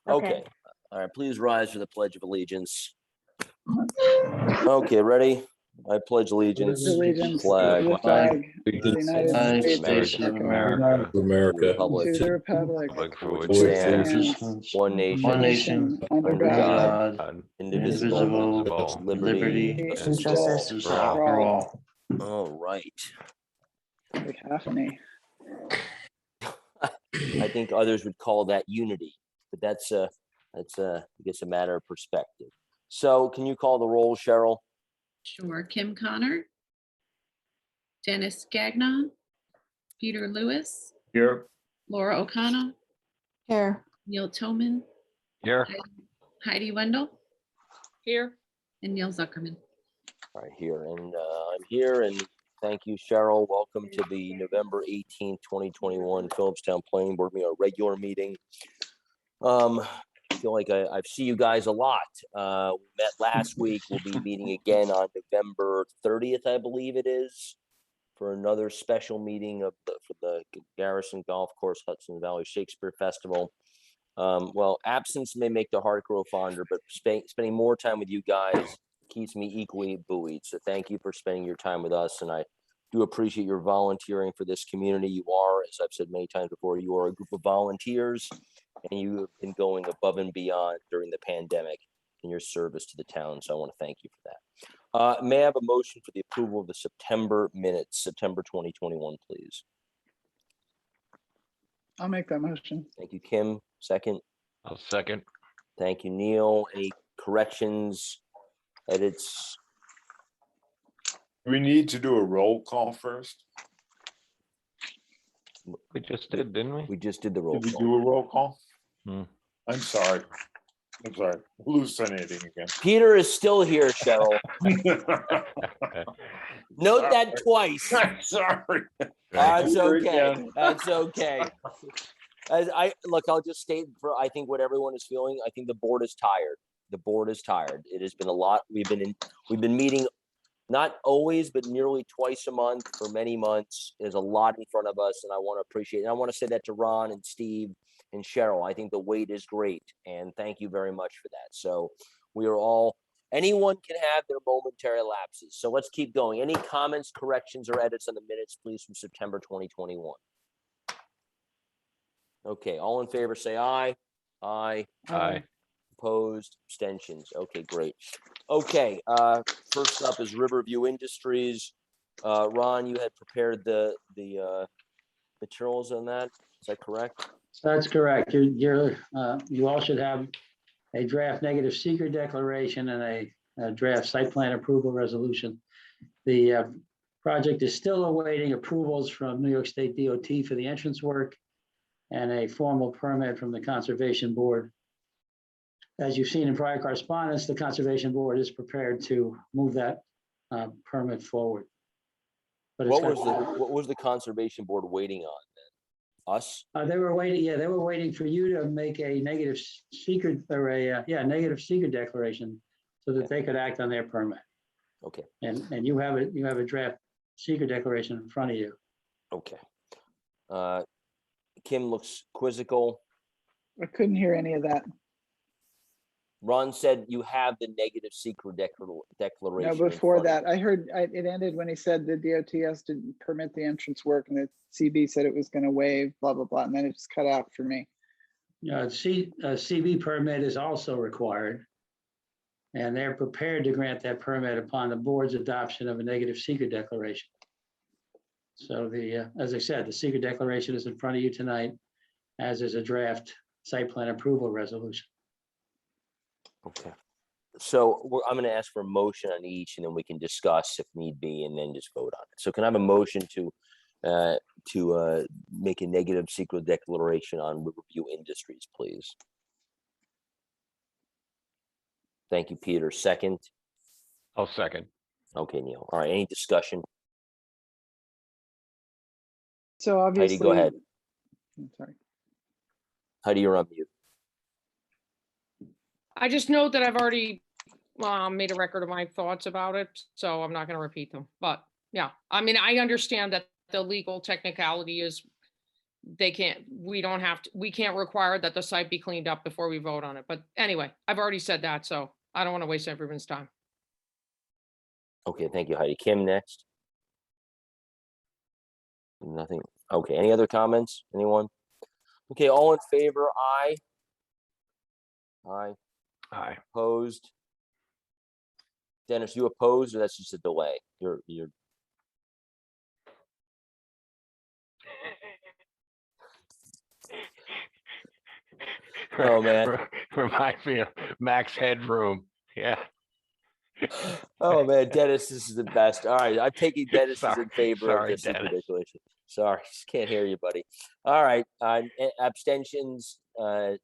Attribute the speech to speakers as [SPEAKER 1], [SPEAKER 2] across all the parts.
[SPEAKER 1] Okay. All right, please rise for the Pledge of Allegiance. Okay, ready? I pledge allegiance to the
[SPEAKER 2] Allegiance to
[SPEAKER 1] flag
[SPEAKER 2] the flag of the
[SPEAKER 1] United
[SPEAKER 2] United
[SPEAKER 1] States
[SPEAKER 2] States
[SPEAKER 1] of
[SPEAKER 2] of America,
[SPEAKER 1] America,
[SPEAKER 2] to the republic
[SPEAKER 1] for which
[SPEAKER 2] which
[SPEAKER 1] it stands,
[SPEAKER 2] stands
[SPEAKER 1] one
[SPEAKER 2] one
[SPEAKER 1] nation,
[SPEAKER 2] nation, under
[SPEAKER 1] under
[SPEAKER 2] God,
[SPEAKER 1] God,
[SPEAKER 2] indivisible,
[SPEAKER 1] indivisible, with liberty
[SPEAKER 2] liberty
[SPEAKER 1] and
[SPEAKER 2] and
[SPEAKER 1] justice
[SPEAKER 2] justice
[SPEAKER 1] for all.
[SPEAKER 2] for all.
[SPEAKER 1] All right.
[SPEAKER 2] Cacophony.
[SPEAKER 1] I think others would call that unity, but that's I guess a matter of perspective. So can you call the roll, Cheryl?
[SPEAKER 3] Sure. Kim Connor, Dennis Gagnon, Peter Lewis,
[SPEAKER 4] Here.
[SPEAKER 3] Laura O'Connell,
[SPEAKER 5] Here.
[SPEAKER 3] Neil Toman,
[SPEAKER 4] Here.
[SPEAKER 3] Heidi Wendell,
[SPEAKER 5] Here.
[SPEAKER 3] and Neil Zuckerman.
[SPEAKER 1] All right, here, and I'm here, and thank you, Cheryl. Welcome to the November 18th, 2021 Philipstown Planning Board meeting, our regular meeting. I feel like I've seen you guys a lot. We met last week. We'll be meeting again on November 30th, I believe it is, for another special meeting for the Garrison Golf Course Hudson Valley Shakespeare Festival. Well, absence may make the heart grow fonder, but spending more time with you guys keeps me equally buoyed. So thank you for spending your time with us. And I do appreciate your volunteering for this community. You are, as I've said many times before, you are a group of volunteers, and you have been going above and beyond during the pandemic in your service to the town. So I want to thank you for that. May I have a motion for the approval of the September minutes, September 2021, please?
[SPEAKER 2] I'll make that motion.
[SPEAKER 1] Thank you, Kim. Second.
[SPEAKER 4] I'll second.
[SPEAKER 1] Thank you, Neil. Any corrections, edits?
[SPEAKER 6] We need to do a roll call first.
[SPEAKER 4] We just did, didn't we?
[SPEAKER 1] We just did the roll
[SPEAKER 6] Did we
[SPEAKER 1] call.
[SPEAKER 6] do a roll call?
[SPEAKER 4] Hmm.
[SPEAKER 6] I'm sorry. Hallucinating again.
[SPEAKER 1] Peter is still here, Cheryl. Note that twice.
[SPEAKER 6] I'm sorry.
[SPEAKER 1] That's
[SPEAKER 6] Peter
[SPEAKER 1] okay.
[SPEAKER 6] again.
[SPEAKER 1] That's okay. As I'll just state for I think what everyone is feeling. I think the board is tired. The board is tired. It has been a lot. We've been meeting, not always, but nearly twice a month for many months. There's a lot in front of us, and I want to appreciate it. And I want to say that to Ron and Steve and Cheryl. I think the wait is great, and thank you very much for that. So we are all, anyone can have their momentary lapses. So let's keep going. Any comments, corrections, or edits on the minutes, please, from September 2021? Okay, all in favor, say aye. Aye.
[SPEAKER 4] Aye.
[SPEAKER 1] Opposed, abstentions. Okay, great. Okay, first up is Riverview Industries. Ron, you had prepared the materials on that. Is that correct?
[SPEAKER 7] That's correct. You all should have a draft negative SEQRA declaration and a draft site plan approval resolution. The project is still awaiting approvals from New York State DOT for the entrance work and a formal permit from the Conservation Board. As you've seen in prior correspondence, the Conservation Board is prepared to move that permit forward. But
[SPEAKER 1] What was the Conservation Board waiting on then? Us?
[SPEAKER 7] they were waiting. Yeah, they were waiting for you to make a negative SEQRA or a negative SEQRA declaration so that they could act on their permit.
[SPEAKER 1] Okay.
[SPEAKER 7] And you have a draft SEQRA declaration in front of you.
[SPEAKER 1] Okay. Kim looks quizzical.
[SPEAKER 2] I couldn't hear any of that.
[SPEAKER 1] Ron said you have the negative SEQRA declaration.
[SPEAKER 2] No, before that, I heard it ended when he said the DOT has to permit the entrance work and the CB said it was going to waive, blah, blah, blah. And then it just cut out for me.
[SPEAKER 7] CB permit is also required. And they're prepared to grant that permit upon the board's adoption of a negative SEQRA declaration. So as I said, the SEQRA declaration is in front of you tonight, as is a draft site plan approval resolution.
[SPEAKER 1] Okay. So I'm going to ask for a motion on each, and then we can discuss if need be, and then just vote on it. So can I have a motion to make a negative SEQRA declaration on Riverview Industries, please? Thank you, Peter. Second.
[SPEAKER 4] I'll second.
[SPEAKER 1] Okay, Neil. All right. Any discussion?
[SPEAKER 2] So obviously.
[SPEAKER 1] Heidi, go ahead.
[SPEAKER 2] I'm sorry.
[SPEAKER 1] Heidi, you're on mute.
[SPEAKER 5] I just know that I've already made a record of my thoughts about it, so I'm not going to repeat them. But yeah, I mean, I understand that the legal technicality is we don't have to, we can't require that the site be cleaned up before we vote on it. But anyway, I've already said that, so I don't want to waste everyone's time.
[SPEAKER 1] Okay, thank you, Heidi. Kim, next. Nothing. Okay, any other comments? Anyone? Okay, all in favor, aye. Aye,
[SPEAKER 4] Aye.
[SPEAKER 1] opposed. Dennis, you opposed, or that's just a delay? You're, oh, man.
[SPEAKER 4] Reminds me of Max Headroom. Yeah.
[SPEAKER 1] Oh, man, Dennis, this is the best. All right, I'm taking Dennis is in favor of
[SPEAKER 4] Sorry,
[SPEAKER 1] this. Is
[SPEAKER 4] Dennis.
[SPEAKER 1] ridiculous. Sorry, just can't hear you, buddy. All right, abstentions. All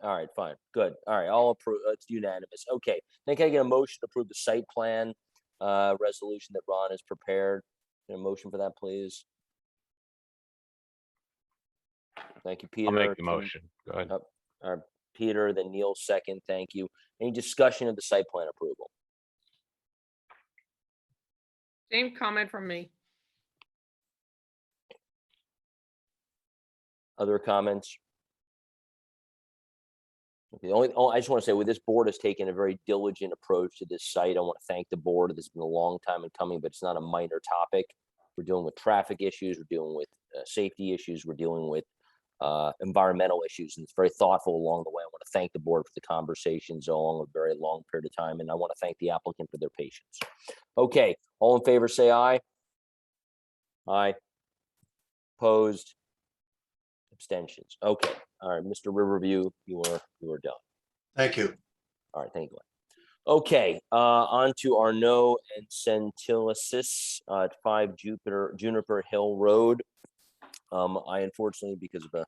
[SPEAKER 1] right, fine, good. All right, all approved. It's unanimous. Okay, then can I get a motion to approve the site plan resolution that Ron has prepared? Get a motion for that, please. Thank you, Peter.
[SPEAKER 4] I'll make the
[SPEAKER 1] Kim,
[SPEAKER 4] motion. Go ahead.
[SPEAKER 1] Peter, then Neil second. Thank you. Any discussion of the site plan approval?
[SPEAKER 5] Same comment from me.
[SPEAKER 1] Other comments? Okay, I just want to say, with this board has taken a very diligent approach to this site. I want to thank the board. This has been a long time in coming, but it's not a minor topic. We're dealing with traffic issues. We're dealing with safety issues. We're dealing with environmental issues, and it's very thoughtful along the way. I want to thank the board for the conversations along a very long period of time, and I want to thank the applicant for their patience. Okay, all in favor, say aye. Aye. Opposed? Abstentions. Okay. All right, Mr. Riverview, you are done.
[SPEAKER 8] Thank you.
[SPEAKER 1] All right, thank you. Okay, on to Arnaud and Santelises at 5 Juniper Hill Road. I unfortunately, because of a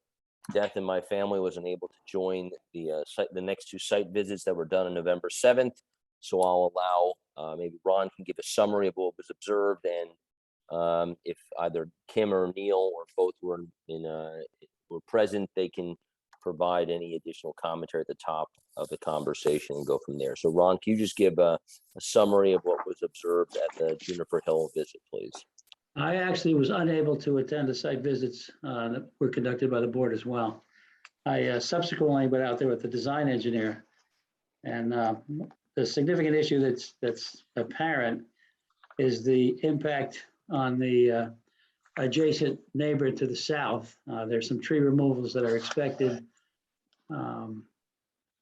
[SPEAKER 1] death in my family, wasn't able to join the next two site visits that were done on November 7th. So I'll allow maybe Ron can give a summary of what was observed, and if either Kim or Neil or both were present, they can provide any additional commentary at the top of the conversation and go from there. So Ron, can you just give a summary of what was observed at the Juniper Hill visit, please?
[SPEAKER 7] I actually was unable to attend the site visits that were conducted by the board as well. I subsequently went out there with the design engineer, and the significant issue that's apparent is the impact on the adjacent neighbor to the south. There's some tree removals that are expected.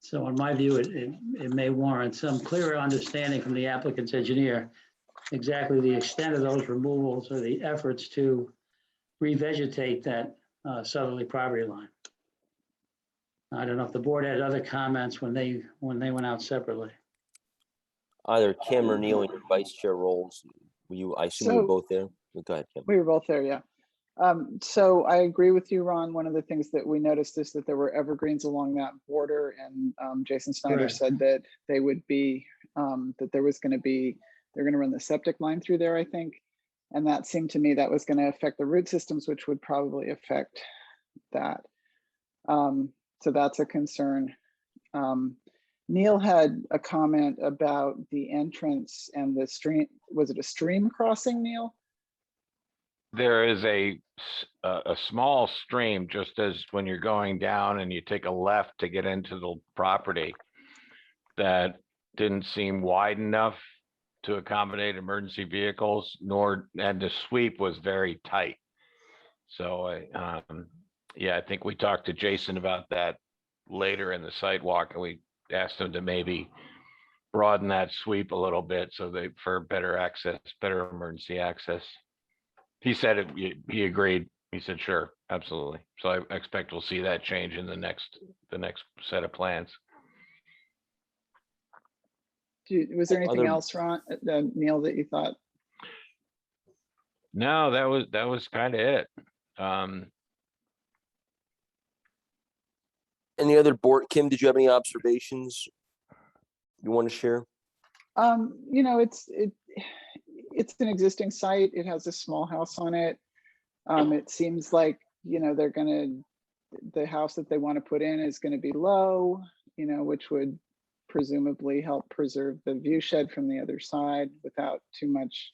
[SPEAKER 7] So in my view, it may warrant some clearer understanding from the applicant's engineer exactly the extent of those removals or the efforts to revegetate that southerly property line. I don't know if the board had other comments when they went out separately.
[SPEAKER 1] Either Kim or Neil in your vice chair roles, I assume you were both there? Go ahead, Kim.
[SPEAKER 2] We were both there, yeah. So I agree with you, Ron. One of the things that we noticed is that there were evergreens along that border, and Jason Snyder
[SPEAKER 7] Correct.
[SPEAKER 2] said that they would be, that there was going to be, they're going to run the septic line through there, I think. And that seemed to me that was going to affect the root systems, which would probably affect that. So that's a concern. Neil had a comment about the entrance and the stream. Was it a stream crossing, Neil?
[SPEAKER 4] There is a small stream, just as when you're going down and you take a left to get into the property, that didn't seem wide enough to accommodate emergency vehicles, and the sweep was very tight. So yeah, I think we talked to Jason about that later in the sidewalk, and we asked him to maybe broaden that sweep a little bit for better access, better emergency access. He said he agreed. He said, sure, absolutely. So I expect we'll see that change in the next set of plans.
[SPEAKER 2] Was there anything else, Ron, Neil, that you thought?
[SPEAKER 4] No, that was kind of it.
[SPEAKER 1] Any other board? Kim, did you have any observations you want to share?
[SPEAKER 2] You know, it's an existing site. It has a small house on it. It seems like, you know, the house that they want to put in is going to be low, you know, which would presumably help preserve the view shed from the other side without too much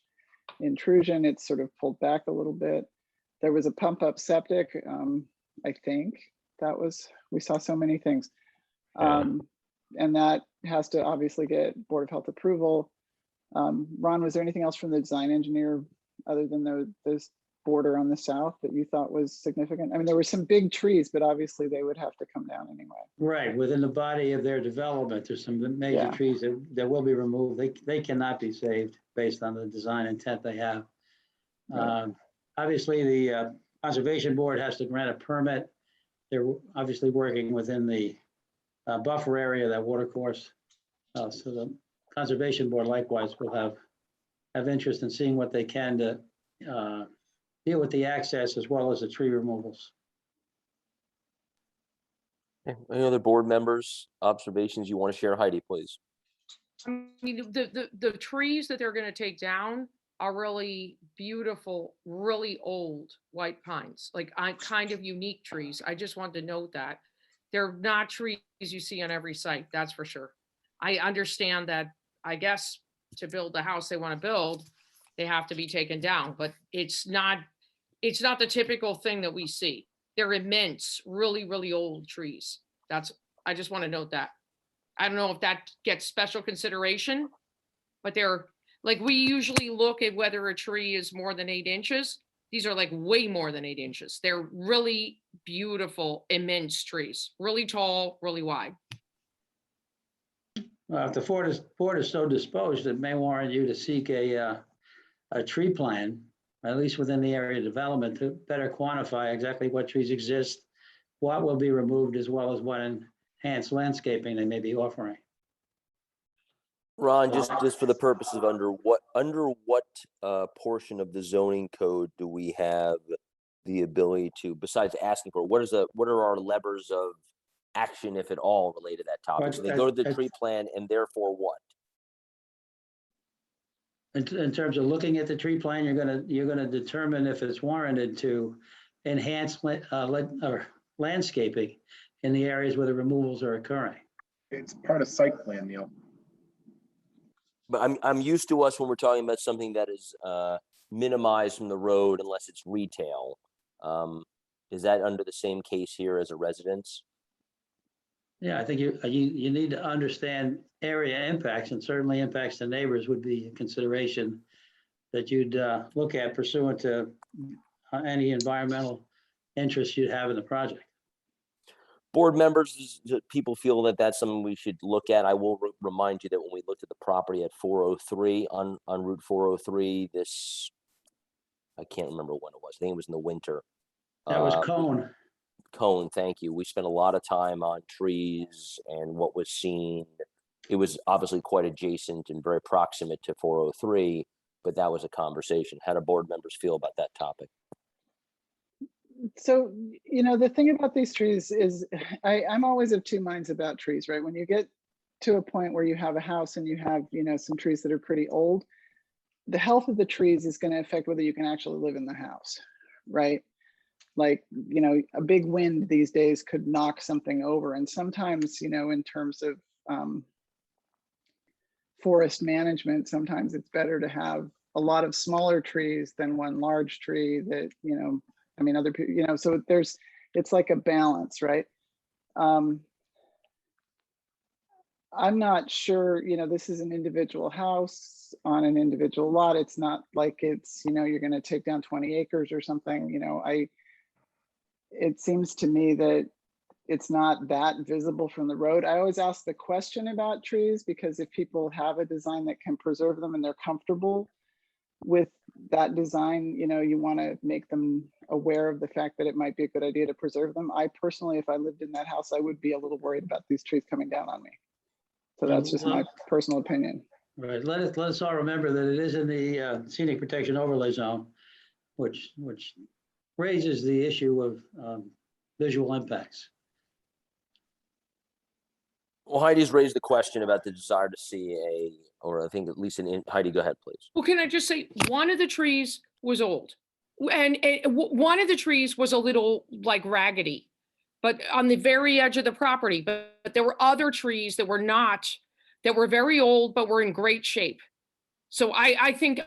[SPEAKER 2] intrusion. It's sort of pulled back a little bit. There was a pump up septic. I think we saw so many things.
[SPEAKER 4] Yeah.
[SPEAKER 2] And that has to obviously get Board of Health approval. Ron, was there anything else from the design engineer other than this border on the south that you thought was significant? I mean, there were some big trees, but obviously they would have to come down anyway.
[SPEAKER 7] Right, within the body of their development, there's some major
[SPEAKER 2] Yeah.
[SPEAKER 7] trees that will be removed. They cannot be saved based on the design intent they have.
[SPEAKER 2] Right.
[SPEAKER 7] Obviously, the Conservation Board has to grant a permit. They're obviously working within the buffer area, that water course. So the Conservation Board likewise will have interest in seeing what they can to deal with the access as well as the tree removals.
[SPEAKER 1] Okay, any other board members, observations you want to share? Heidi, please.
[SPEAKER 5] I mean, the trees that they're gonna take down are really beautiful, really old white pines, like kind of unique trees. I just want to note that. They're not trees you see on every site, that's for sure. I understand that, I guess, to build the house they want to build, they have to be taken down, but it's not the typical thing that we see. They're immense, really, really old trees. I just want to note that. I don't know if that gets special consideration, but they're like, we usually look at whether a tree is more than 8 inches. These are like way more than 8 inches. They're really beautiful, immense trees, really tall, really wide.
[SPEAKER 7] If the board is so disposed, it may warrant you to seek a tree plan, at least within the area of development, to better quantify exactly what trees exist, what will be removed, as well as what enhanced landscaping they may be offering.
[SPEAKER 1] Ron, just for the purposes of under what portion of the zoning code do we have the ability to, besides asking for, what are our levers of action, if at all, related to that topic? So they go to the tree plan and therefore what?
[SPEAKER 7] In terms of looking at the tree plan, you're gonna determine if it's warranted to enhance landscaping in the areas where the removals are occurring.
[SPEAKER 8] It's part of site plan, Neil.
[SPEAKER 1] But I'm used to us when we're talking about something that is minimized from the road unless it's retail. Is that under the same case here as a residence?
[SPEAKER 7] Yeah, I think you need to understand area impacts, and certainly impacts to neighbors would be a consideration that you'd look at pursuant to any environmental interests you'd have in the project.
[SPEAKER 1] Board members, people feel that that's something we should look at. I will remind you that when we looked at the property at 403 on Route 403, I can't remember when it was. I think it was in the winter.
[SPEAKER 7] That was Cone.
[SPEAKER 1] Cone, thank you. We spent a lot of time on trees and what was seen. It was obviously quite adjacent and very proximate to 403, but that was a conversation. How do board members feel about that topic?
[SPEAKER 2] So, the thing about these trees is I'm always of two minds about trees, right? When you get to a point where you have a house and you have, some trees that are pretty old, the health of the trees is going to affect whether you can actually live in the house, right? Like, a big wind these days could knock something over. And sometimes, in terms of forest management, sometimes it's better to have a lot of smaller trees than one large tree that, other people, so it's like a balance, right? I'm not sure, this is an individual house on an individual lot. It's not like it's, you're going to take down 20 acres or something. It seems to me that it's not that visible from the road. I always ask the question about trees because if people have a design that can preserve them and they're comfortable with that design, you want to make them aware of the fact that it might be a good idea to preserve them. I personally, if I lived in that house, I would be a little worried about these trees coming down on me. So that's just my personal opinion.
[SPEAKER 7] Right. Let us all remember that it is in the scenic protection overlay zone, which raises the issue of visual impacts.
[SPEAKER 1] Well, Heidi's raised the question about the desire to see or I think at least Heidi, go ahead, please.
[SPEAKER 5] Well, can I just say, one of the trees was old. And one of the trees was a little like raggedy, but on the very edge of the property, but there were other trees that were very old, but were in great shape. So I think,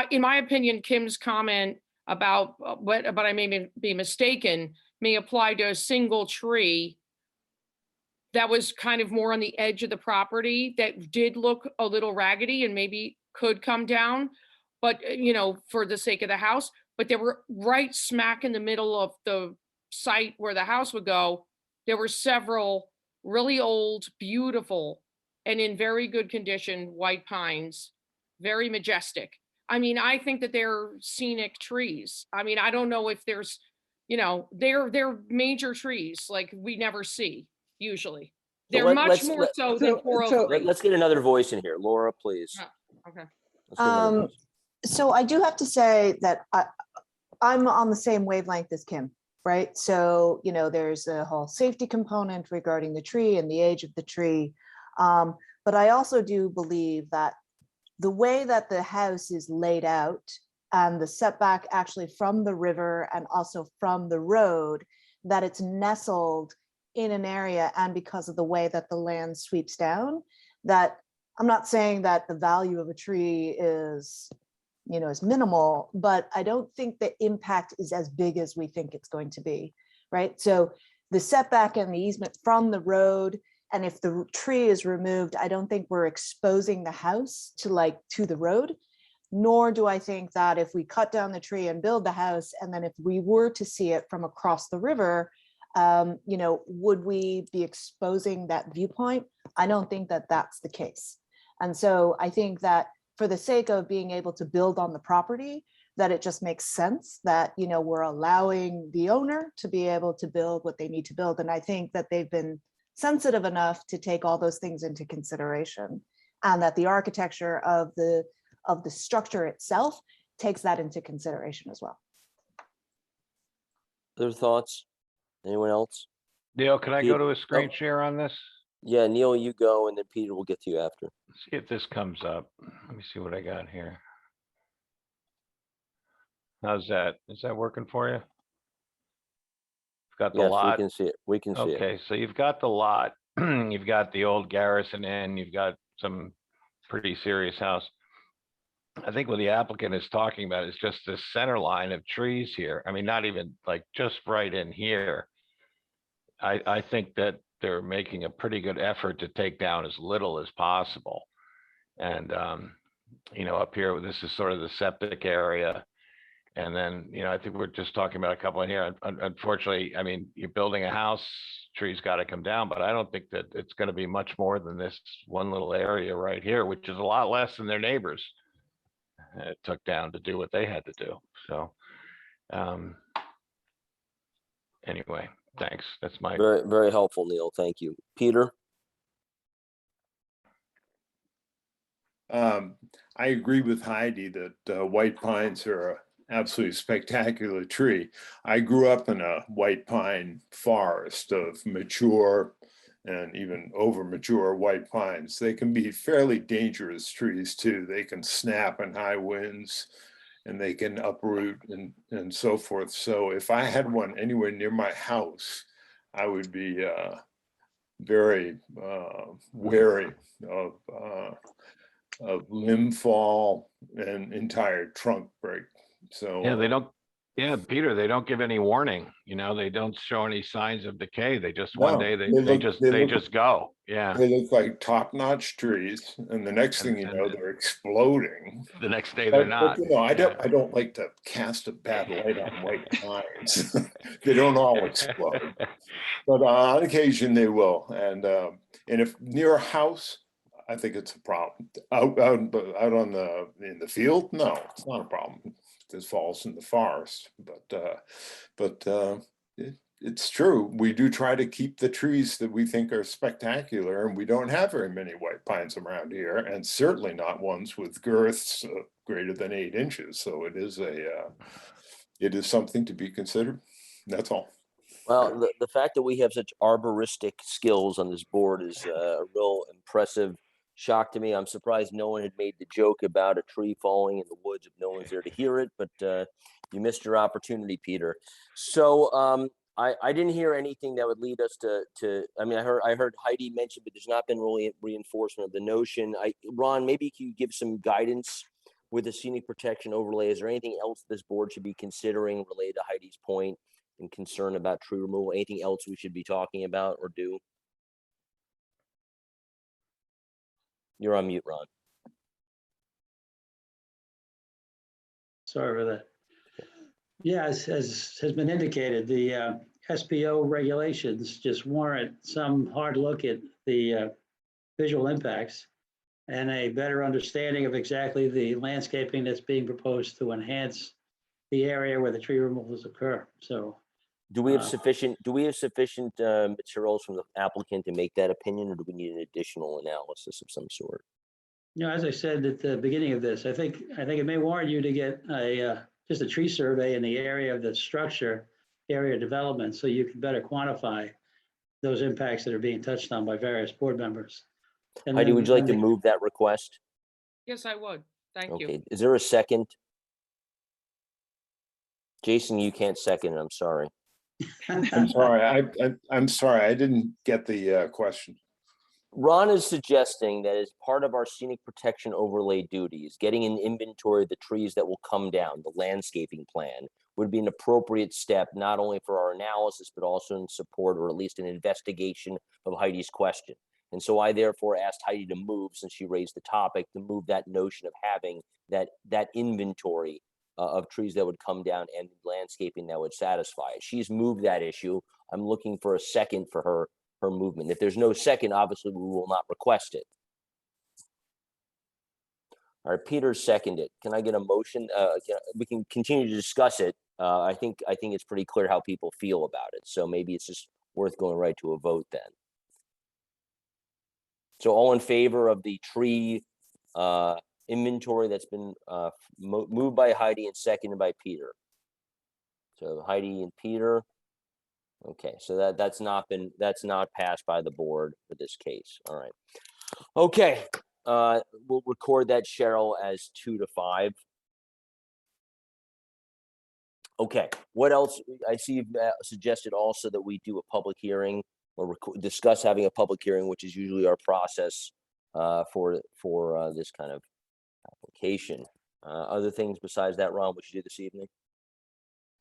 [SPEAKER 5] in my opinion, Kim's comment about, but I may be mistaken, may apply to a single tree that was kind of more on the edge of the property that did look a little raggedy and maybe could come down, but you know, for the sake of the house, but they were right smack in the middle of the site where the house would go. There were several really old, beautiful, and in very good condition white pines, very majestic. I mean, I think that they're scenic trees. I mean, I don't know if there's, you know, they're major trees like we never see usually.
[SPEAKER 1] So
[SPEAKER 5] They're much more so than
[SPEAKER 2] so-
[SPEAKER 5] 403.
[SPEAKER 1] Let's get another voice in here. Laura, please.
[SPEAKER 5] Yeah. Okay.
[SPEAKER 1] Let's get another voice.
[SPEAKER 9] So I do have to say that I'm on the same wavelength as Kim, right? So, you know, there's a whole safety component regarding the tree and the age of the tree. But I also do believe that the way that the house is laid out and the setback actually from the river and also from the road, that it's nestled in an area, and because of the way that the land sweeps down, that I'm not saying that the value of a tree is, you know, is minimal, but I don't think the impact is as big as we think it's going to be, right? So the setback and the easement from the road, and if the tree is removed, I don't think we're exposing the house to the road, nor do I think that if we cut down the tree and build the house, and then if we were to see it from across the river, you know, would we be exposing that viewpoint? I don't think that that's the case. And so I think that for the sake of being able to build on the property, that it just makes sense that, you know, we're allowing the owner to be able to build what they need to build. And I think that they've been sensitive enough to take all those things into consideration, and that the architecture of the structure itself takes that into consideration as well.
[SPEAKER 1] Other thoughts? Anyone else?
[SPEAKER 4] Neil, can I go to a screen
[SPEAKER 1] Oh.
[SPEAKER 4] share on this?
[SPEAKER 1] Yeah, Neil, you go, and then Peter will get to you after.
[SPEAKER 4] Let's see if this comes up. Let me see what I got here. How's that? Is that working for you? Got the
[SPEAKER 1] Yes, we
[SPEAKER 4] lot.
[SPEAKER 1] can see it. We can see it.
[SPEAKER 4] Okay, so you've got the lot, you've got the old Garrison Inn, you've got some pretty serious house. I think what the applicant is talking about is just this center line of trees here. I mean, not even like just right in here. I think that they're making a pretty good effort to take down as little as possible. And, you know, up here, this is sort of the septic area. And then, you know, I think we're just talking about a couple in here. Unfortunately, I mean, you're building a house, trees got to come down, but I don't think that it's going to be much more than this one little area right here, which is a lot less than their neighbors took down to do what they had to do. So, anyway, thanks. That's my.
[SPEAKER 1] Very, very helpful, Neil. Thank you. Peter?
[SPEAKER 6] I agree with Heidi that white pines are an absolutely spectacular tree. I grew up in a white pine forest of mature and even over mature white pines. They can be fairly dangerous trees too. They can snap in high winds and they can uproot and so forth. So if I had one anywhere near my house, I would be very wary of limb fall and entire trunk break. So
[SPEAKER 4] Yeah, they don't. Yeah, Peter, they don't give any warning. You know, they don't show any signs of decay. They just one day they just go. Yeah.
[SPEAKER 6] they look like top-notch trees, and the next thing you know,
[SPEAKER 4] And
[SPEAKER 6] they're exploding.
[SPEAKER 4] the next day they're not.
[SPEAKER 6] You know, I
[SPEAKER 4] Yeah.
[SPEAKER 6] don't like to cast a bad light on white pines. They don't all explode, but on occasion they will. And if near a house, I think it's a problem. Out on in the field, no, it's not a problem. This falls in the forest, but it's true. We do try to keep the trees that we think are spectacular, and we don't have very many white pines around here, and certainly not ones with girths greater than 8 inches. So it is something to be considered. That's all.
[SPEAKER 1] Well, the fact that we have such arboristic skills on this board is a real impressive shock to me. I'm surprised no one had made the joke about a tree falling in the woods if no one's there to hear it, but you missed your opportunity, Peter. So I didn't hear anything that would lead us to I mean, I heard Heidi mention, but there's not been really reinforcement of the notion. Ron, maybe you could give some guidance with the scenic protection overlay, is there anything else this board should be considering related to Heidi's point and concern about tree removal? Anything else we should be talking about or do? You're on mute, Ron.
[SPEAKER 7] Sorry for that. Yeah, as has been indicated, the SPO regulations just warrant some hard look at the visual impacts and a better understanding of exactly the landscaping that's being proposed to enhance the area where the tree removals occur. So
[SPEAKER 1] Do we have sufficient materials from the applicant to make that opinion, or do we need an additional analysis of some sort?
[SPEAKER 7] you know, as I said at the beginning of this, I think it may warrant you to get just a tree survey in the area of the structure, area development, so you can better quantify those impacts that are being touched on by various board members. And
[SPEAKER 1] Heidi,
[SPEAKER 7] then
[SPEAKER 1] would you like
[SPEAKER 7] when
[SPEAKER 1] to
[SPEAKER 7] the-
[SPEAKER 1] move that request?
[SPEAKER 5] Yes, I would. Thank you.
[SPEAKER 1] Okay, is there a second? Jason, you can't second it, I'm sorry.
[SPEAKER 6] I'm sorry, I'm sorry, I didn't get the question.
[SPEAKER 1] Ron is suggesting that as part of our scenic protection overlay duties, getting an inventory of the trees that will come down, the landscaping plan, would be an appropriate step, not only for our analysis, but also in support or at least an investigation of Heidi's question. And so I therefore asked Heidi to move, since she raised the topic, to move that notion of having that inventory of trees that would come down and landscaping that would satisfy it. She's moved that issue. I'm looking for a second for her movement. If there's no second, obviously we will not request it. All right, Peter seconded. Can I get a motion? We can continue to discuss it. I think it's pretty clear how people feel about it. So maybe it's just worth going right to a vote then. So all in favor of the tree inventory that's been moved by Heidi and seconded by Peter. So Heidi and Peter. Okay, so that's not passed by the board for this case. All right. Okay, we'll record that, Cheryl, as 2-5. Okay, what else? I see you've suggested also that we do a public hearing or discuss having a public hearing, which is usually our process for this kind of application. Other things besides that, Ron, we should do this evening?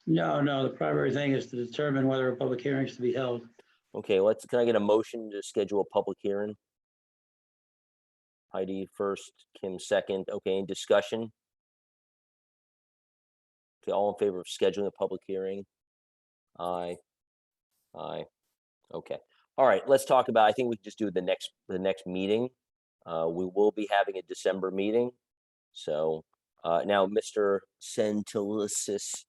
[SPEAKER 7] No, the primary thing is to determine whether a public hearing is to be held.
[SPEAKER 1] Okay, can I get a motion to schedule a public hearing? Heidi first, Kim second. Okay, any discussion? Okay, all in favor of scheduling a public hearing? Aye. Okay. All right, let's talk about, I think we can just do the next meeting. We will be having a December meeting. So now, Mr. Santelises,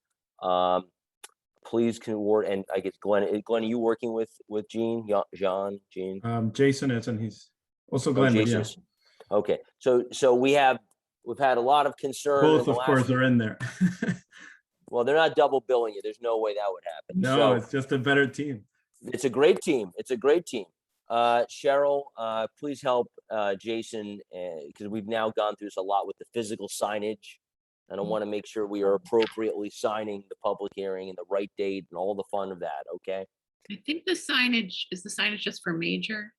[SPEAKER 1] please coordinate, and I guess Glenn, are you working with Jean? Jean?
[SPEAKER 10] Jason is, and he's also Glenn.
[SPEAKER 1] Jason
[SPEAKER 10] Yeah.
[SPEAKER 1] is. Okay, so we've had a lot of concern.
[SPEAKER 10] Both, of course, are in there.
[SPEAKER 1] Well, they're not double billing you. There's no way that would happen.
[SPEAKER 10] No,
[SPEAKER 1] So,
[SPEAKER 10] it's just a better team.
[SPEAKER 1] it's a great team. Cheryl, please help Jason, because we've now gone through this a lot with the physical signage. And I want to make sure we are appropriately signing the public hearing and the right date and all the fun of that, okay?
[SPEAKER 3] I think the signage, is the signage just for major?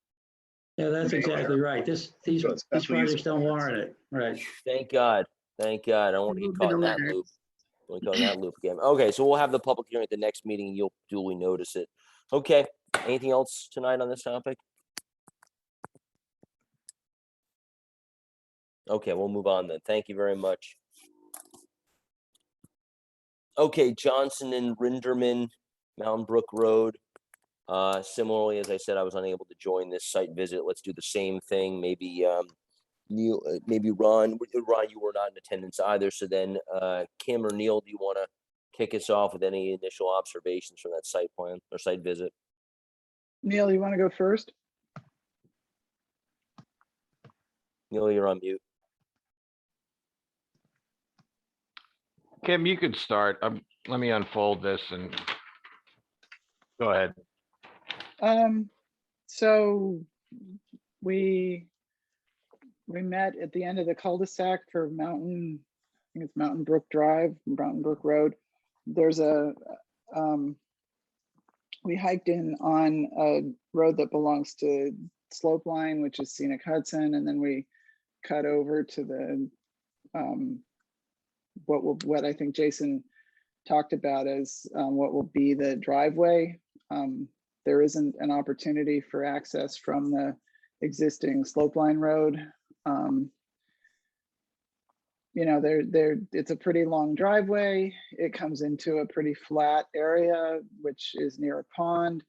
[SPEAKER 7] Yeah, that's exactly right. These projects don't warrant it, right?
[SPEAKER 1] Thank God. I don't want to get
[SPEAKER 3] Move
[SPEAKER 1] caught
[SPEAKER 3] the
[SPEAKER 1] in that
[SPEAKER 3] letter.
[SPEAKER 1] loop. We'll go in that loop again. Okay, so we'll have the public hearing at the next meeting and you'll duly notice it. Okay, anything else tonight on this topic? Okay, we'll move on then. Thank you very much. Okay, Johnson and Rinderman, Mountain Brook Road. Similarly, as I said, I was unable to join this site visit. Let's do the same thing. Maybe Neil, maybe Ron. Ron, you were not in attendance either. So then, Kim or Neil, do you want to kick us off with any initial observations from that site plan or site visit?
[SPEAKER 2] Neil, you want to go first?
[SPEAKER 1] Neil, you're on mute.
[SPEAKER 4] Kim, you could start. Let me unfold this and go ahead.
[SPEAKER 2] So we met at the end of the cul-de-sac for Mountain, I think it's Mountain Brook Drive, Mountain Brook Road. There's we hiked in on a road that belongs to Slope Line, which is Scenic Hudson, and then we cut over to the what I think Jason talked about as what will be the driveway. There isn't an opportunity for access from the existing slope line road. You know, it's a pretty long driveway. It comes into a pretty flat area, which is near a pond.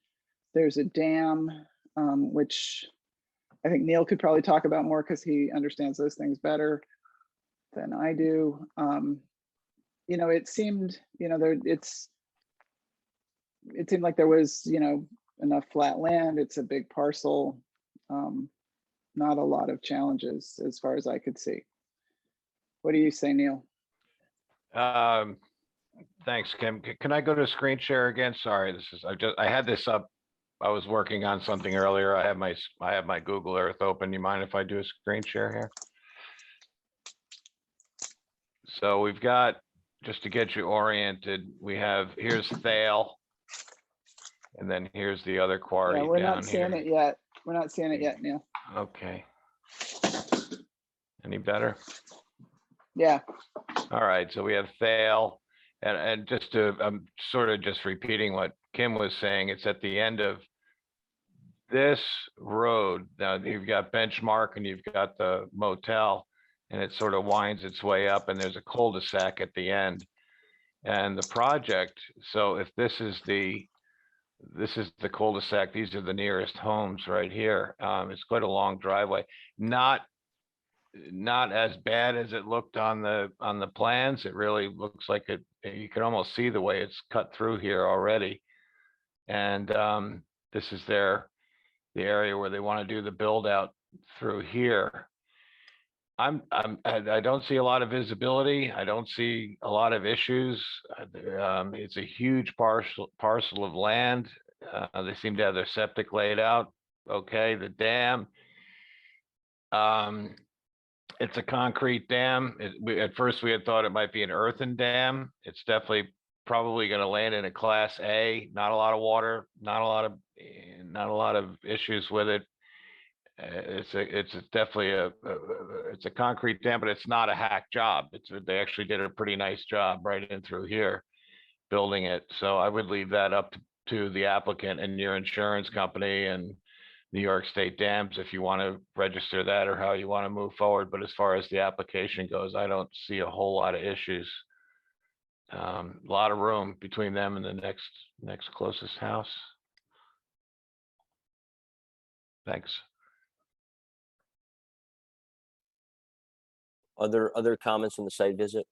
[SPEAKER 2] There's a dam, which I think Neil could probably talk about more because he understands those things better than I do. You know, it seemed, you know, it seemed like there was, you know, enough flat land. It's a big parcel. Not a lot of challenges as far as I could see. What do you say, Neil?
[SPEAKER 4] Thanks, Kim. Can I go to screen share again? Sorry, I had this up. I was working on something earlier. I have my Google Earth open. You mind if I do a screen share here? So we've got, just to get you oriented, here's Thale. And then here's the other quarry
[SPEAKER 2] Yeah, we're
[SPEAKER 4] down
[SPEAKER 2] not seeing
[SPEAKER 4] here.
[SPEAKER 2] it yet. We're not seeing it yet, Neil.
[SPEAKER 4] Okay. Any better?
[SPEAKER 2] Yeah,
[SPEAKER 4] All right, so we have Thale, and just to, I'm sort of just repeating what Kim was saying, it's at the end of this road. Now you've got Benchmark and you've got the motel, and it sort of winds its way up, and there's a cul-de-sac at the end. And the project, so if this is the cul-de-sac, these are the nearest homes right here. It's quite a long driveway. Not as bad as it looked on the plans. It really looks like you can almost see the way it's cut through here already. And this is the area where they want to do the build out through here. I don't see a lot of visibility. I don't see a lot of issues. It's a huge parcel of land. They seem to have their septic laid out. Okay, the dam. It's a concrete dam. At first we had thought it might be an earthen dam. It's definitely probably going to land in a class A. Not a lot of water, not a lot of issues with it. It's definitely it's a concrete dam, but it's not a hack job. They actually did a pretty nice job right in through here building it. So I would leave that up to the applicant and your insurance company and New York State Dams if you want to register that or how you want to move forward. But as far as the application goes, I don't see a whole lot of issues. A lot of room between them and the next closest house. Thanks.
[SPEAKER 1] Other comments on the site visit?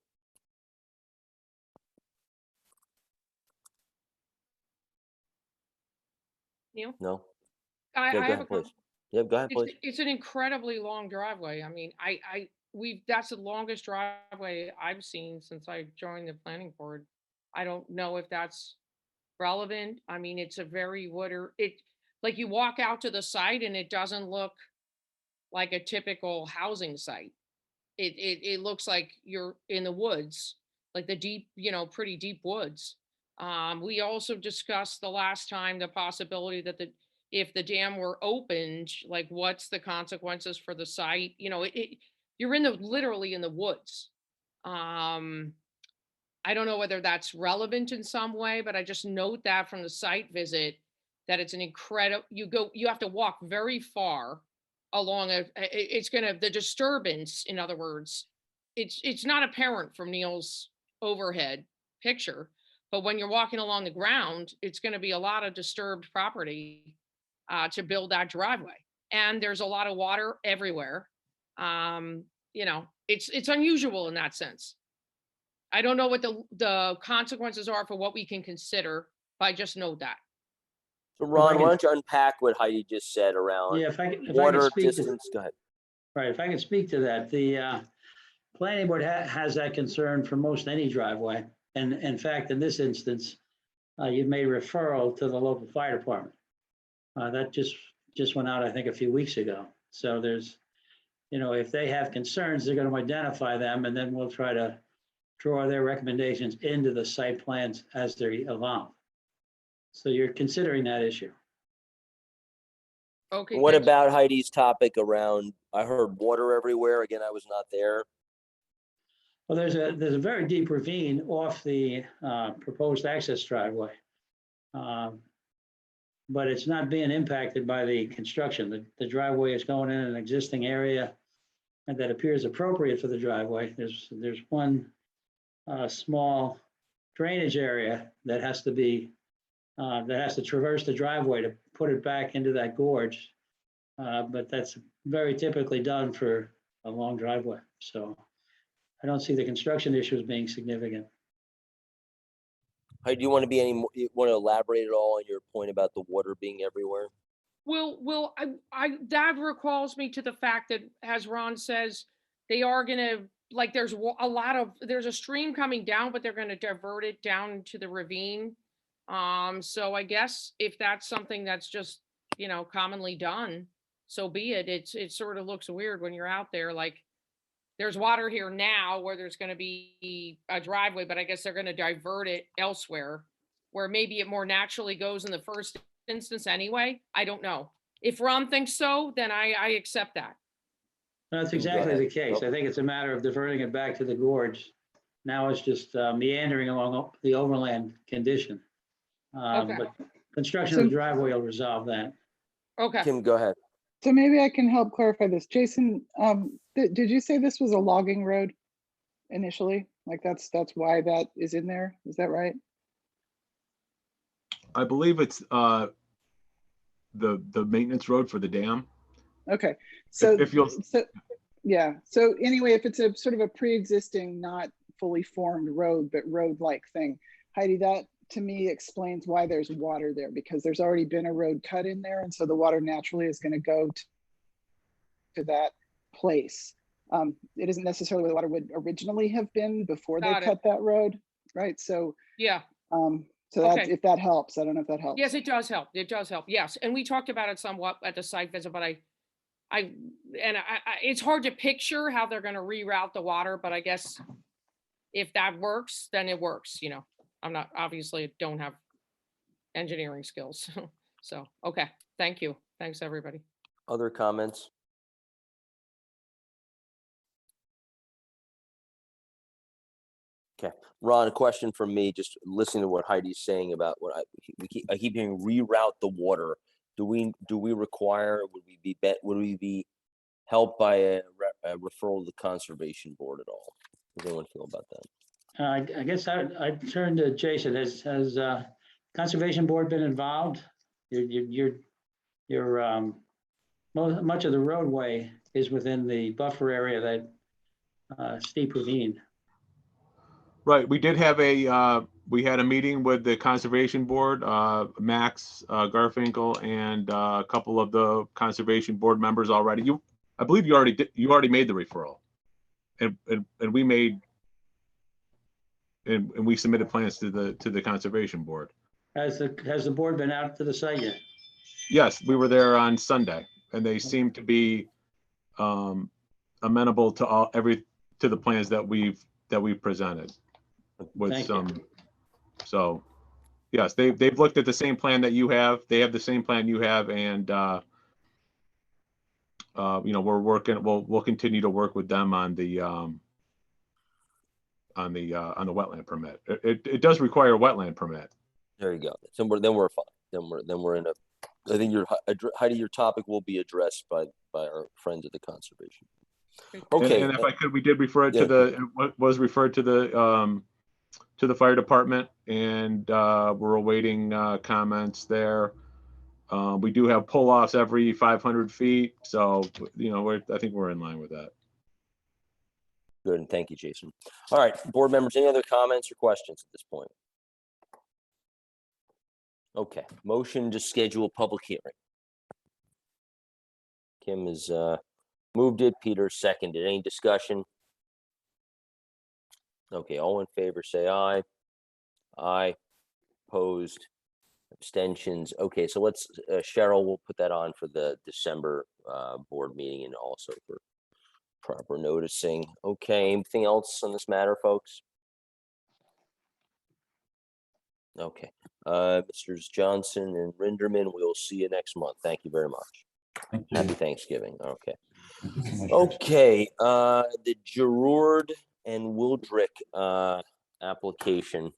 [SPEAKER 5] Neil?
[SPEAKER 1] No?
[SPEAKER 5] I
[SPEAKER 1] Yeah, go
[SPEAKER 5] have a
[SPEAKER 1] ahead, please.
[SPEAKER 5] comment.
[SPEAKER 1] Yeah, go ahead, please.
[SPEAKER 5] It's an incredibly long driveway. I mean, that's the longest driveway I've seen since I joined the planning board. I don't know if that's relevant. I mean, it's a very like you walk out to the site and it doesn't look like a typical housing site. It looks like you're in the woods, like the deep, pretty deep woods. We also discussed the last time the possibility that if the dam were opened, like what's the consequences for the site? You're literally in the woods. I don't know whether that's relevant in some way, but I just note that from the site visit that it's an incredible, you have to walk very far along the disturbance, in other words, it's not apparent from Neil's overhead picture, but when you're walking along the ground, it's going to be a lot of disturbed property to build that driveway. And there's a lot of water everywhere. It's unusual in that sense. I don't know what the consequences are for what we can consider, but I just know that.
[SPEAKER 1] So Ron, why don't you unpack what Heidi just said around
[SPEAKER 7] Yeah, if I can
[SPEAKER 1] water
[SPEAKER 7] speak to,
[SPEAKER 1] distance? Go ahead.
[SPEAKER 7] right, if I can speak to that, the planning board has that concern for most any driveway. And in fact, in this instance, you've made referral to the local fire department. That just went out, I think, a few weeks ago. So there's, if they have concerns, they're going to identify them, and then we'll try to draw their recommendations into the site plans as they evolve. So you're considering that issue.
[SPEAKER 5] Okay.
[SPEAKER 1] What about Heidi's topic around, I heard water everywhere. Again, I was not there.
[SPEAKER 7] Well, there's a very deep ravine off the proposed access driveway. But it's not being impacted by the construction. The driveway is going in an existing area and that appears appropriate for the driveway. There's one small drainage area that has to traverse the driveway to put it back into that gorge. But that's very typically done for a long driveway. So I don't see the construction issues being significant.
[SPEAKER 1] Hey, do you want to be any more, you want to elaborate at all on your point about the water being everywhere?
[SPEAKER 5] Well, that recalls me to the fact that, as Ron says, they are gonna, like, there's there's a stream coming down, but they're gonna divert it down to the ravine. So I guess if that's something that's just, commonly done, so be it. It sort of looks weird when you're out there, like, there's water here now where there's gonna be a driveway, but I guess they're gonna divert it elsewhere where maybe it more naturally goes in the first instance anyway. I don't know. If Ron thinks so, then I accept that.
[SPEAKER 7] That's exactly the case. I think it's a matter of diverting it back to the gorge. Now it's just meandering along the overland condition.
[SPEAKER 5] Okay.
[SPEAKER 7] But construction of the driveway will resolve that.
[SPEAKER 5] Okay.
[SPEAKER 1] Kim, go ahead.
[SPEAKER 2] So maybe I can help clarify this. Jason, did you say this was a logging road initially? Like that's why that is in there? Is that right?
[SPEAKER 10] I believe it's the maintenance road for the dam.
[SPEAKER 2] Okay, so
[SPEAKER 10] If you'll,
[SPEAKER 2] yeah. So anyway, if it's a sort of a pre-existing, not fully formed road, but road-like thing, Heidi, that to me explains why there's water there, because there's already been a road cut in there, and so the water naturally is going to go to that place. It isn't necessarily where the water would originally have been before they cut that road, right? So
[SPEAKER 5] yeah.
[SPEAKER 2] So that's, if that helps. I don't know if that helps.
[SPEAKER 5] Yes, it does help. It does help. Yes, and we talked about it somewhat at the site visit, but it's hard to picture how they're going to reroute the water, but I guess if that works, then it works. I'm not, obviously don't have engineering skills. So, okay. Thank you. Thanks, everybody.
[SPEAKER 1] Other comments? Okay, Ron, a question from me, just listening to what Heidi's saying about what I keep hearing reroute the water. Do we require, would we be helped by a referral to the conservation board at all? Does anyone feel about that?
[SPEAKER 7] I guess I'd turn to Jason. Has conservation board been involved? Much of the roadway is within the buffer area, that steep ravine.
[SPEAKER 11] Right, we did have we had a meeting with the conservation board, Max Garfinkel, and a couple of the conservation board members already. I believe you already made the referral, and we submitted plans to the conservation board.
[SPEAKER 7] Has the board been out to the site yet?
[SPEAKER 11] Yes, we were there on Sunday, and they seem to be amenable to to the plans that we've presented. With so yes, they've looked at the same plan that you have. They have the same plan you have, and we're working. We'll continue to work with them on the wetland permit. It does require a wetland permit.
[SPEAKER 1] There you go. So then we're fine. Then we're in a. I think Heidi, your topic will be addressed by our friends at the conservation. Okay.
[SPEAKER 11] And if I could, we did refer it to was referred to the fire department, and we're awaiting comments there. We do have pull-offs every 500 feet, so I think we're in line with that.
[SPEAKER 1] Good, and thank you, Jason. All right, board members, any other comments or questions at this point? Okay, motion to schedule a public hearing. Kim has moved it, Peter seconded. Any discussion? Okay, all in favor, say aye. Aye. Opposed. Abstentions. Okay, so let's, Cheryl, we'll put that on for the December board meeting and also for proper noticing. Okay, anything else on this matter, folks? Okay, Mr. Johnson and Rinderman, we'll see you next month. Thank you very much. Happy Thanksgiving. Okay. Okay, the Giroud and Wildrick application.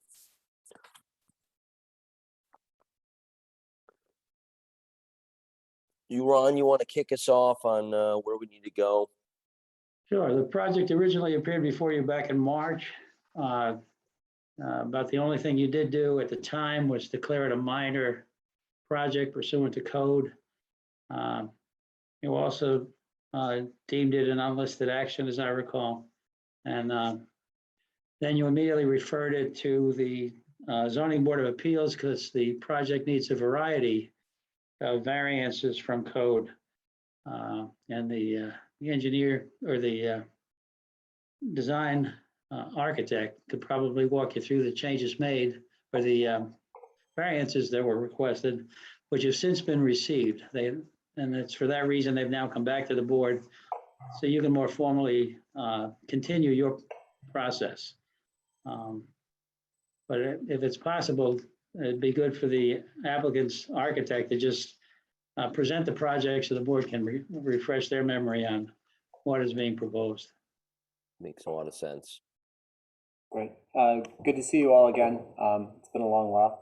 [SPEAKER 1] Ron, you want to kick us off on where we need to go?
[SPEAKER 7] Sure. The project originally appeared before you back in March. But the only thing you did do at the time was declare it a minor project pursuant to code. You also deemed it an unlisted action, as I recall. And then you immediately referred it to the Zoning Board of Appeals because the project needs a variety of variances from code. And the engineer or the design architect could probably walk you through the changes made or the variances that were requested, which have since been received. And it's for that reason they've now come back to the board so you can more formally continue your process. But if it's possible, it'd be good for the applicant's architect to just present the project so the board can refresh their memory on what is being proposed.
[SPEAKER 1] Makes a lot of sense.
[SPEAKER 12] Great. Good to see you all again. It's been a long while.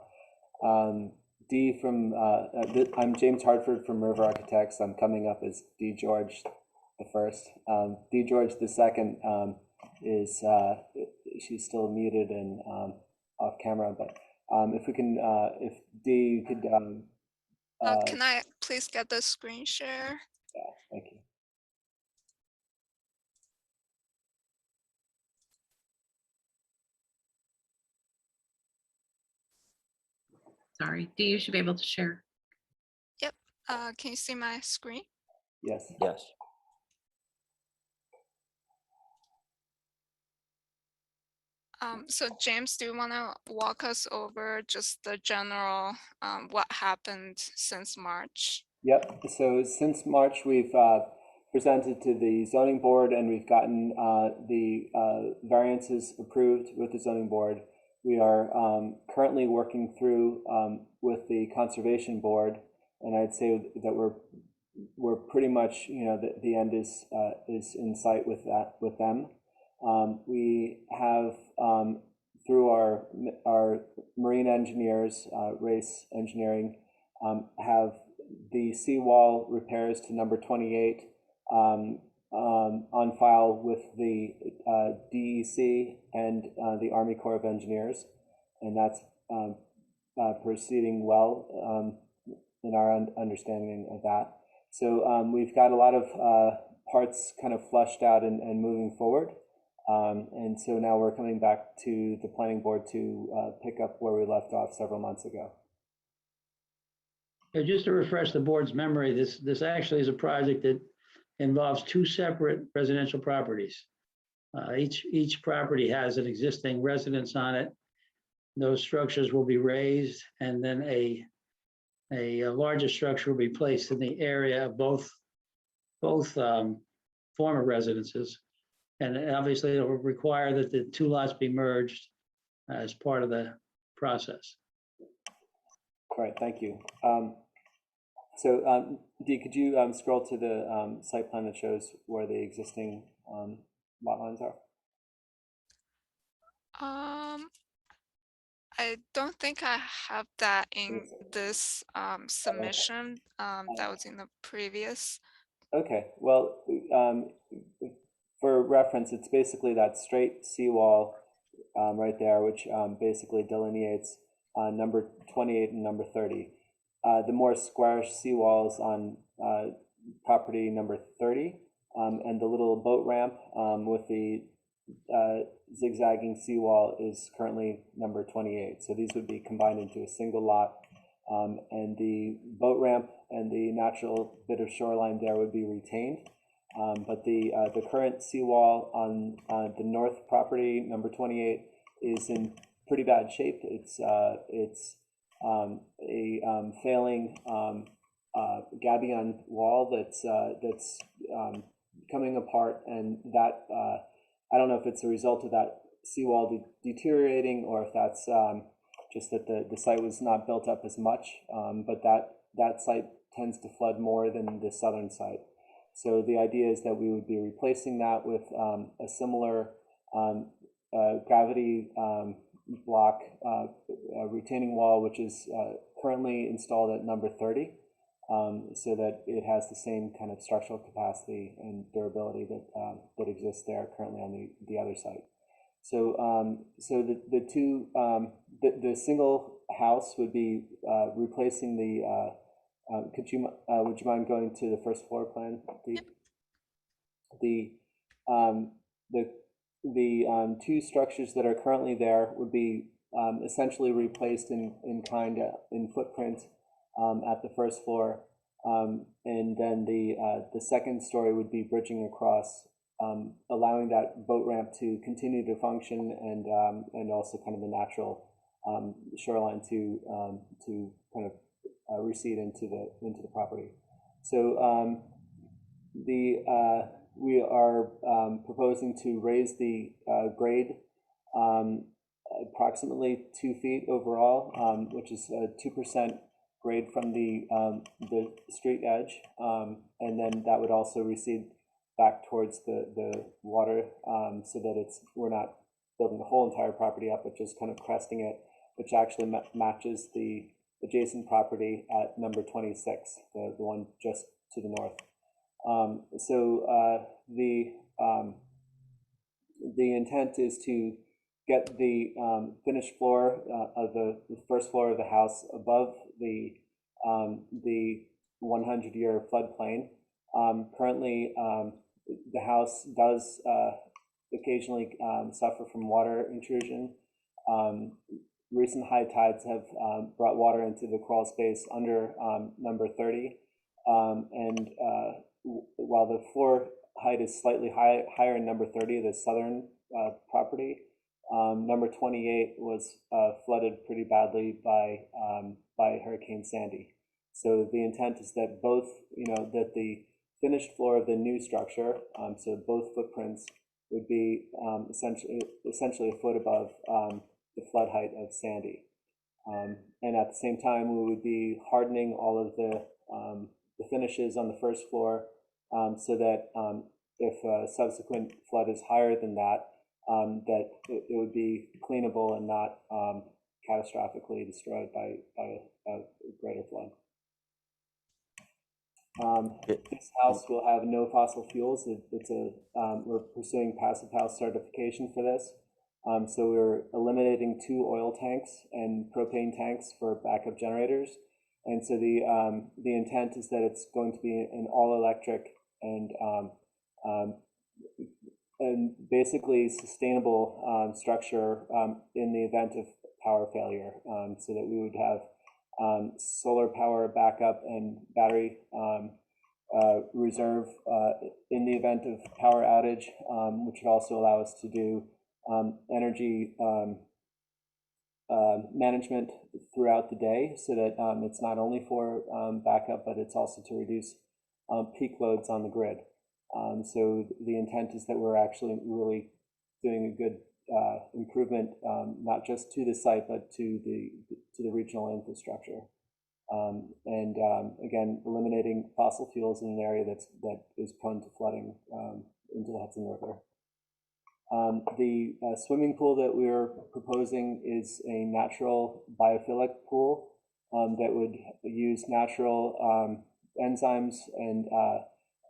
[SPEAKER 12] D from, I'm James Hartford from River Architects. I'm coming up as D. George the first. D. George the second is, she's still muted and off camera, but if we can, if D, you could.
[SPEAKER 13] Can I please get the screen share?
[SPEAKER 12] Yeah, thank you.
[SPEAKER 3] Sorry, Dee, you should be able to share.
[SPEAKER 13] Yep. Can you see my screen?
[SPEAKER 12] Yes.
[SPEAKER 1] Yes.
[SPEAKER 13] So James, do you want to walk us over just the general what happened since March?
[SPEAKER 12] Yep. So since March, we've presented to the zoning board and we've gotten the variances approved with the zoning board. We are currently working through with the conservation board, and I'd say that we're pretty much, you know, the end is in sight with them. We have through our marine engineers, Race Engineering, have the seawall repairs to number 28 on file with the DEC and the Army Corps of Engineers, and that's proceeding well in our understanding of that. So we've got a lot of parts kind of flushed out and moving forward. And so now we're coming back to the planning board to pick up where we left off several months ago.
[SPEAKER 7] Yeah, just to refresh the board's memory, this actually is a project that involves two separate residential properties. Each property has an existing residence on it. Those structures will be raised, and then a larger structure will be placed in the area of both former residences. And obviously it will require that the two lots be merged as part of the process.
[SPEAKER 12] All right, thank you. So Dee, could you scroll to the site plan that shows where the existing lot lines are?
[SPEAKER 13] I don't think I have that in this submission. That was in the previous.
[SPEAKER 12] Okay, well, for reference, it's basically that straight seawall right there, which basically delineates number 28 and number 30. The more squarish seawalls on property number 30, and the little boat ramp with the zigzagging seawall is currently number 28. So these would be combined into a single lot, and the boat ramp and the natural bit of shoreline there would be retained. But the current seawall on the north property, number 28, is in pretty bad shape. It's a failing gabion wall that's coming apart, and that I don't know if it's a result of that seawall deteriorating or if that's just that the site was not built up as much, but that site tends to flood more than the southern site. So the idea is that we would be replacing that with a similar gravity block retaining wall, which is currently installed at number 30, so that it has the same kind of structural capacity and durability that that exists there currently on the other site. So so the two the single house would be replacing the would you mind going to the first floor plan? The two structures that are currently there would be essentially replaced in kind in footprint at the first floor, and then the second story would be bridging across, allowing that boat ramp to continue to function, and also kind of the natural shoreline to kind of recede into the property. So we are proposing to raise the grade approximately 2 feet overall, which is a 2% grade from the street edge, and then that would also recede back towards the water, so that we're not building the whole entire property up, but just kind of cresting it, which actually matches the adjacent property at number 26, the one just to the north. So the intent is to get the finished floor of the first floor of the house above the 100-year floodplain. Currently, the house does occasionally suffer from water intrusion. Recent high tides have brought water into the crawl space under number 30, and while the floor height is slightly higher in number 30, the southern property, number 28 was flooded pretty badly by Hurricane Sandy. So the intent is that both, that the finished floor of the new structure, so both footprints would be essentially a foot above the flood height of Sandy. And at the same time, we would be hardening all of the finishes on the first floor, so that if a subsequent flood is higher than that, that it would be cleanable and not catastrophically destroyed by a greater flood. This house will have no fossil fuels. We're pursuing Passive House certification for this. So we're eliminating 2 oil tanks and propane tanks for backup generators. And so the intent is that it's going to be an all-electric and basically sustainable structure in the event of power failure, so that we would have solar power backup and battery reserve in the event of power outage, which would also allow us to do energy management throughout the day, so that it's not only for backup, but it's also to reduce peak loads on the grid. So the intent is that we're actually really doing a good improvement, not just to the site, but to the regional infrastructure. And again, eliminating fossil fuels in an area that is prone to flooding into the Hudson River. The swimming pool that we're proposing is a natural biophilic pool that would use natural enzymes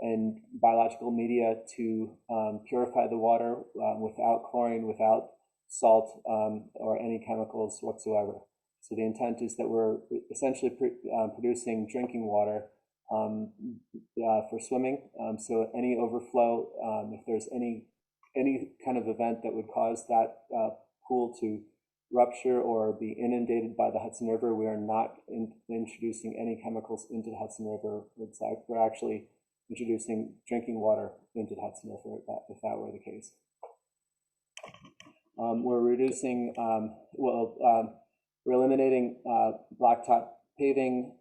[SPEAKER 12] and biological media to purify the water without chlorine, without salt, or any chemicals whatsoever. So the intent is that we're essentially producing drinking water for swimming. So any overflow, if there's any kind of event that would cause that pool to rupture or be inundated by the Hudson River, we are not introducing any chemicals into the Hudson River. We're actually introducing drinking water into the Hudson River if that were the case. We're reducing, we're eliminating blacktop paving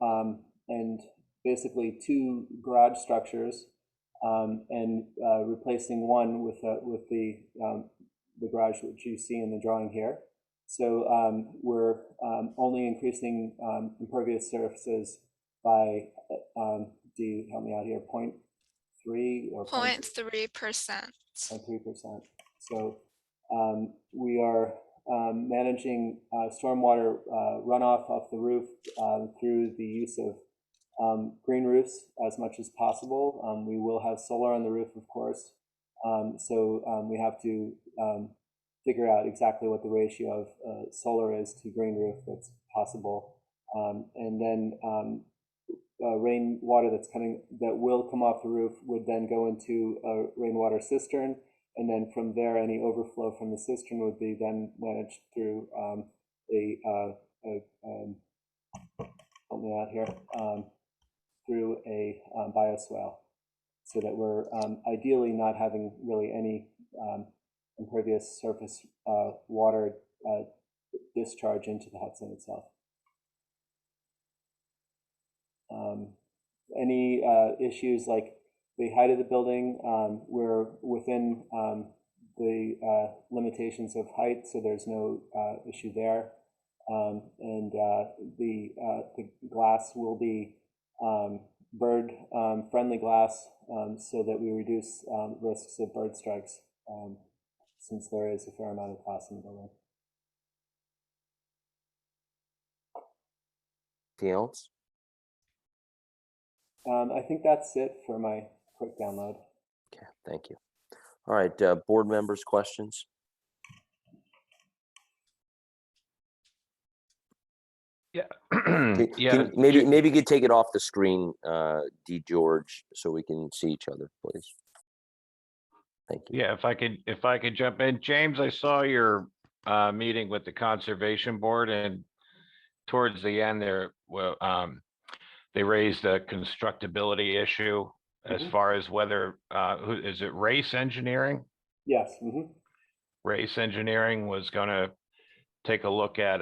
[SPEAKER 12] and basically 2 garage structures, and replacing one with the garage which you see in the drawing here. So we're only increasing impervious surfaces by, do you help me out here, 0.3 or
[SPEAKER 13] 0.3%.
[SPEAKER 12] 0.3%. So We are managing stormwater runoff off the roof through the use of green roofs as much as possible. We will have solar on the roof, of course. So we have to figure out exactly what the ratio of solar is to green roof that's possible. And then rainwater that will come off the roof would then go into a rainwater cistern. And then from there, any overflow from the cistern would be then managed through help me out here, through a bioswale, so that we're ideally not having really any impervious surface water discharge into the Hudson itself. Any issues like the height of the building, we're within the limitations of height, so there's no issue there. And the glass will be bird friendly glass, so that we reduce risks of bird strikes, since there is a fair amount of glass in the building.
[SPEAKER 1] Anything else?
[SPEAKER 12] I think that's it for my quick download.
[SPEAKER 1] Okay, thank you. All right, board members, questions?
[SPEAKER 4] Yeah.
[SPEAKER 1] Yeah. Maybe you could take it off the screen, D. George, so we can see each other, please. Thank you.
[SPEAKER 4] Yeah, if I could jump in, James, I saw your meeting with the conservation board, and towards the end there, well, they raised a constructability issue as far as whether is it Race Engineering?
[SPEAKER 12] Yes.
[SPEAKER 4] Race Engineering was going to take a look at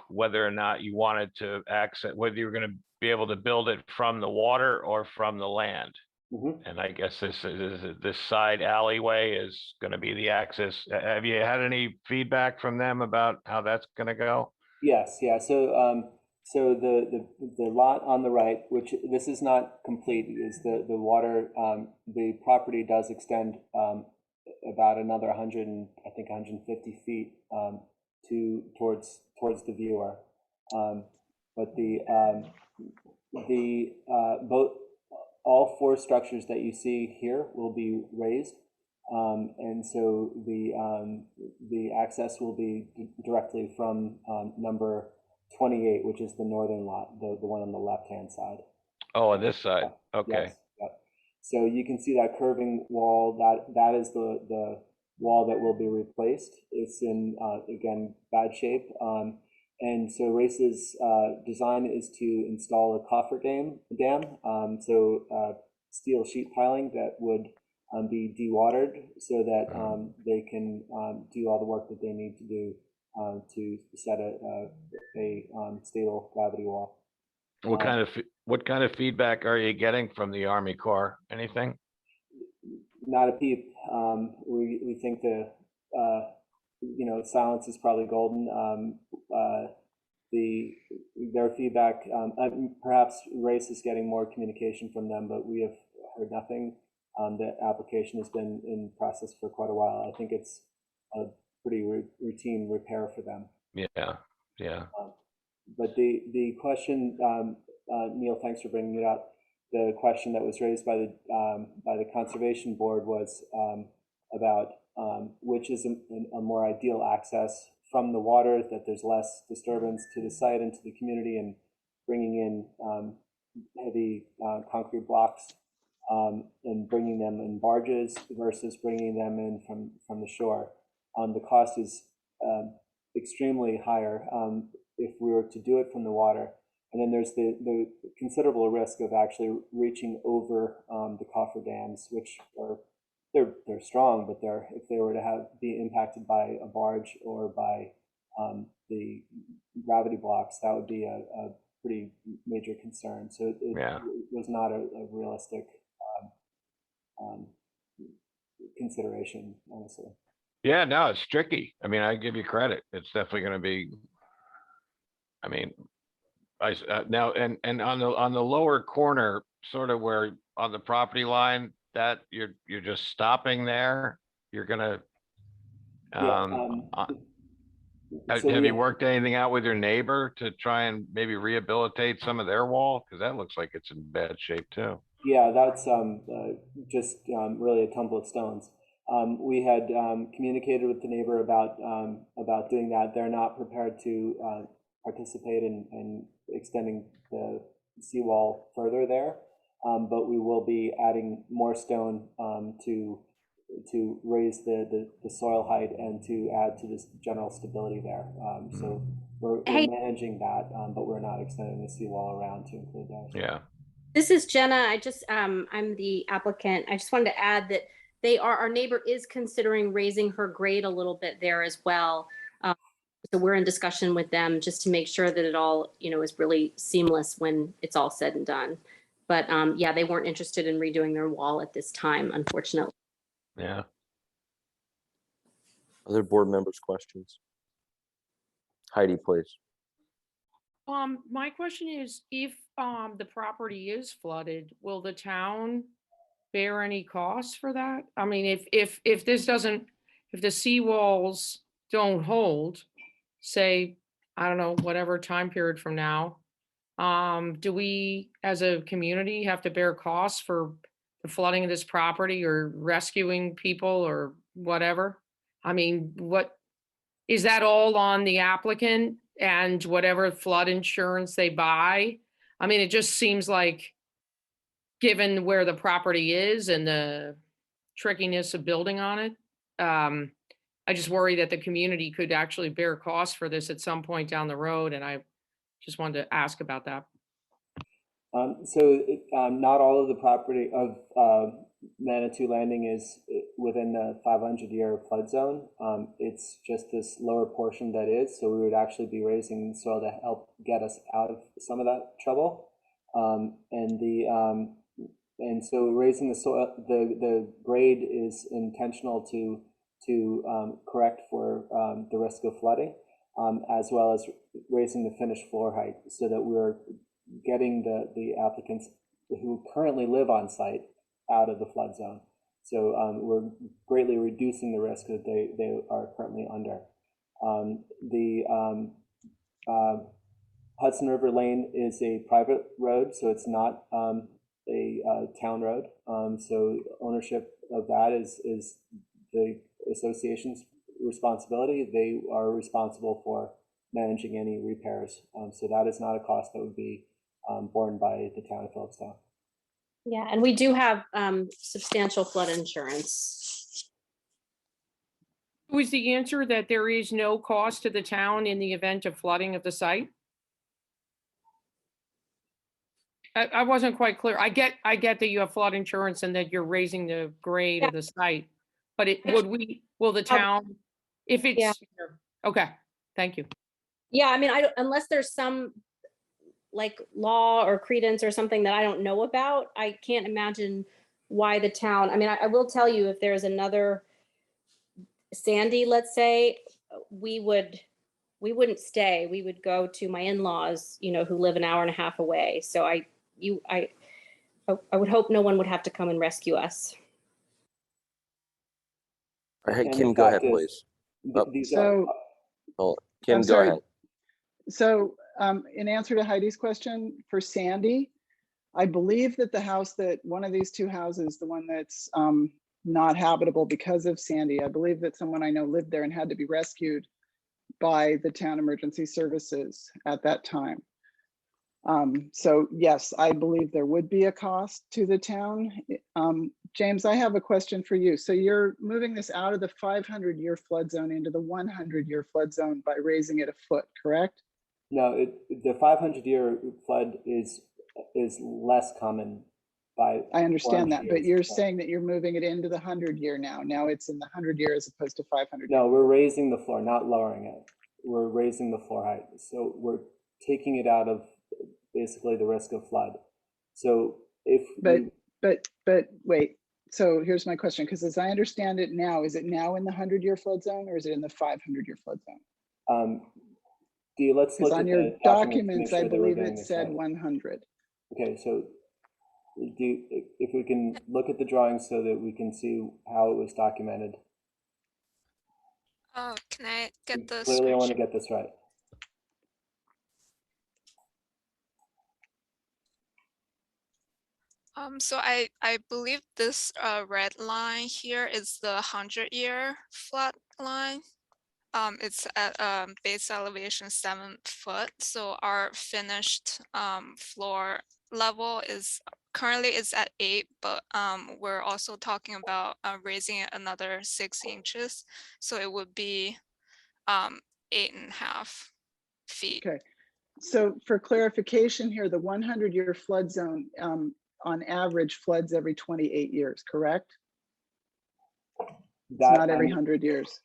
[SPEAKER 4] whether or not you wanted to access, whether you were going to be able to build it from the water or from the land. And I guess this side alleyway is going to be the access. Have you had any feedback from them about how that's going to go?
[SPEAKER 12] Yes, yeah. So so the lot on the right, which this is not complete, is the water. The property does extend about another 100 and I think 150 feet towards the viewer. But all four structures that you see here will be raised, and so the access will be directly from number 28, which is the northern lot, the one on the left-hand side.
[SPEAKER 4] Oh, on this side. Okay.
[SPEAKER 12] Yes, yeah. So you can see that curving wall. That is the wall that will be replaced. It's in again bad shape. And so Race's design is to install a cofferdam, so steel sheet piling that would be dewatered, so that they can do all the work that they need to do to set a stable gravity wall.
[SPEAKER 4] What kind of feedback are you getting from the Army Corps? Anything?
[SPEAKER 12] Not a peep. We think silence is probably golden. Their feedback, perhaps Race is getting more communication from them, but we have heard nothing. The application has been in process for quite a while. I think it's a pretty routine repair for them.
[SPEAKER 4] Yeah.
[SPEAKER 12] But the question, Neil, thanks for bringing it up. The question that was raised by the conservation board was about which is a more ideal access from the water, that there's less disturbance to the site and to the community, and bringing in heavy concrete blocks and bringing them in barges versus bringing them in from the shore. The cost is extremely higher if we were to do it from the water. And then there's the considerable risk of actually reaching over the cofferdams, which are they're strong, but if they were to be impacted by a barge or by the gravity blocks, that would be a pretty major concern. So it was not a realistic consideration, honestly.
[SPEAKER 4] Yeah, no, it's tricky. I mean, I give you credit. It's definitely going to be. I mean, now and on the lower corner, sort of where on the property line, that you're just stopping there. You're gonna
[SPEAKER 12] Yeah, so
[SPEAKER 4] Have
[SPEAKER 12] we
[SPEAKER 4] you worked anything out with your neighbor to try and maybe rehabilitate some of their wall? Because that looks like it's in bad shape too.
[SPEAKER 12] Yeah, that's just really a tumble of stones. We had communicated with the neighbor about doing that. They're not prepared to participate in extending the seawall further there, but we will be adding more stone to raise the soil height and to add to this general stability there. So we're managing that, but we're not extending the seawall around to include those.
[SPEAKER 4] Yeah.
[SPEAKER 14] This is Jenna. I'm the applicant. I just wanted to add that our neighbor is considering raising her grade a little bit there as well. So we're in discussion with them just to make sure that it all, is really seamless when it's all said and done. But yeah, they weren't interested in redoing their wall at this time, unfortunately.
[SPEAKER 4] Yeah.
[SPEAKER 1] Other board members' questions? Heidi, please.
[SPEAKER 5] My question is, if the property is flooded, will the town bear any costs for that? I mean, if the seawalls don't hold, say, I don't know, whatever time period from now, do we as a community have to bear costs for the flooding of this property or rescuing people or whatever? I mean, what is that all on the applicant and whatever flood insurance they buy? I mean, it just seems like, given where the property is and the trickiness of building on it, I just worry that the community could actually bear costs for this at some point down the road. And I just wanted to ask about that.
[SPEAKER 12] Not all of the property of Manitou Landing is within the 500-year flood zone. It's just this lower portion that is, so we would actually be raising soil to help get us out of some of that trouble. And so raising the soil, the grade is intentional to correct for the risk of flooding, as well as raising the finished floor height so that we're getting the applicants who currently live on site out of the flood zone. So we're greatly reducing the risk that they are currently under. Hudson River Lane is a private road, so it's not a town road. So ownership of that is the association's responsibility. They are responsible for managing any repairs. So that is not a cost that would be borne by the town of Philipstown.
[SPEAKER 14] Yeah, and we do have substantial flood insurance.
[SPEAKER 5] Was the answer that there is no cost to the town in the event of flooding of the site? I wasn't quite clear. I get that you have flood insurance and that you're raising the grade of the site, but will the town, if it's, okay, thank you.
[SPEAKER 14] Yeah, I mean, unless there's some like law or credence or something that I don't know about, I can't imagine why the town, I mean, I will tell you, if there's another Sandy, let's say, we wouldn't stay. We would go to my in-laws, who live an hour and a half away. So I would hope no one would have to come and rescue us.
[SPEAKER 1] Kim, go ahead, please. Kim, go ahead.
[SPEAKER 2] So in answer to Heidi's question, for Sandy, I believe that one of these two houses, the one that's not habitable because of Sandy, I believe that someone I know lived there and had to be rescued by the town emergency services at that time. So yes, I believe there would be a cost to the town. James, I have a question for you. So you're moving this out of the 500-year flood zone into the 100-year flood zone by raising it a foot, correct?
[SPEAKER 12] No, the 500-year flood is less common by.
[SPEAKER 2] I understand that, but you're saying that you're moving it into the 100-year now. Now it's in the 100-year as opposed to 500.
[SPEAKER 12] No, we're raising the floor, not lowering it. We're raising the floor height. So we're taking it out of basically the risk of flood. So
[SPEAKER 2] but wait. So here's my question, because as I understand it now, is it now in the 100-year flood zone or is it in the 500-year flood zone?
[SPEAKER 12] Let's look
[SPEAKER 2] on your documents, I believe it said 100.
[SPEAKER 12] Okay, so if we can look at the drawings so that we can see how it was documented.
[SPEAKER 13] Can I get the
[SPEAKER 12] Clearly, I want to
[SPEAKER 13] spreadsheet?
[SPEAKER 12] get this right.
[SPEAKER 13] So I believe this red line here is the 100-year flood line. It's at base elevation 7 foot. So our finished floor level is currently is at 8, but we're also talking about raising it another 6 inches. So it would be 8.5 feet.
[SPEAKER 2] Okay, so for clarification here, the 100-year flood zone on average floods every 28 years, correct? It's not every 100 years,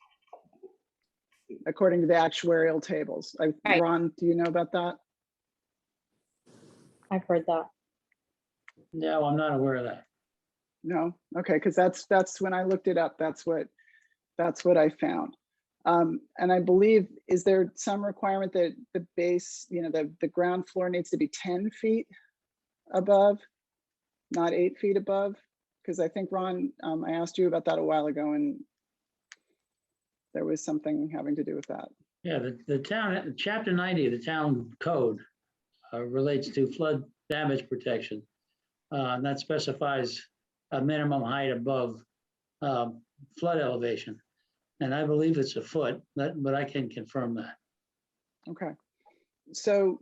[SPEAKER 2] according to the actuarial tables.
[SPEAKER 14] Right.
[SPEAKER 2] Ron, do you know about that?
[SPEAKER 14] I've heard that.
[SPEAKER 7] No, I'm not aware of that.
[SPEAKER 2] No, okay, because that's when I looked it up, that's what I found. And I believe, is there some requirement that the base, the ground floor needs to be 10 feet above, not 8 feet above? Because I think, Ron, I asked you about that a while ago, and there was something having to do with that.
[SPEAKER 7] Yeah, the town, chapter 90 of the town code relates to flood damage protection. And that specifies a minimum height above flood elevation. And I believe it's a foot, but I can confirm that.
[SPEAKER 2] Okay. So,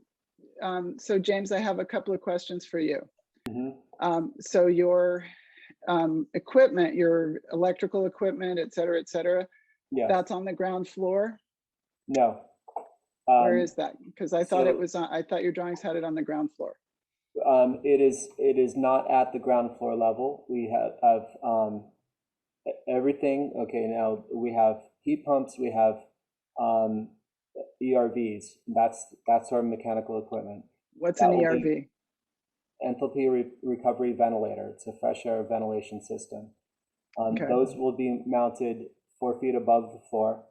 [SPEAKER 2] so James, I have a couple of questions for you. So your equipment, your electrical equipment, et cetera,
[SPEAKER 12] Yeah.
[SPEAKER 2] that's on the ground floor?
[SPEAKER 12] No.
[SPEAKER 2] Where is that? Because I thought
[SPEAKER 12] so-
[SPEAKER 2] it was on, I thought your drawings had it on the ground floor.
[SPEAKER 12] It is not at the ground floor level. We have everything. Okay, now we have heat pumps, we have ERVs. That's our mechanical equipment.
[SPEAKER 2] What's
[SPEAKER 12] That
[SPEAKER 2] an
[SPEAKER 12] will be
[SPEAKER 2] ERV?
[SPEAKER 12] Enthalpy recovery ventilator. It's a fresh air ventilation system.
[SPEAKER 2] Okay.
[SPEAKER 12] Those will be mounted 4 feet above the floor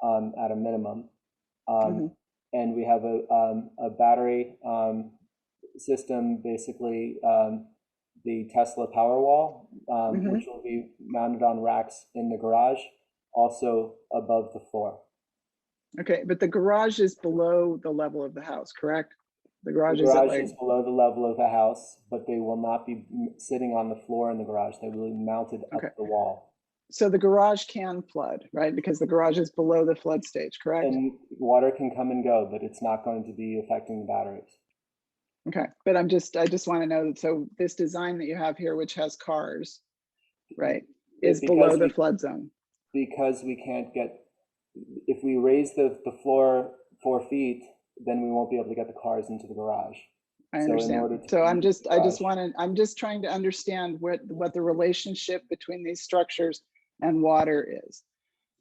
[SPEAKER 12] at a minimum. And we have a battery system, basically the Tesla Powerwall, which will be mounted on racks in the garage, also above the floor.
[SPEAKER 2] Okay, but the garage is below the level of the house, correct? The garage,
[SPEAKER 12] The
[SPEAKER 2] is at
[SPEAKER 12] garage
[SPEAKER 2] like,
[SPEAKER 12] is below the level of the house, but they will not be sitting on the floor in the garage. They will be mounted
[SPEAKER 2] Okay.
[SPEAKER 12] up the wall.
[SPEAKER 2] so the garage can flood, right? Because the garage is below the flood stage, correct?
[SPEAKER 12] And water can come and go, but it's not going to be affecting the batteries.
[SPEAKER 2] Okay, but I just want to know that, so this design that you have here, which has cars, right, is below the flood zone.
[SPEAKER 12] Because we can't get, if we raise the floor 4 feet, then we won't be able to get the cars into the garage.
[SPEAKER 2] I
[SPEAKER 12] So in
[SPEAKER 2] understand.
[SPEAKER 12] order to
[SPEAKER 2] So I'm
[SPEAKER 12] use
[SPEAKER 2] just,
[SPEAKER 12] the
[SPEAKER 2] I just
[SPEAKER 12] garage-
[SPEAKER 2] want to, I'm just trying to understand what the relationship between these structures and water is.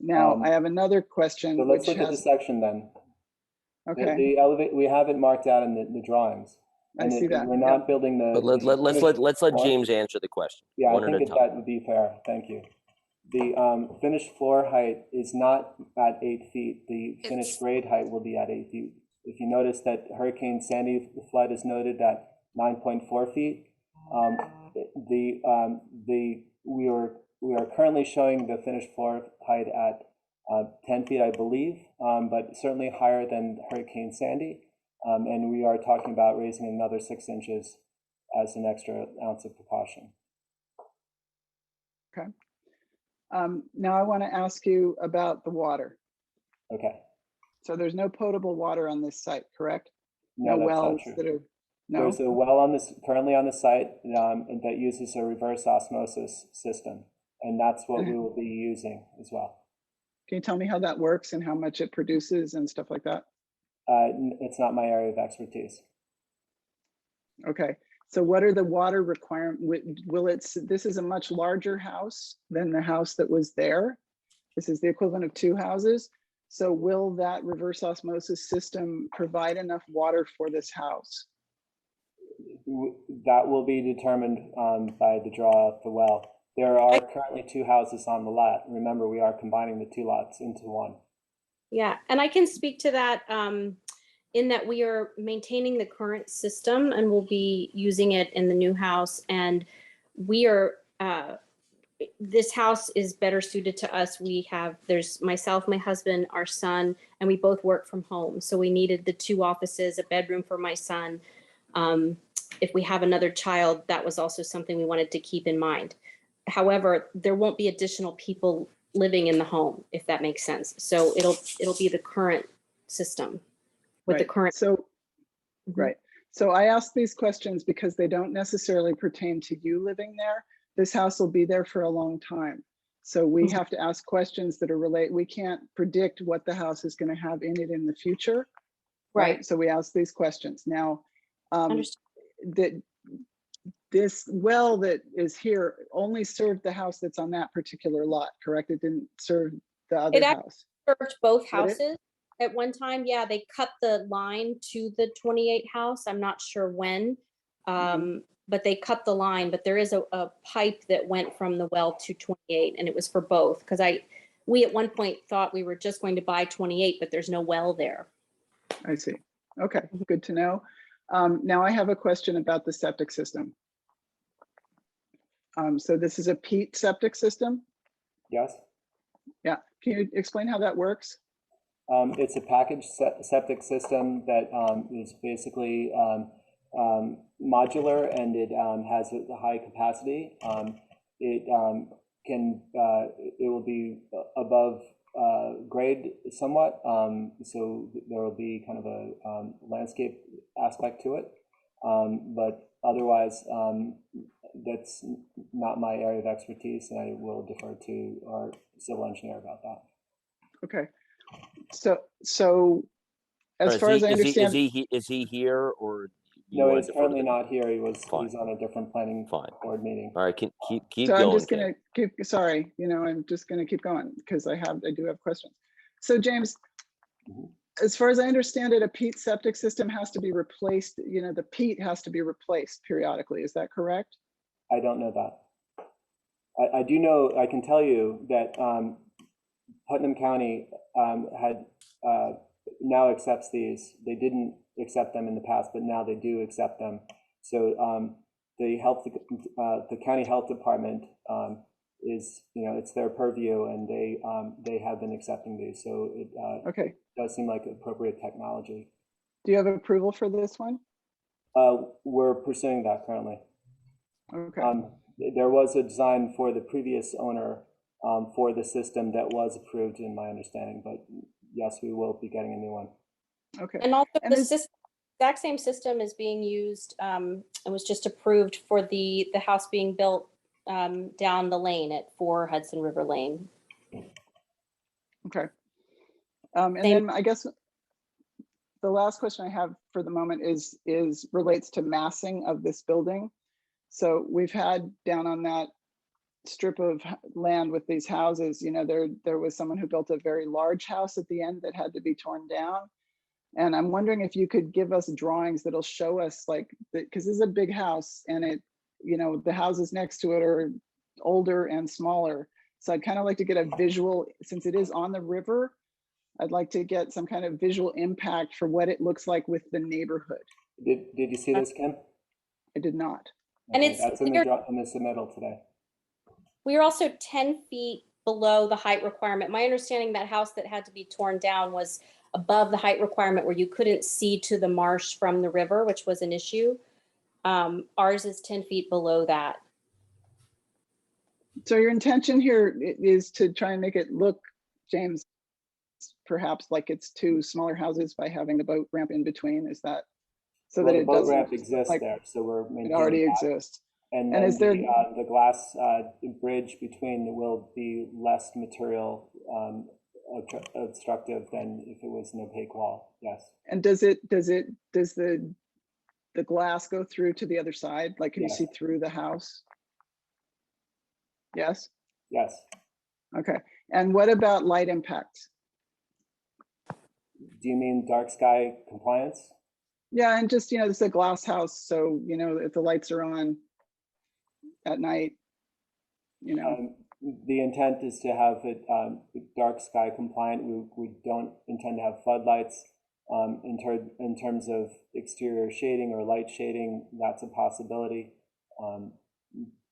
[SPEAKER 2] Now, I have another question.
[SPEAKER 12] So let's
[SPEAKER 2] which
[SPEAKER 12] look at the
[SPEAKER 2] has,
[SPEAKER 12] section then.
[SPEAKER 2] okay,
[SPEAKER 12] The elevate, we have it marked out in the drawings.
[SPEAKER 2] I see that.
[SPEAKER 12] We're not building the.
[SPEAKER 1] But let's let James answer the question.
[SPEAKER 12] Yeah, I
[SPEAKER 1] one at
[SPEAKER 12] think
[SPEAKER 1] a time.
[SPEAKER 12] that would be fair. Thank you. The finished floor height is not at 8 feet. The finished grade height will be at 8 feet. If you notice that Hurricane Sandy flood is noted at 9.4 feet, we are currently showing the finished floor height at 10 feet, I believe, but certainly higher than Hurricane Sandy. And we are talking about raising another 6 inches as an extra ounce of precaution.
[SPEAKER 2] okay. Now I want to ask you about the water.
[SPEAKER 12] Okay.
[SPEAKER 2] So there's no potable water on this site, correct?
[SPEAKER 12] No, that's
[SPEAKER 2] wells
[SPEAKER 12] not true.
[SPEAKER 2] that are, no?
[SPEAKER 12] There's a well on this currently on the site that uses a reverse osmosis system, and that's what we will be using as well.
[SPEAKER 2] Can you tell me how that works and how much it produces and stuff like that?
[SPEAKER 12] It's not my area of expertise.
[SPEAKER 2] Okay, so what are the water requirements? Will it, this is a much larger house than the house that was there. This is the equivalent of 2 houses. So will that reverse osmosis system provide enough water for this house?
[SPEAKER 12] That will be determined by the draw of the well. There are currently 2 houses on the lot. Remember, we are combining the 2 lots into one.
[SPEAKER 14] Yeah, and I can speak to that in that we are maintaining the current system and we'll be using it in the new house. And we are, this house is better suited to us. There's myself, my husband, our son, and we both work from home. So we needed the 2 offices, a bedroom for my son. If we have another child, that was also something we wanted to keep in mind. However, there won't be additional people living in the home, if that makes sense. So it'll be the current system with the
[SPEAKER 2] Right.
[SPEAKER 14] current.
[SPEAKER 2] So,
[SPEAKER 14] Mhm.
[SPEAKER 2] right. So I ask these questions because they don't necessarily pertain to you living there. This house will be there for a long time. So we have to ask questions that are related. We can't predict what the house is going to have in it in the future. Right. So we ask these questions. Now, that this well that is here only served the house that's on that particular lot, correct? It didn't serve the other
[SPEAKER 14] It
[SPEAKER 2] house.
[SPEAKER 14] served both
[SPEAKER 2] Did it?
[SPEAKER 14] houses at one time. Yeah, they cut the line to the 28 house. I'm not sure when, but they cut the line. But there is a pipe that went from the well to 28, and it was for both. Because we at one point thought we were just going to buy 28, but there's no well there.
[SPEAKER 2] I see. Okay, good to know. Now I have a question about the septic system. So this is a peat septic system?
[SPEAKER 12] Yes.
[SPEAKER 2] Yeah, can you explain how that works?
[SPEAKER 12] It's a packaged septic system that is basically modular, and it has a high capacity. It will be above grade somewhat, so there will be kind of a landscape aspect to it, but otherwise that's not my area of expertise, and I will defer to our civil engineer about that.
[SPEAKER 2] Okay, so as far as I understand,
[SPEAKER 1] is he here, or
[SPEAKER 12] no, he's currently not here. He's on a different planning board meeting.
[SPEAKER 1] All right, keep
[SPEAKER 2] so
[SPEAKER 1] going.
[SPEAKER 2] I'm just gonna keep, sorry, I'm just gonna keep going because I do have questions. So James, as far as I understand it, a peat septic system has to be replaced, the peat has to be replaced periodically. Is that correct?
[SPEAKER 12] I don't know that. I do know, I can tell you that Putnam County now accepts these. They didn't accept them in the past, but now they do accept them. So the county health department is, it's their purview, and they have been accepting these. So it
[SPEAKER 2] okay.
[SPEAKER 12] Does seem like appropriate technology.
[SPEAKER 2] Do you have approval for this one?
[SPEAKER 12] We're pursuing that currently.
[SPEAKER 2] Okay.
[SPEAKER 12] There was a design for the previous owner for the system that was approved, in my understanding, but yes, we will be getting a new one.
[SPEAKER 2] Okay.
[SPEAKER 14] And also the exact same system is being used and was just approved for the house being built down the lane at 4 Hudson River Lane.
[SPEAKER 2] Okay. And then I guess the last question I have for the moment is relates to massing of this building. So we've had down on that strip of land with these houses, there was someone who built a very large house at the end that had to be torn down. And I'm wondering if you could give us drawings that'll show us, like, because this is a big house, and it, the houses next to it are older and smaller. So I'd kind of like to get a visual, since it is on the river, I'd like to get some kind of visual impact for what it looks like with the neighborhood.
[SPEAKER 12] Did you see this, Kim?
[SPEAKER 2] I did not.
[SPEAKER 14] And
[SPEAKER 12] Okay, that's in the submittal today.
[SPEAKER 14] We are also 10 feet below the height requirement. My understanding, that house that had to be torn down was above the height requirement where you couldn't see to the marsh from the river, which was an issue. Ours is 10 feet below that.
[SPEAKER 2] So your intention here is to try and make it look, James, perhaps like it's 2 smaller houses by having the boat ramp in between. Is that so that it doesn't?
[SPEAKER 12] The boat ramp exists
[SPEAKER 2] like
[SPEAKER 12] there, so we're maintaining
[SPEAKER 2] it already
[SPEAKER 12] that.
[SPEAKER 2] exists.
[SPEAKER 12] And
[SPEAKER 2] is there
[SPEAKER 12] the glass bridge between will be less material obstructive than if it was an opaque wall? Yes.
[SPEAKER 2] And does the glass go through to the other side? Like, can you see through the house? Yes.
[SPEAKER 12] Yes.
[SPEAKER 2] Okay. And what about light impacts?
[SPEAKER 12] Do you mean dark sky compliance?
[SPEAKER 2] Yeah, and just, this is a glass house, so if the lights are on at night,
[SPEAKER 12] the intent is to have it dark sky compliant. We don't intend to have floodlights. In terms of exterior shading or light shading, that's a possibility.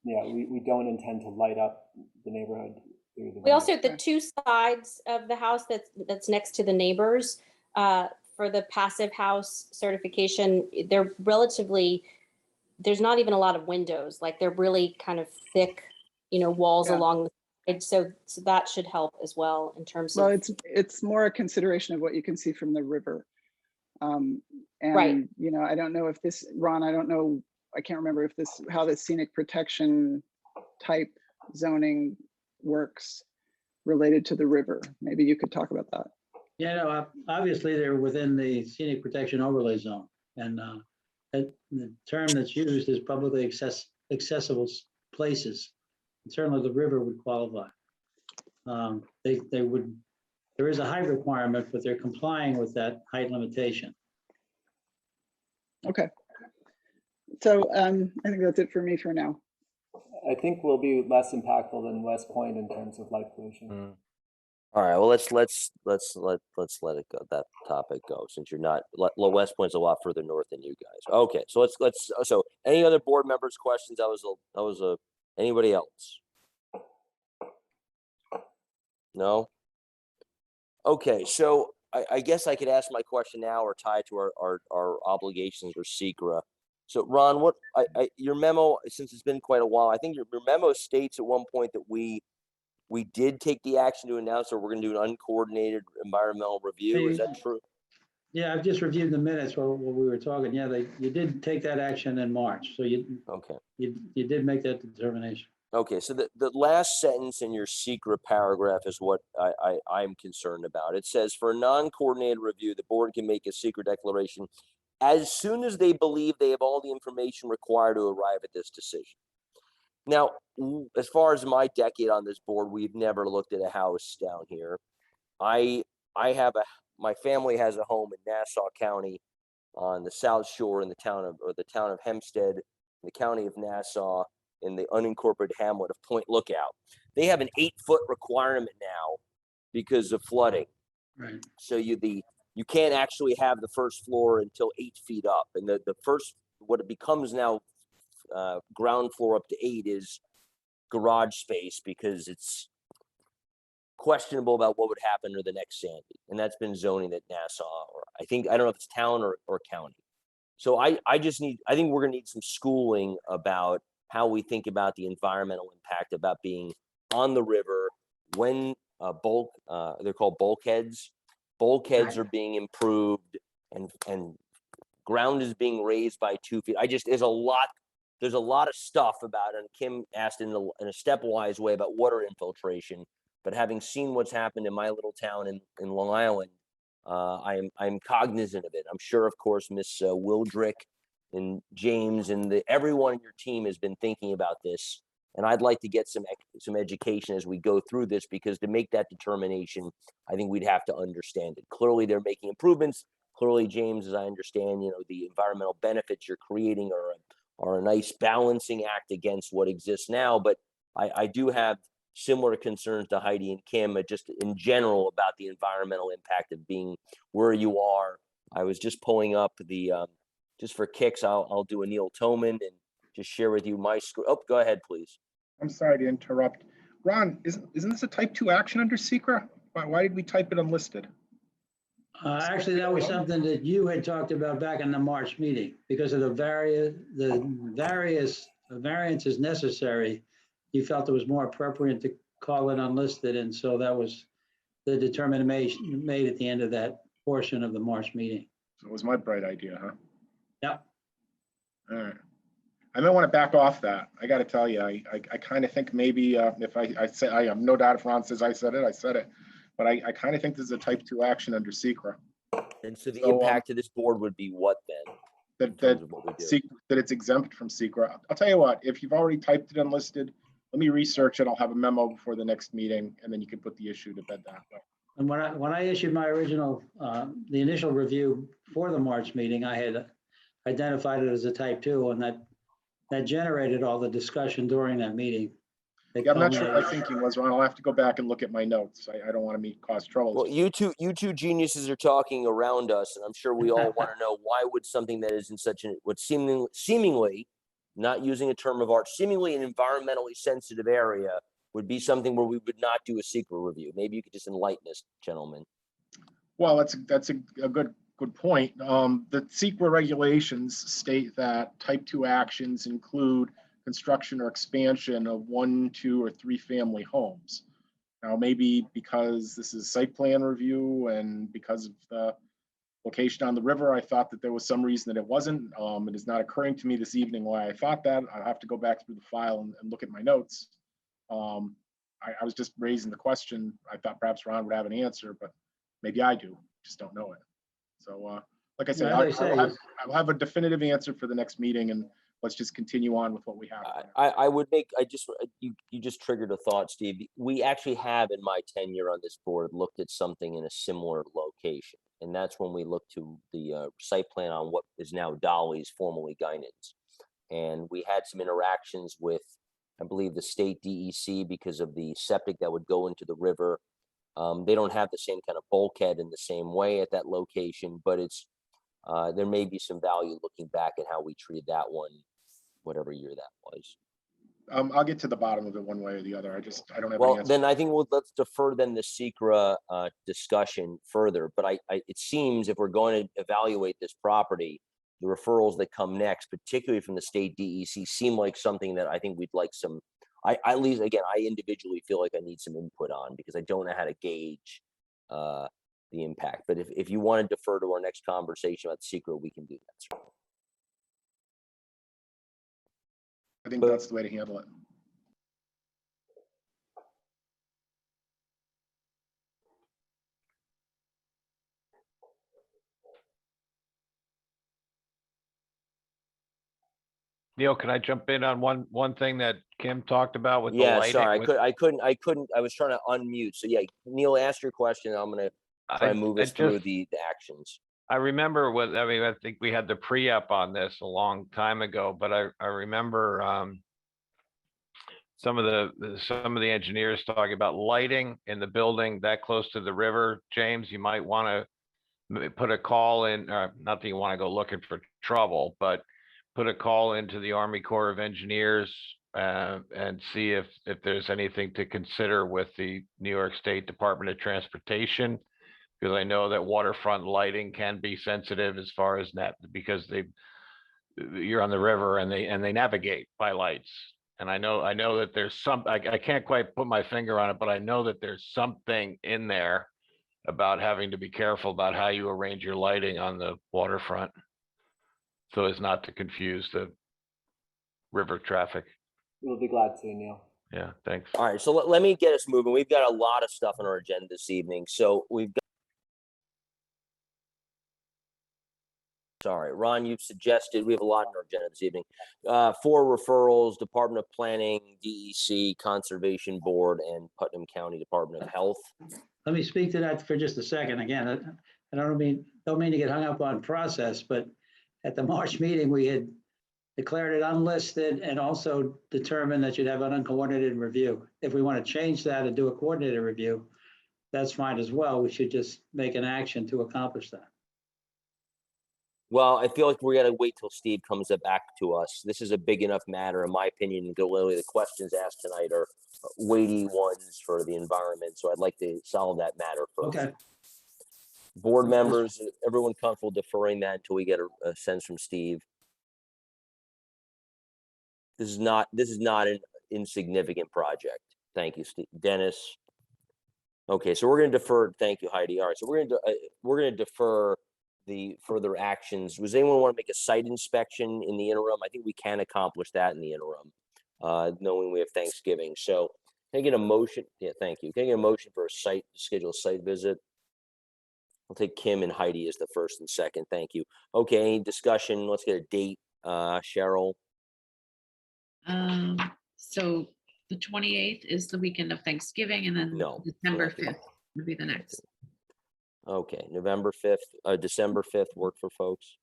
[SPEAKER 12] Yeah, we don't intend to light up the neighborhood. Through the
[SPEAKER 14] We also,
[SPEAKER 12] window.
[SPEAKER 14] the two sides of the house that's next to the neighbors, for the passive house certification, they're relatively, there's not even a lot of windows, like they're really kind of thick, walls
[SPEAKER 2] Yeah.
[SPEAKER 14] along the side. So that should help as well in terms
[SPEAKER 2] Well,
[SPEAKER 14] of.
[SPEAKER 2] it's more a consideration of what you can see from the river.
[SPEAKER 14] Right.
[SPEAKER 2] And, I don't know if this, Ron, I don't know, I can't remember if how the scenic protection type zoning works related to the river. Maybe you could talk about that.
[SPEAKER 7] Yeah, no, obviously they're within the scenic protection overlay zone, and the term that's used is publicly accessible places. And certainly the river would qualify. They would, there is a height requirement, but they're complying with that height limitation.
[SPEAKER 2] Okay. So I think that's it for me for now.
[SPEAKER 12] I think we'll be less impactful than West Point in terms of light pollution.
[SPEAKER 1] All right, well, let's let it go, that topic go, since you're not, West Point's a lot further north than you guys. Okay, so so any other board members' questions? That was anybody else? No? Okay, so I guess I could ask my question now or tie to our obligations or SEQRA. So Ron, your memo, since it's been quite a while, I think your memo states at one point that we did take the action to announce that we're going to do an uncoordinated environmental review. Is that true?
[SPEAKER 7] Yeah, I've just reviewed the minutes while we were talking. Yeah, you did take that action in March. So you did make that determination. Okay,
[SPEAKER 1] so the last sentence in your SEQRA paragraph is what I'm concerned about. It says, for a non-coordinated review, the board can make a SEQRA declaration as soon as they believe they have all the information required to arrive at this decision. Now, as far as my decade on this board, we've never looked at a house down here. My family has a home in Nassau County on the South Shore in the town of Hempstead, in the county of Nassau, in the unincorporated hamlet of Point Lookout. They have an 8-foot requirement now because of flooding.
[SPEAKER 7] Right.
[SPEAKER 1] So you can't actually have the first floor until 8 feet up, and the first, what it becomes now, ground floor up to 8 is garage space, because it's questionable about what would happen to the next Sandy, and that's been zoning at Nassau, or I don't know if it's town or county. So I think we're gonna need some schooling about how we think about the environmental impact about being on the river when they're called bulkheads. Bulkheads are being improved and ground is being raised by 2 feet. There's a lot of stuff about it. And Kim asked in a stepwise way about water infiltration, but having seen what's happened in my little town in Long Island, I'm cognizant of it. I'm sure, of course, Miss Wildrick and James and everyone in your team has been thinking about this. And I'd like to get some education as we go through this, because to make that determination, I think we'd have to understand it. Clearly, they're making improvements. Clearly, James, as I understand, the environmental benefits you're creating are a nice balancing act against what exists now. But I do have similar concerns to Heidi and Kim, just in general about the environmental impact of being where you are. I was just pulling up just for kicks, I'll do a Neil Toman and just share with you my screen. Oh, go ahead, please.
[SPEAKER 8] I'm sorry to interrupt. Ron, isn't this a type 2 action under SEQRA? Why did we type it unlisted?
[SPEAKER 7] Actually, that was something that you had talked about back in the March meeting, because of the various variances necessary. You felt it was more appropriate to call it unlisted, and so that was the determination made at the end of that portion of the March meeting.
[SPEAKER 8] So it was my bright idea, huh?
[SPEAKER 7] Yep.
[SPEAKER 8] All right. I might want to back off that. I got to tell you, I kind of think maybe if I say, I have no doubt if Ron says I said it, but I kind of think this is a type 2 action under SEQRA.
[SPEAKER 1] And so the impact to this board would be what then?
[SPEAKER 8] That it's exempt from SEQRA. I'll tell you what, if you've already typed it unlisted, let me research it. I'll have a memo before the next meeting, and then you can put the issue to bed that way.
[SPEAKER 7] And when I issued my original, the initial review for the March meeting, I had identified it as a type 2, and that generated all the discussion during that meeting.
[SPEAKER 8] Yeah, I'm not sure what my thinking was, Ron. I'll have to go back and look at my notes. I don't want to cause trouble.
[SPEAKER 1] Well, you two geniuses are talking around us, and I'm sure we all want to know, why would something that is in such what seemingly, not using a term of art, seemingly an environmentally sensitive area, would be something where we would not do a SEQRA review. Maybe you could just enlighten us, gentlemen.
[SPEAKER 8] Well, that's a good point. The SEQRA regulations state that type 2 actions include construction or expansion of 1, 2, or 3 family homes. Now, maybe because this is site plan review and because of the location on the river, I thought that there was some reason that it wasn't. It is not occurring to me this evening why I thought that. I'll have to go back through the file and look at my notes. I was just raising the question. I thought perhaps Ron would have an answer, but maybe I do, just don't know it. So like I said,
[SPEAKER 7] Yeah, as I say,
[SPEAKER 8] I'll have a definitive answer for the next meeting, and let's just continue on with what we have.
[SPEAKER 1] I would make, you just triggered a thought, Steve. We actually have in my tenure on this board looked at something in a similar location. And that's when we looked to the site plan on what is now Dolly's, formerly Guinan's. And we had some interactions with, I believe, the state DEC because of the septic that would go into the river. They don't have the same kind of bulkhead in the same way at that location, but it's there may be some value looking back at how we treated that one, whatever year that was.
[SPEAKER 8] I'll get to the bottom of it one way or the other. I don't have
[SPEAKER 1] Well,
[SPEAKER 8] an answer.
[SPEAKER 1] then I think let's defer then the SEQRA discussion further. But it seems if we're going to evaluate this property, the referrals that come next, particularly from the state DEC, seem like something that I think we'd like some. I at least, again, I individually feel like I need some input on because I don't know how to gauge the impact. But if you want to defer to our next conversation about SEQRA, we can do that. Sir.
[SPEAKER 8] I think that's the way to handle it.
[SPEAKER 4] Neil, can I jump in on one thing that Kim talked about with the
[SPEAKER 1] Yeah,
[SPEAKER 4] lighting?
[SPEAKER 1] sorry, I couldn't. I was trying to unmute. So yeah, Neil, ask your question. I'm gonna try and move us through the actions.
[SPEAKER 4] I remember I think we had the pre-up on this a long time ago, but I remember some of the engineers talking about lighting in the building that close to the river. James, you might want to put a call in, not that you want to go looking for trouble, but put a call into the Army Corps of Engineers and see if there's anything to consider with the New York State Department of Transportation, because I know that waterfront lighting can be sensitive as far as that, because you're on the river and they navigate by lights. And I know that there's I can't quite put my finger on it, but I know that there's something in there about having to be careful about how you arrange your lighting on the waterfront, so as not to confuse the river traffic.
[SPEAKER 12] We'll be glad to, Neil.
[SPEAKER 4] Yeah, thanks.
[SPEAKER 1] All right, so let me get us moving. We've got a lot of stuff on our agenda this evening. So we've got. Sorry, Ron, you've suggested we have a lot on our agenda this evening. 4 referrals: Department of Planning, DEC, Conservation Board, and Putnam County Department of Health.
[SPEAKER 7] Let me speak to that for just a second. Again, I don't mean to get hung up on process, but at the March meeting, we had declared it unlisted and also determined that you'd have an uncoordinated review. If we want to change that and do a coordinated review, that's fine as well. We should just make an action to accomplish that.
[SPEAKER 1] Well, I feel like we got to wait till Steve comes back to us. This is a big enough matter, in my opinion. The questions asked tonight are weighty ones for the environment. So I'd like to solve that matter first.
[SPEAKER 7] Okay.
[SPEAKER 1] Board members, everyone comfortable deferring that until we get a sense from Steve? This is not an insignificant project. Thank you, Steve. Dennis. Okay, so we're going to defer. Thank you, Heidi. All right, so we're going to defer the further actions. Does anyone want to make a site inspection in the interim? I think we can accomplish that in the interim, knowing we have Thanksgiving. So can I get a motion? Yeah, thank you. Can I get a motion for schedule a site visit? I'll take Kim and Heidi as the first and second. Thank you. Okay, any discussion? Let's get a date. Cheryl.
[SPEAKER 3] So the 28th is the weekend of Thanksgiving, and then December 5th would be the next.
[SPEAKER 1] Okay, November 5th, December 5th work for folks?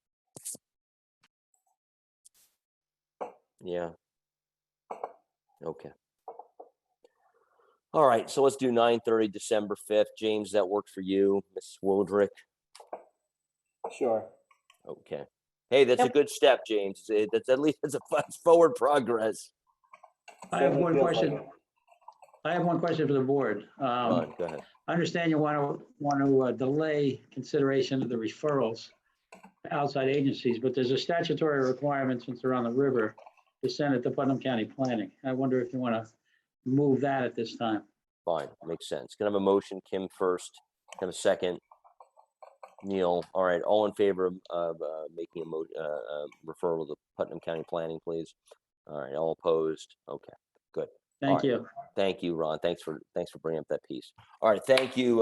[SPEAKER 1] Yeah. Okay. All right, so let's do 9:30, December 5th. James, does that work for you, Ms. Wildrick?
[SPEAKER 12] Sure.
[SPEAKER 1] Okay. Hey, that's a good step, James. That's at least it's forward progress.
[SPEAKER 7] I have one question. I have one question for the board.
[SPEAKER 1] Ron, go ahead.
[SPEAKER 7] I understand you want to delay consideration of the referrals to outside agencies, but there's a statutory requirement since they're on the river to send it to Putnam County Planning. I wonder if you want to move that at this time.
[SPEAKER 1] Fine, makes sense. Can I have a motion, Kim first? Can I have a second? Neil, all right, all in favor of making a referral to Putnam County Planning, please? All right, all opposed? Okay, good.
[SPEAKER 7] Thank you.
[SPEAKER 1] Thank you, Ron. Thanks for bringing up that piece. All right, thank you,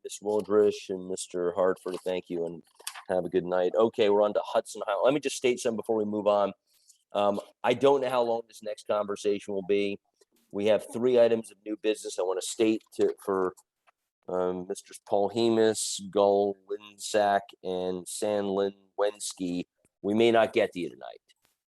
[SPEAKER 1] Ms. Wildrish and Mr. Hartford. Thank you, and have a good night. Okay, we're on to Hudson Highland. Let me just state something before we move on. I don't know how long this next conversation will be. We have 3 items of new business I want to state for Mr. Paul Hemus, Gull Linsack, and Sandlin Wensky. We may not get to you tonight.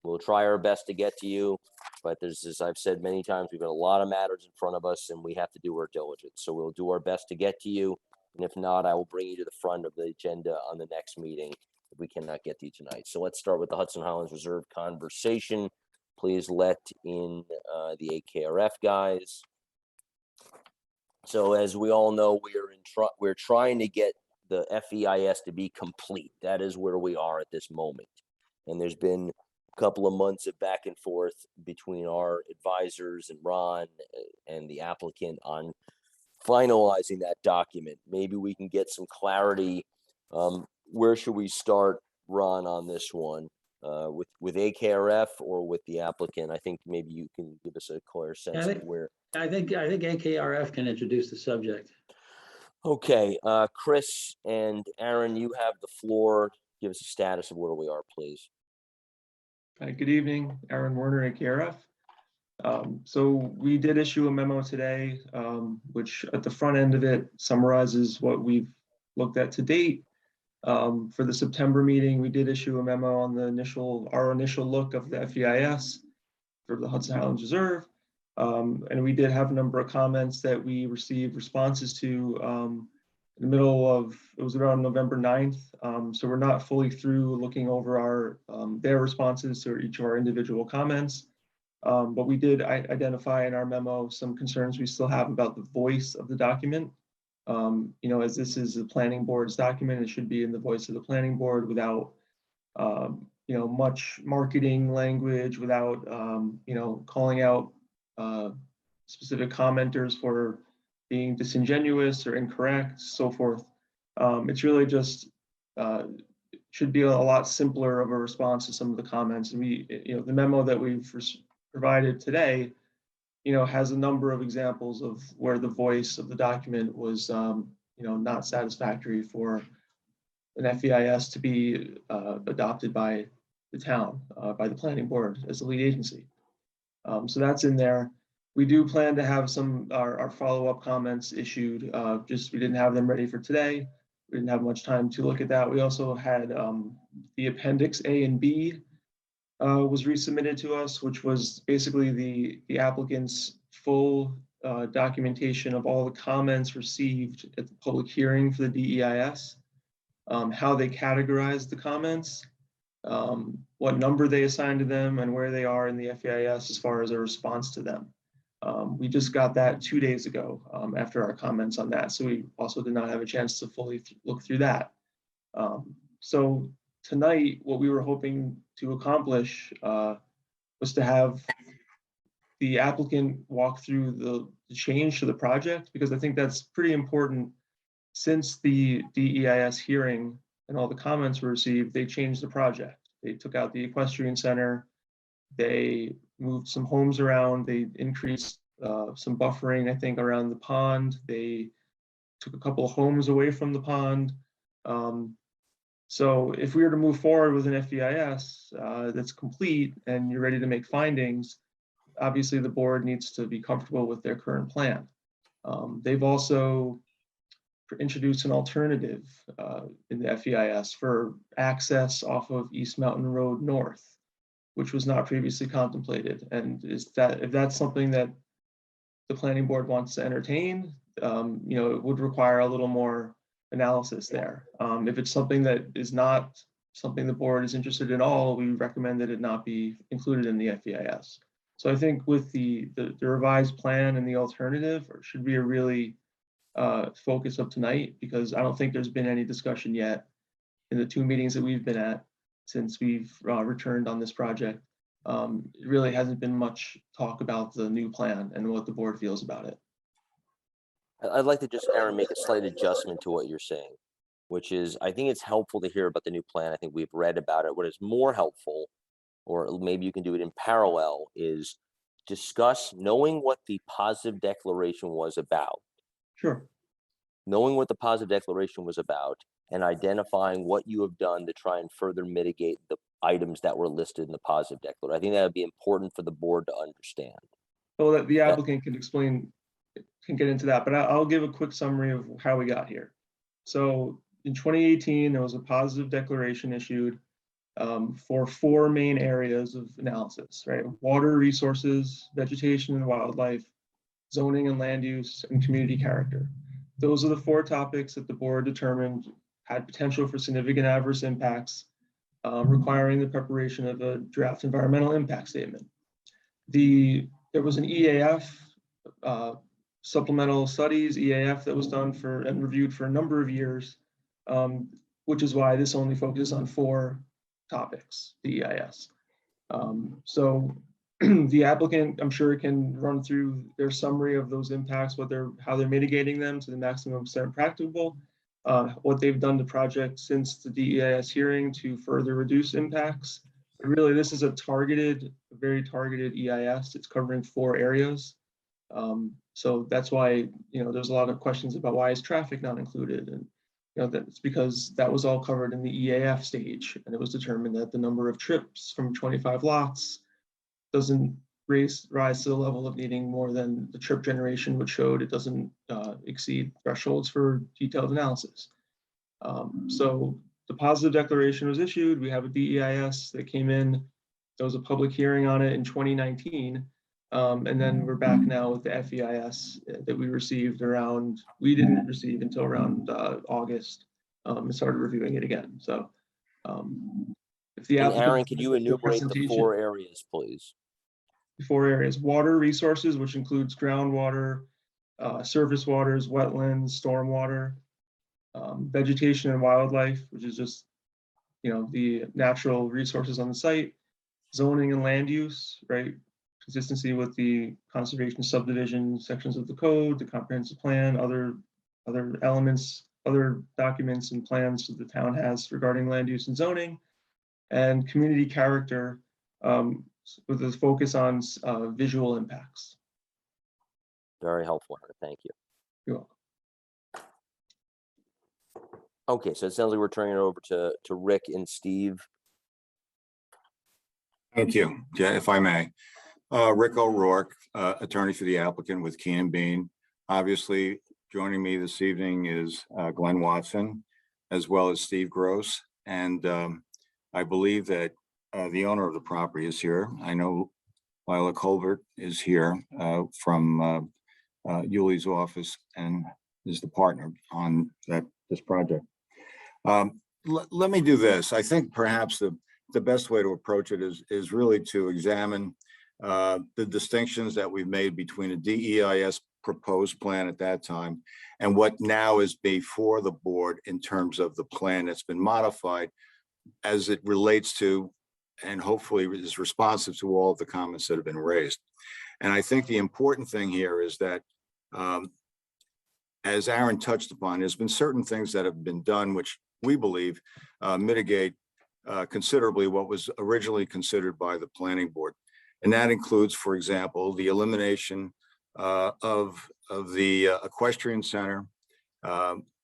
[SPEAKER 1] We'll try our best to get to you, but there's, as I've said many times, we've got a lot of matters in front of us and we have to do our diligence. So we'll do our best to get to you. And if not, I will bring you to the front of the agenda on the next meeting if we cannot get to you tonight. So let's start with the Hudson Highlands Reserve conversation. Please let in the AKRF guys. So as we all know, we're trying to get the FEIS to be complete. That is where we are at this moment. And there's been a couple of months of back and forth between our advisors and Ron and the applicant on finalizing that document. Maybe we can get some clarity. Where should we start, Ron, on this one? With AKRF or with the applicant? I think maybe you can give us a clear sense of where.
[SPEAKER 7] I think AKRF can introduce the subject.
[SPEAKER 1] Okay, Chris and Aaron, you have the floor. Give us a status of where we are, please.
[SPEAKER 15] Hi, good evening, Aaron Werner, AKRF. So we did issue a memo today, which at the front end of it summarizes what we've looked at to date. For the September meeting, we did issue a memo on our initial look of the FEIS for the Hudson Highlands Reserve. And we did have a number of comments that we received responses to in the middle of, it was around November 9th. So we're not fully through looking over their responses to each of our individual comments. But we did identify in our memo some concerns we still have about the voice of the document. As this is the planning board's document, it should be in the voice of the planning board without, much marketing language, without, calling out specific commenters for being disingenuous or incorrect, so forth. It's really just should be a lot simpler of a response to some of the comments. And the memo that we've provided today, has a number of examples of where the voice of the document was, not satisfactory for an FEIS to be adopted by the town, by the planning board as the lead agency. So that's in there. We do plan to have our follow-up comments issued. We didn't have them ready for today. We didn't have much time to look at that. We also had the Appendix A and B was resubmitted to us, which was basically the applicant's full documentation of all the comments received at the public hearing for the DEIS, how they categorized the comments, what number they assigned to them, and where they are in the FEIS as far as a response to them. We just got that 2 days ago after our comments on that. So we also did not have a chance to fully look through that. So tonight, what we were hoping to accomplish was to have the applicant walk through the change to the project, because I think that's pretty important. Since the DEIS hearing and all the comments were received, they changed the project. They took out the Equestrian Center. They moved some homes around. They increased some buffering, I think, around the pond. They took a couple of homes away from the pond. So if we were to move forward with an FEIS that's complete and you're ready to make findings, obviously the board needs to be comfortable with their current plan. They've also introduced an alternative in the FEIS for access off of East Mountain Road North, which was not previously contemplated. And if that's something that the planning board wants to entertain, it would require a little more analysis there. If it's something that is not something the board is interested in all, we recommend that it not be included in the FEIS. So I think with the revised plan and the alternative should be a really focus of tonight, because I don't think there's been any discussion yet in the 2 meetings that we've been at since we've returned on this project. It really hasn't been much talk about the new plan and what the board feels about it.
[SPEAKER 1] I'd like to just, Aaron, make a slight adjustment to what you're saying, which is, I think it's helpful to hear about the new plan. I think we've read about it. What is more helpful, or maybe you can do it in parallel, is discuss knowing what the positive declaration was about.
[SPEAKER 15] Sure.
[SPEAKER 1] Knowing what the positive declaration was about and identifying what you have done to try and further mitigate the items that were listed in the positive declaration. I think that would be important for the board to understand.
[SPEAKER 15] Well, that the applicant can explain, can get into that, but I'll give a quick summary of how we got here. So in 2018, there was a positive declaration issued for 4 main areas of analysis, right? Water resources, vegetation and wildlife, zoning and land use, and community character. Those are the 4 topics that the board determined had potential for significant adverse impacts, requiring the preparation of a draft environmental impact statement. There was an EAF, supplemental studies, EAF, that was done for and reviewed for a number of years, which is why this only focuses on 4 topics, the EIS. So the applicant, I'm sure, can run through their summary of those impacts, how they're mitigating them to the maximum extent practicable, what they've done to projects since the DEIS hearing to further reduce impacts. But really, this is a very targeted EIS. It's covering 4 areas. So that's why, there's a lot of questions about why is traffic not included, and that's because that was all covered in the EAF stage, and it was determined that the number of trips from 25 lots doesn't rise to the level of needing more than the trip generation, which showed it doesn't exceed thresholds for detailed analysis. So the positive declaration was issued. We have a DEIS that came in. There was a public hearing on it in 2019. And then we're back now with the FEIS that we didn't receive until around August, and started reviewing it again. So if the applicant,
[SPEAKER 1] Aaron, could you enumerate the 4 areas, please?
[SPEAKER 15] 4 areas: water resources, which includes groundwater, surface waters, wetlands, stormwater, vegetation and wildlife, which is just, the natural resources on the site, zoning and land use, right? Consistency with the conservation subdivision sections of the code, the comprehensive plan, other elements, other documents and plans that the town has regarding land use and zoning, and community character, with a focus on visual impacts.
[SPEAKER 1] Very helpful, thank you.
[SPEAKER 15] You're welcome.
[SPEAKER 1] Okay, so it sounds like we're turning it over to Rick and Steve.
[SPEAKER 6] Thank you. Yeah, if I may. Rick O'Rourke, attorney for the applicant with Keenan Bean. Obviously, joining me this evening is Glenn Watson, as well as Steve Gross. And I believe that the owner of the property is here. I know Lila Colbert is here from Yuli's office and is the partner on this project. Let me do this. I think perhaps the best way to approach it is really to examine the distinctions that we've made between a DEIS proposed plan at that time and what now is before the board in terms of the plan that's been modified as it relates to, and hopefully is responsive to, all of the comments that have been raised. And I think the important thing here is that, as Aaron touched upon, there's been certain things that have been done which we believe mitigate considerably what was originally considered by the planning board. And that includes, for example, the elimination of the Equestrian Center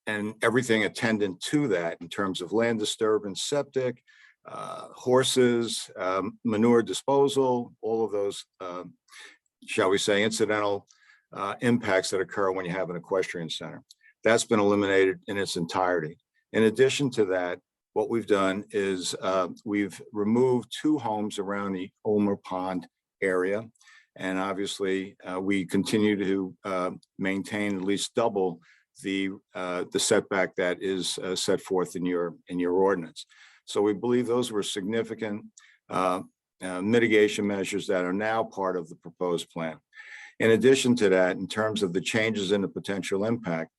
[SPEAKER 6] and everything attendant to that in terms of land disturbance, septic, horses, manure disposal, all of those, shall we say, incidental impacts that occur when you have an equestrian center. That's been eliminated in its entirety. In addition to that, what we've done is we've removed 2 homes around the Ulmer Pond area. And obviously, we continue to maintain at least double the setback that is set forth in your ordinance. So we believe those were significant
[SPEAKER 16] mitigation measures that are now part of the proposed plan. In addition to that, in terms of the changes in the potential impact,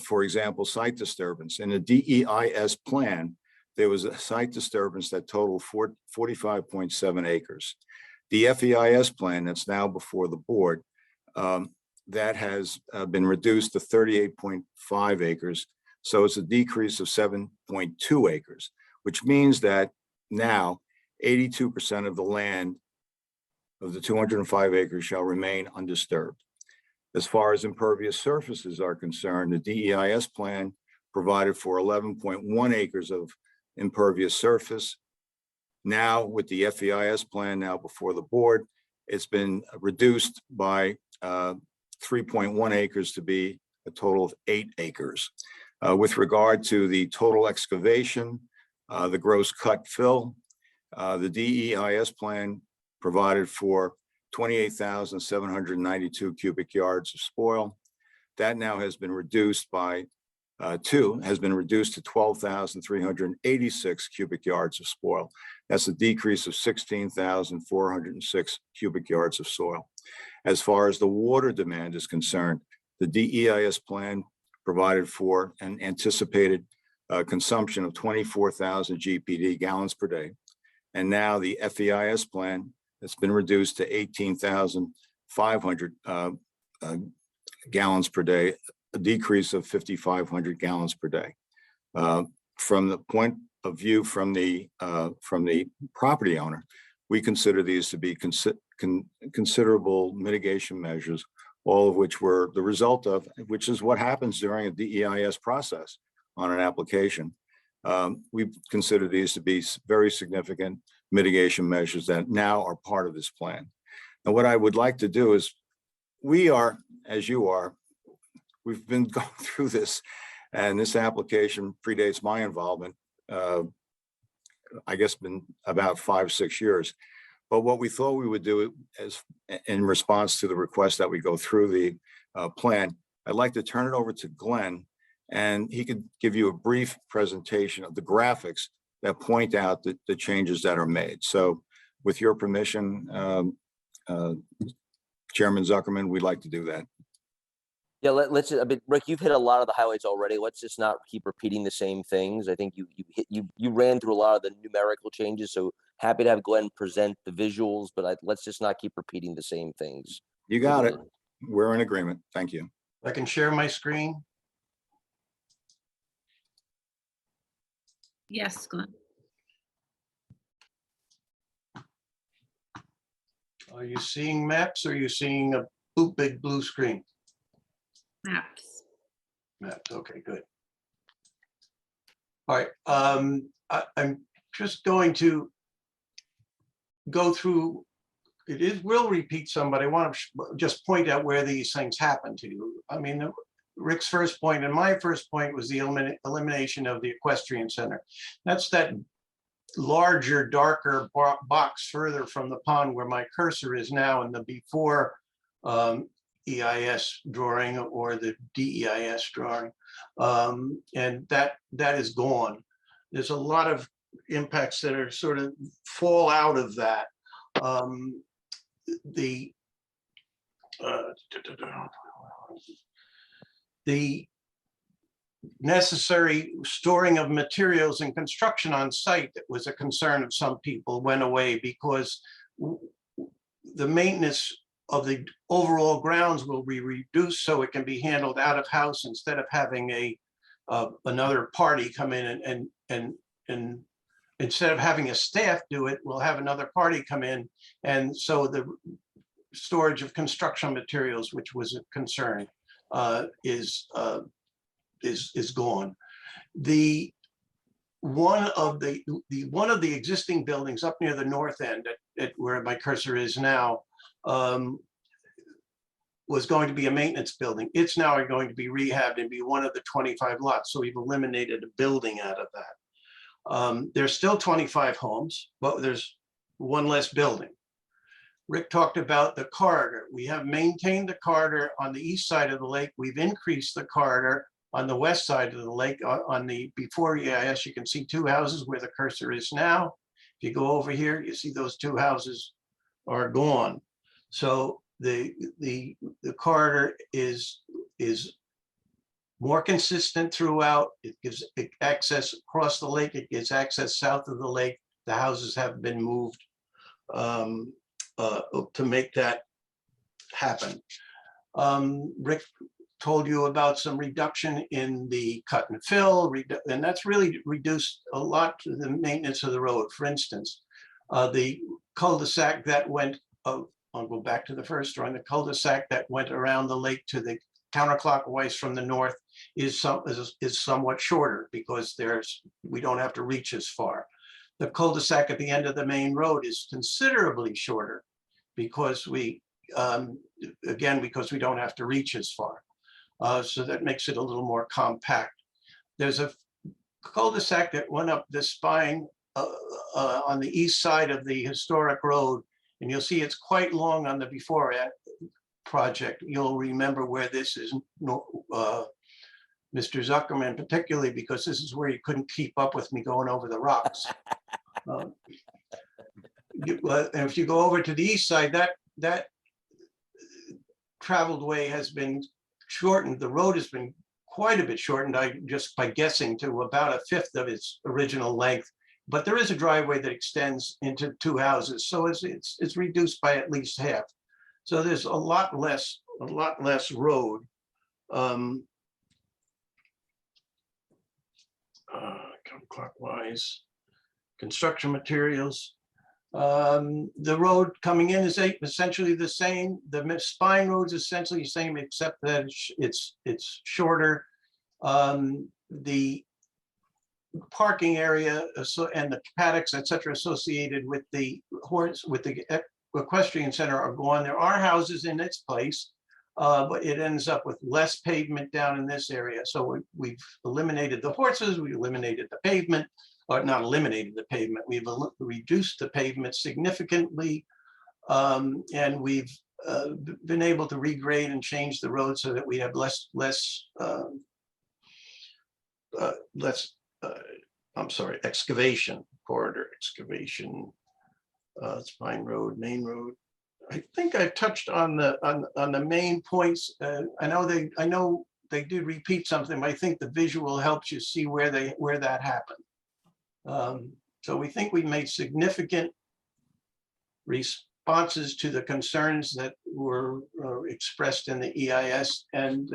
[SPEAKER 16] for example, site disturbance. In the DEIS plan, there was a site disturbance that totaled 45.7 acres. The FEIS plan that's now before the board, that has been reduced to 38.5 acres. So it's a decrease of 7.2 acres, which means that now 82% of the land of the 205 acres shall remain undisturbed. As far as impervious surfaces are concerned, the DEIS plan provided for 11.1 acres of impervious surface. Now with the FEIS plan now before the board, it's been reduced by 3.1 acres to be a total of 8 acres. With regard to the total excavation, the gross cut fill, the DEIS plan provided for 28,792 cubic yards of spoil. That now has been reduced by to 12,386 cubic yards of spoil. That's a decrease of 16,406 cubic yards of soil. As far as the water demand is concerned, the DEIS plan provided for an anticipated consumption of 24,000 GPD, gallons per day. And now the FEIS plan has been reduced to 18,500 gallons per day, a decrease of 5,500 gallons per day. From the point of view from the property owner, we consider these to be considerable mitigation measures, all of which were the result of, which is what happens during a DEIS process on an application. We consider these to be very significant mitigation measures that now are part of this plan. And what I would like to do is, we are, as you are, we've been going through this, and this application predates my involvement, I guess been about 5-6 years. But what we thought we would do as in response to the request that we go through the plan, I'd like to turn it over to Glenn, and he could give you a brief presentation of the graphics that point out the changes that are made. So with your permission, Chairman Zuckerman, we'd like to do that.
[SPEAKER 1] Yeah, let's. I mean, Rick, you've hit a lot of the highlights already. Let's just not keep repeating the same things. I think you ran through a lot of the numerical changes. So happy to have Glenn present the visuals, but let's just not keep repeating the same things.
[SPEAKER 16] You got it. We're in agreement. Thank you.
[SPEAKER 17] I can share my screen.
[SPEAKER 3] Yes, Glenn.
[SPEAKER 17] Are you seeing maps or are you seeing a big blue screen?
[SPEAKER 3] Maps.
[SPEAKER 17] Maps, okay, good. All right, I'm just going to go through, will repeat some, but I want to just point out where these things happen to you. I mean, Rick's first point and my first point was the elimination of the Equestrian Center. That's that larger, darker box further from the pond where my cursor is now in the before EIS drawing or the DEIS drawing. And that is gone. There's a lot of impacts that are sort of fall out of that. The necessary storing of materials and construction on site that was a concern of some people went away because the maintenance of the overall grounds will be reduced so it can be handled out of house instead of having another party come in and instead of having a staff do it, we'll have another party come in. And so the storage of construction materials, which was a concern, is gone. One of the existing buildings up near the north end at where my cursor is now was going to be a maintenance building. It's now going to be rehabbed and be one of the 25 lots. So we've eliminated a building out of that. There's still 25 homes, but there's one less building. Rick talked about the corridor. We have maintained the corridor on the east side of the lake. We've increased the corridor on the west side of the lake. On the before EIS, you can see 2 houses where the cursor is now. If you go over here, you see those two houses are gone. So the corridor is more consistent throughout. It gives access across the lake. It gives access south of the lake. The houses have been moved to make that happen. Rick told you about some reduction in the cut and fill, and that's really reduced a lot to the maintenance of the road. For instance, the cul-de-sac that went, I'll go back to the first drawing, the cul-de-sac that went around the lake to the counterclockwise from the north is somewhat shorter because we don't have to reach as far. The cul-de-sac at the end of the main road is considerably shorter because because we don't have to reach as far. So that makes it a little more compact. There's a cul-de-sac that went up the spine on the east side of the historic road, and you'll see it's quite long on the before project. You'll remember where this is, Mr. Zuckerman, particularly because this is where you couldn't keep up with me going over the rocks. And if you go over to the east side, that traveled way has been shortened. The road has been quite a bit shortened, just by guessing, to about 1/5 of its original length. But there is a driveway that extends into two houses, so it's reduced by at least half. So there's a lot less road. Counterclockwise, construction materials. The road coming in is essentially the same. The spine road is essentially the same, except that it's shorter. The parking area and the paddocks, etc., associated with the Equestrian Center are gone. There are houses in its place, but it ends up with less pavement down in this area. So we've eliminated the horses, we eliminated the pavement, or not eliminated the pavement, we've reduced the pavement significantly, and we've been able to regrade and change the road so that we have less excavation, corridor excavation, spine road, main road. I think I touched on the main points. I know they did repeat something, but I think the visual helps you see where that happened. So we think we made significant responses to the concerns that were expressed in the EIS, and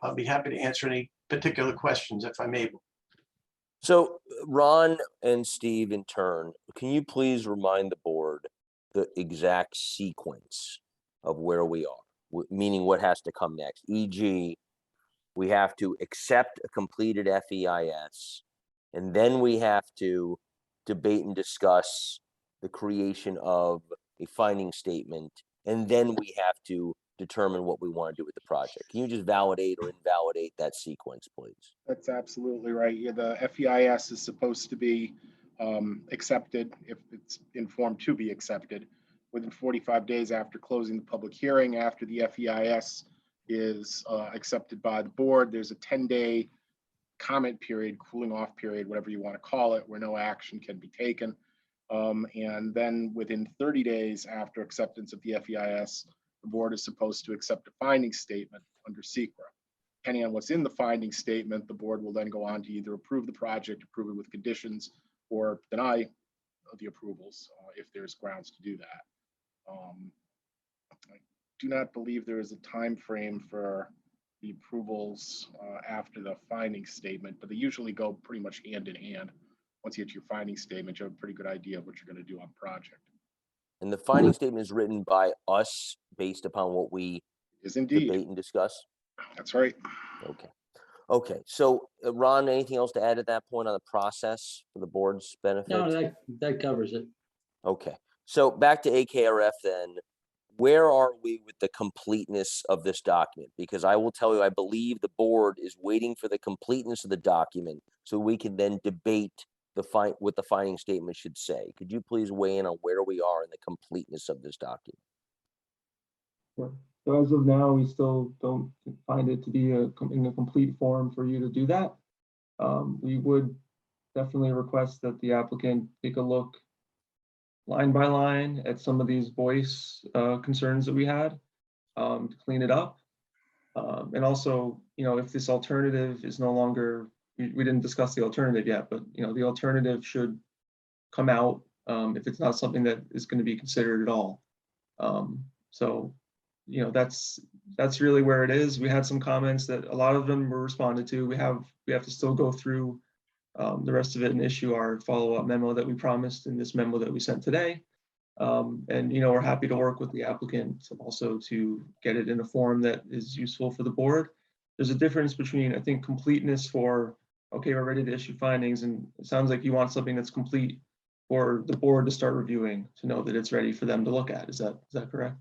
[SPEAKER 17] I'll be happy to answer any particular questions if I'm able.
[SPEAKER 1] So Ron and Steve, in turn, can you please remind the board the exact sequence of where we are, meaning what has to come next? E.g., we have to accept a completed FEIS, and then we have to debate and discuss the creation of a finding statement, and then we have to determine what we want to do with the project. Can you just validate or invalidate that sequence, please?
[SPEAKER 8] That's absolutely right. Yeah, the FEIS is supposed to be accepted, if it's informed to be accepted, within 45 days after closing the public hearing. After the FEIS is accepted by the board, there's a 10-day comment period, cooling off period, whatever you want to call it, where no action can be taken. And then within 30 days after acceptance of the FEIS, the board is supposed to accept a finding statement under SEQRA. Depending on what's in the finding statement, the board will then go on to either approve the project, approve it with conditions, or deny the approvals if there's grounds to do that. I do not believe there is a time frame for the approvals after the finding statement, but they usually go pretty much hand in hand. Once you get your finding statement, you have a pretty good idea of what you're going to do on project.
[SPEAKER 1] And the finding statement is written by us based upon what we
[SPEAKER 8] indeed
[SPEAKER 1] debate and discuss?
[SPEAKER 8] That's right.
[SPEAKER 1] Okay. Okay. So, Ron, anything else to add at that point on the process for the board's benefit?
[SPEAKER 7] No, that covers it.
[SPEAKER 1] Okay. So back to AKRF then. Where are we with the completeness of this document? Because I will tell you, I believe the board is waiting for the completeness of the document so we can then debate what the finding statement should say. Could you please weigh in on where we are in the completeness of this document?
[SPEAKER 15] Yeah. So as of now, we still don't find it to be in a complete form for you to do that. We would definitely request that the applicant take a look line by line at some of these voice concerns that we had to clean it up. And also, if this alternative is no longer, we didn't discuss the alternative yet, but the alternative should come out if it's not something that is going to be considered at all. So, that's really where it is. We had some comments that a lot of them were responded to. We have to still go through the rest of it and issue our follow-up memo that we promised in this memo that we sent today. And we're happy to work with the applicant also to get it in a form that is useful for the board. There's a difference between, I think, completeness for, okay, we're ready to issue findings, and it sounds like you want something that's complete for the board to start reviewing to know that it's ready for them to look at. Is that correct?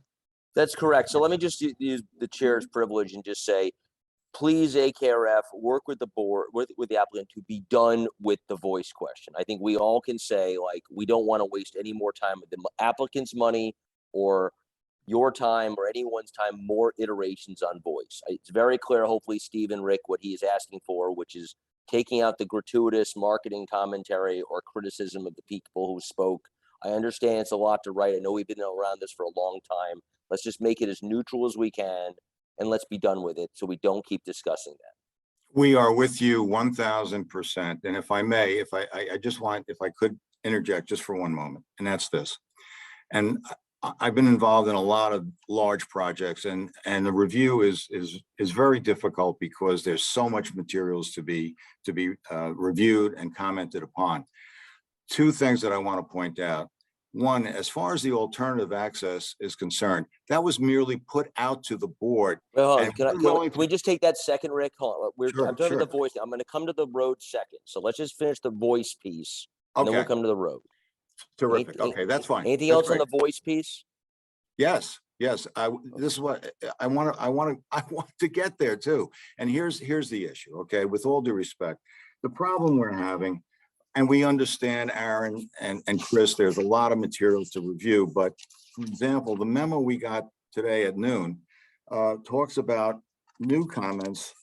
[SPEAKER 1] That's correct. So let me just use the chair's privilege and just say, please, AKRF, work with the board, with the applicant to be done with the voice question. I think we all can say, like, we don't want to waste any more time with the applicant's money or your time or anyone's time, more iterations on voice. It's very clear, hopefully, Steve and Rick, what he is asking for, which is taking out the gratuitous marketing commentary or criticism of the people who spoke. I understand it's a lot to write. I know we've been around this for a long time. Let's just make it as neutral as we can, and let's be done with it so we don't keep discussing that.
[SPEAKER 16] We are with you 1000%. And if I may, if I could interject just for one moment, and that's this. And I've been involved in a lot of large projects, and the review is very difficult because there's so much materials to be reviewed and commented upon. Two things that I want to point out. One, as far as the alternative access is concerned, that was merely put out to the board.
[SPEAKER 1] Well, can we just take that second, Rick? Hold on. I'm talking to the voice. I'm going to come to the road second. So let's just finish the voice piece, and then we'll come to the road.
[SPEAKER 16] Terrific. Okay, that's fine.
[SPEAKER 1] Anything else on the voice piece?
[SPEAKER 16] Yes. This is what I want to get there too. And here's the issue. Okay, with all due respect, the problem we're having. And we understand, Aaron and Chris, there's a lot of materials to review. But for example, the memo we got today at noon talks about new comments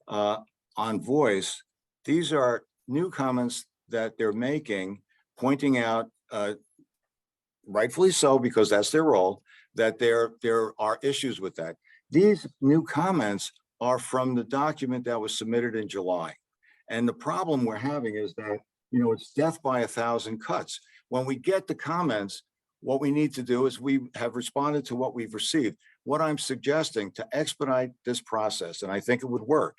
[SPEAKER 16] on voice. These are new comments that they're making, pointing out, rightfully so, because that's their role, that there are issues with that. These new comments are from the document that was submitted in July. And the problem we're having is that it's death by 1,000 cuts. When we get the comments, what we need to do is we have responded to what we've received. What I'm suggesting to expedite this process, and I think it would work.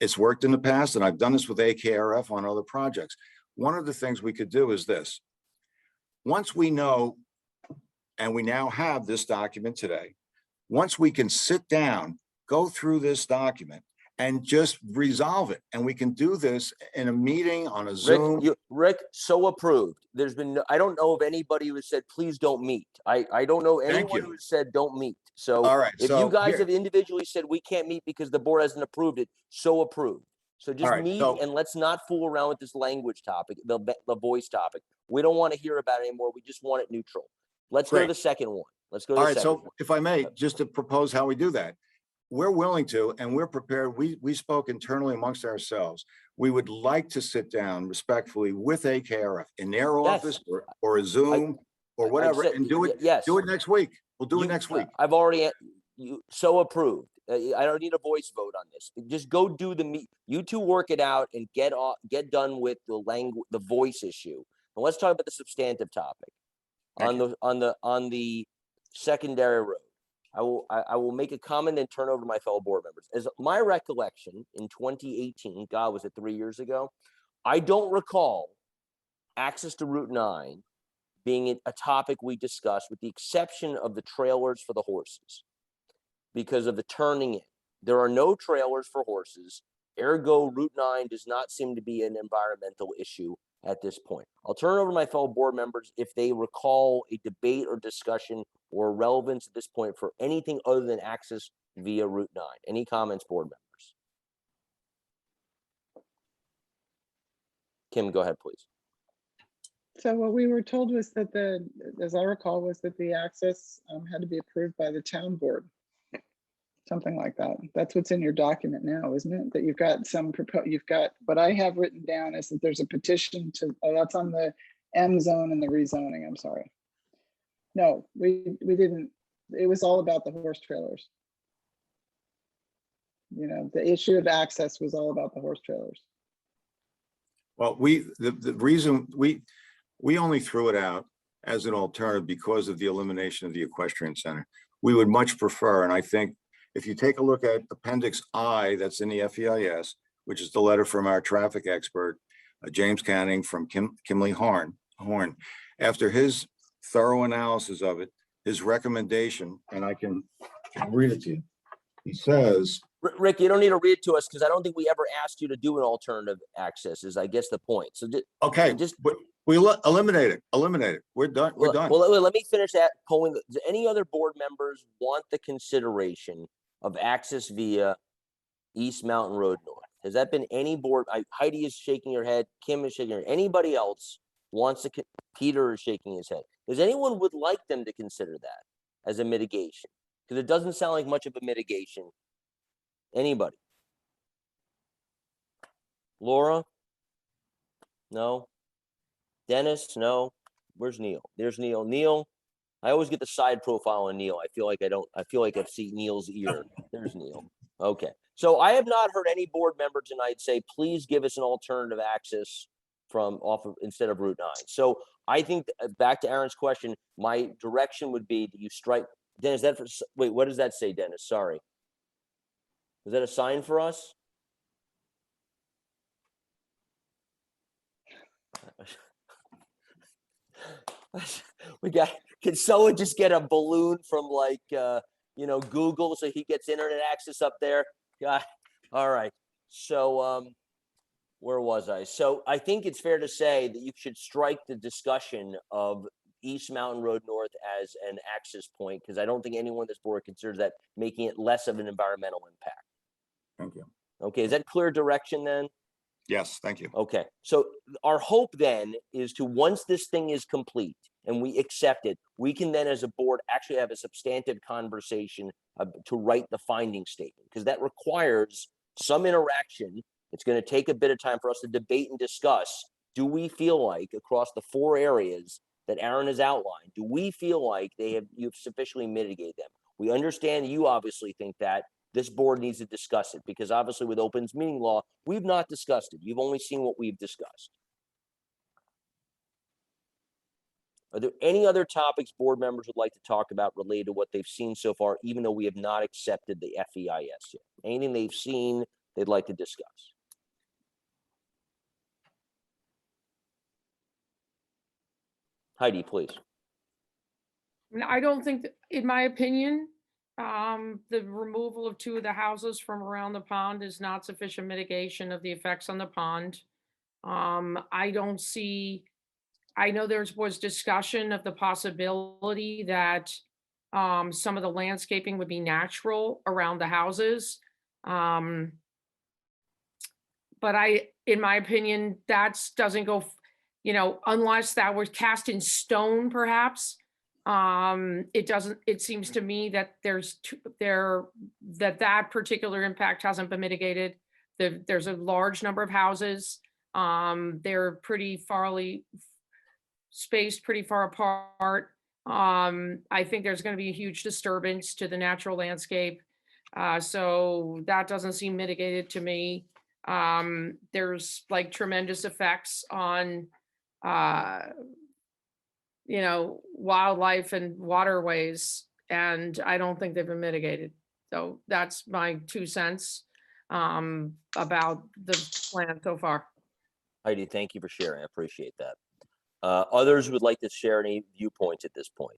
[SPEAKER 16] It's worked in the past, and I've done this with AKRF on other projects. One of the things we could do is this. Once we know, and we now have this document today, once we can sit down, go through this document, and just resolve it. And we can do this in a meeting on a Zoom.
[SPEAKER 1] Rick, so approved. There's been, I don't know of anybody who said, please don't meet. I don't know anyone who said don't meet. So
[SPEAKER 16] all right,
[SPEAKER 1] if you guys have individually said we can't meet because the board hasn't approved it, so approved. So just meet and let's not fool around with this language topic, the voice topic. We don't want to hear about it anymore. We just want it neutral. Let's go to the second one. Let's go to the second one.
[SPEAKER 16] All right, so if I may, just to propose how we do that. We're willing to, and we're prepared. We spoke internally amongst ourselves. We would like to sit down respectfully with AKRF in their office or a Zoom or whatever, and do it. Do it next week. We'll do it next week.
[SPEAKER 1] I've already so approved. I don't need a voice vote on this. Just go do the meet. You two work it out and get done with the voice issue. And let's talk about the substantive topic on the secondary road. I will make a comment and turn over to my fellow board members. As my recollection in 2018, God, was it 3 years ago? I don't recall access to Route 9 being a topic we discussed, with the exception of the trailers for the horses, because of the turning in. There are no trailers for horses. Ergo, Route 9 does not seem to be an environmental issue at this point. I'll turn it over to my fellow board members if they recall a debate or discussion or relevance at this point for anything other than access via Route 9. Any comments, board members? Kim, go ahead, please.
[SPEAKER 2] So what we were told was that as I recall, was that the access had to be approved by the town board. Something like that. That's what's in your document now, isn't it? That you've got what I have written down is that there's a petition to, that's on the M zone and the rezoning, I'm sorry. No, we didn't. It was all about the horse trailers. You know, the issue of access was all about the horse trailers.
[SPEAKER 16] Well, the reason we only threw it out as an alternative because of the elimination of the equestrian center. We would much prefer, and I think if you take a look at Appendix I, that's in the FEIS, which is the letter from our traffic expert, James Canning from Kimley Horn. After his thorough analysis of it, his recommendation, and I can read it to you. He says,
[SPEAKER 1] Rick, you don't need to read it to us because I don't think we ever asked you to do an alternative access is I guess the point. So
[SPEAKER 16] okay, we eliminate it. We're done. We're done.
[SPEAKER 1] Well, let me finish that polling. Does any other board members want the consideration of access via East Mountain Road North? Has that been any board? Heidi is shaking her head. Kim is shaking her head. Anybody else wants to? Peter is shaking his head. Does anyone would like them to consider that as a mitigation? Because it doesn't sound like much of a mitigation. Anybody? Laura? No. Dennis? No. Where's Neil? There's Neil. Neil, I always get the side profile on Neil. I feel like I see Neil's ear. There's Neil. Okay. So I have not heard any board member tonight say, please give us an alternative access from instead of Route 9. So I think back to Aaron's question, my direction would be that you strike. Dennis, wait, what does that say, Dennis? Sorry. Is that a sign for us? Can someone just get a balloon from like, Google so he gets internet access up there? God, all right. So, where was I? So I think it's fair to say that you should strike the discussion of East Mountain Road North as an access point, because I don't think anyone on this board considers that making it less of an environmental impact.
[SPEAKER 16] Thank you.
[SPEAKER 1] Okay, is that clear direction then?
[SPEAKER 16] Yes, thank you.
[SPEAKER 1] Okay, so our hope then is to, once this thing is complete and we accept it, we can then as a board actually have a substantive conversation to write the finding statement, because that requires some interaction. It's going to take a bit of time for us to debate and discuss. Do we feel like across the 4 areas that Aaron has outlined, do we feel like you've sufficiently mitigated them? We understand you obviously think that. This board needs to discuss it, because obviously with opens meeting law, we've not discussed it. You've only seen what we've discussed. Are there any other topics board members would like to talk about related to what they've seen so far, even though we have not accepted the FEIS yet? Anything they've seen they'd like to discuss? Heidi, please.
[SPEAKER 5] I don't think, in my opinion, the removal of 2 of the houses from around the pond is not sufficient mitigation of the effects on the pond. I don't see, I know there was discussion of the possibility that some of the landscaping would be natural around the houses. But in my opinion, that doesn't go, unless that was cast in stone, perhaps. It seems to me that that particular impact hasn't been mitigated. There's a large number of houses. They're pretty spaced pretty far apart. I think there's going to be a huge disturbance to the natural landscape. So that doesn't seem mitigated to me. There's like tremendous effects on wildlife and waterways, and I don't think they've been mitigated. So that's my 2 cents about the plan so far.
[SPEAKER 1] Heidi, thank you for sharing. I appreciate that. Others would like to share any viewpoints at this point?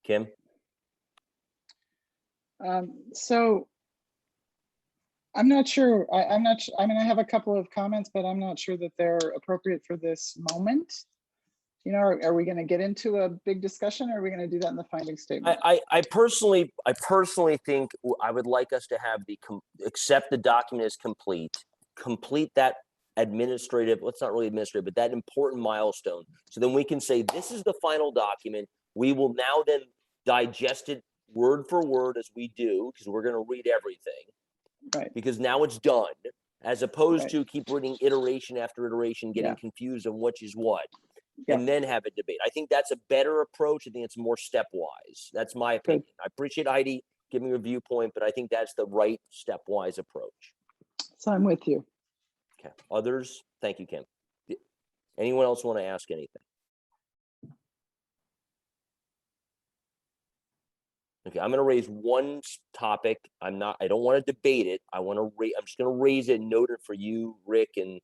[SPEAKER 1] Kim?
[SPEAKER 2] So I'm not sure. I mean, I have a couple of comments, but I'm not sure that they're appropriate for this moment. Are we going to get into a big discussion, or are we going to do that in the finding statement?
[SPEAKER 1] I personally think I would like us to have accept the document as complete that administrative, well, it's not really administrative, but that important milestone. So then we can say, this is the final document. We will now then digest it word for word as we do, because we're going to read everything.
[SPEAKER 2] Right.
[SPEAKER 1] Because now it's done. as opposed
[SPEAKER 2] Right.
[SPEAKER 1] to keep reading iteration after iteration, getting
[SPEAKER 2] Yeah.
[SPEAKER 1] confused on which is what,
[SPEAKER 2] Yeah.
[SPEAKER 1] and then have a debate. I think that's a better approach. I think it's more stepwise. That's my opinion. I appreciate Heidi giving her viewpoint, but I think that's the right stepwise approach.
[SPEAKER 2] So I'm with you.
[SPEAKER 1] Okay. Others? Thank you, Kim. Anyone else want to ask anything? Okay, I'm going to raise one topic. I don't want to debate it. I'm just going to raise it and note it for you, Rick, and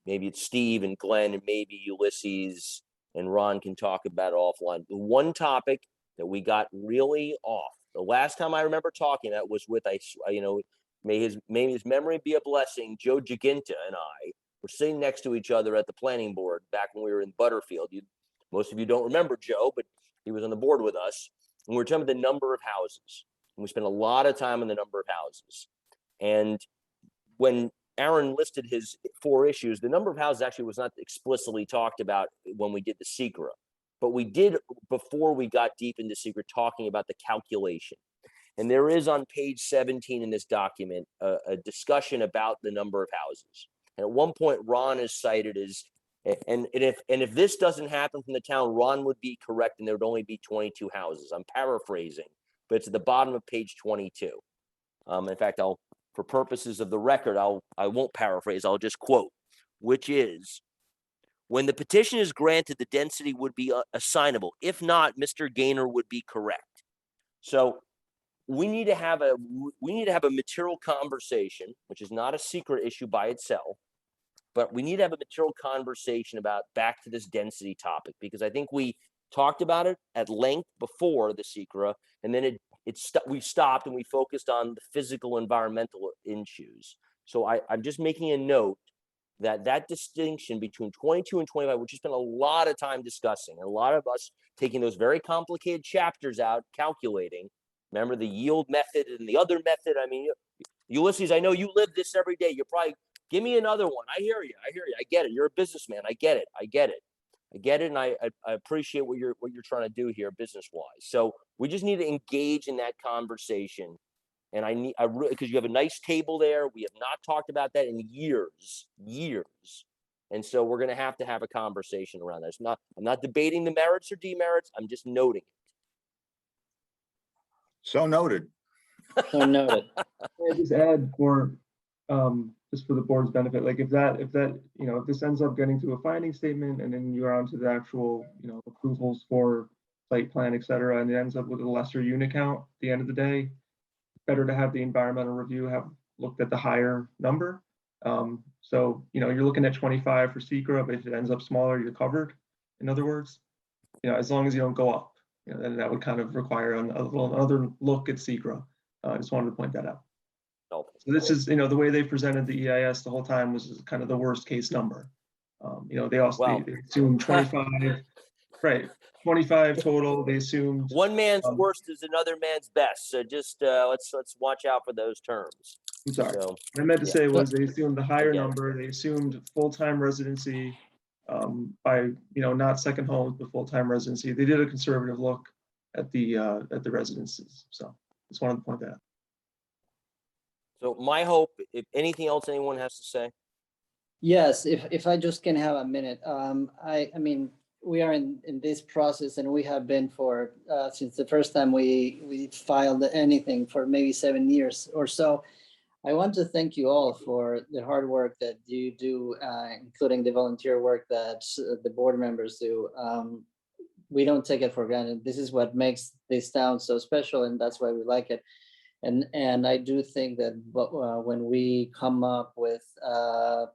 [SPEAKER 1] maybe it's Steve and Glenn and maybe Ulysses and Ron can talk about it offline. The one topic that we got really off, the last time I remember talking that was with, may his memory be a blessing, Joe Giginta and I were sitting next to each other at the planning board back when we were in Butterfield. Most of you don't remember Joe, but he was on the board with us. And we were talking about the number of houses. And we spent a lot of time on the number of houses. And when Aaron listed his 4 issues, the number of houses actually was not explicitly talked about when we did the SEQRA. But we did, before we got deep into SEQRA, talking about the calculation. And there is on page 17 in this document a discussion about the number of houses. And at one point, Ron is cited as, and if this doesn't happen from the town, Ron would be correct, and there would only be 22 houses. I'm paraphrasing, but it's at the bottom of page 22. In fact, for purposes of the record, I won't paraphrase. I'll just quote, which is, when the petition is granted, the density would be assignable. If not, Mr. Gaynor would be correct. So we need to have a material conversation, which is not a secret issue by itself, but we need to have a material conversation about back to this density topic, because I think we talked about it at length before the SEQRA, and then we stopped and we focused on the physical environmental issues. So I'm just making a note that distinction between 22 and 25, which we spent a lot of time discussing, and a lot of us taking those very complicated chapters out, calculating. Remember the yield method and the other method? I mean, Ulysses, I know you live this every day. You're probably, give me another one. I hear you. I get it. You're a businessman. I get it. And I appreciate what you're trying to do here business wise. So we just need to engage in that conversation. And I really, because you have a nice table there. We have not talked about that in years. And so we're going to have a conversation around that. I'm not debating the merits or demerits. I'm just noting it.
[SPEAKER 16] So noted.
[SPEAKER 15] So noted. I just add just for the board's benefit, like if this ends up getting to a finding statement and then you're on to the actual, approvals for site plan, et cetera, and it ends up with a lesser unit count at the end of the day, better to have the environmental review have looked at the higher number. So, you're looking at 25 for SEQRA, but if it ends up smaller, you're covered. In other words, as long as you don't go up, then that would kind of require another look at SEQRA. I just wanted to point that out. So this is, the way they presented the EIS the whole time was kind of the worst case number. They also they assumed 25, right? 25 total. They assumed
[SPEAKER 1] one man's worst is another man's best. So just let's watch out for those terms.
[SPEAKER 15] I'm sorry. What I meant to say was they assumed the higher number. They assumed full-time residency by not second homes but full-time residency. They did a conservative look at the residences. So just wanted to point that out.
[SPEAKER 1] So my hope, if anything else anyone has to say.
[SPEAKER 18] Yes, if I just can have a minute. I mean, we are in this process and we have been for since the first time we filed anything for maybe 7 years or so. I want to thank you all for the hard work that you do, including the volunteer work that the board members do. We don't take it for granted. This is what makes this town so special, and that's why we like it. And I do think that when we come up with a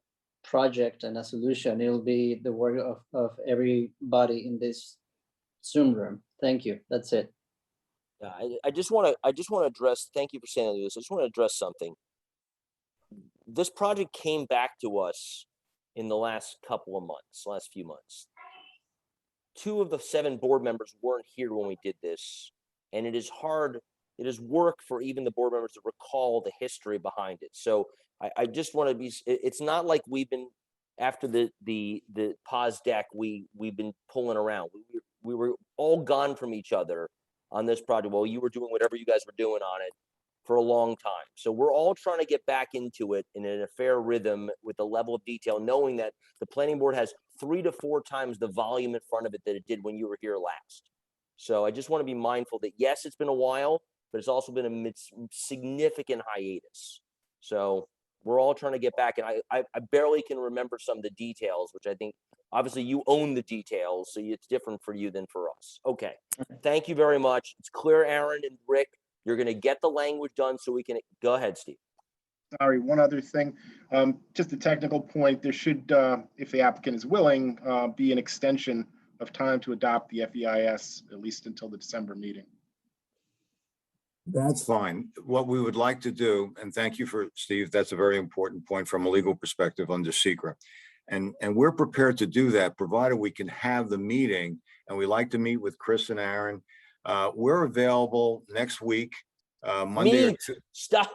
[SPEAKER 18] project and a solution, it'll be the work of everybody in this Zoom room. Thank you. That's it.
[SPEAKER 1] Yeah, I just want to address. Thank you for saying this. I just want to address something. This project came back to us in the last few months. 2 of the 7 board members weren't here when we did this, and it is hard. It is work for even the board members to recall the history behind it. So I just want to be. It's not like we've been after the pause deck. We've been pulling around. We were all gone from each other on this project. Well, you were doing whatever you guys were doing on it for a long time. So we're all trying to get back into it in a fair rhythm with a level of detail, knowing that the planning board has 3 to 4 times the volume in front of it that it did when you were here last. So I just want to be mindful that yes, it's been a while, but it's also been a significant hiatus. So we're all trying to get back, and I barely can remember some of the details, which I think obviously you own the details, so it's different for you than for us. Okay, thank you very much. It's clear, Aaron and Rick, you're going to get the language done so we can go ahead, Steve.
[SPEAKER 8] Sorry, one other thing, just a technical point. There should, if the applicant is willing, be an extension of time to adopt the FEIS, at least until the December meeting.
[SPEAKER 16] That's fine. What we would like to do, and thank you for Steve, that's a very important point from a legal perspective under SEQRA. And we're prepared to do that, provided we can have the meeting, and we like to meet with Chris and Aaron. We're available next week, Monday.
[SPEAKER 1] Meet. Stop.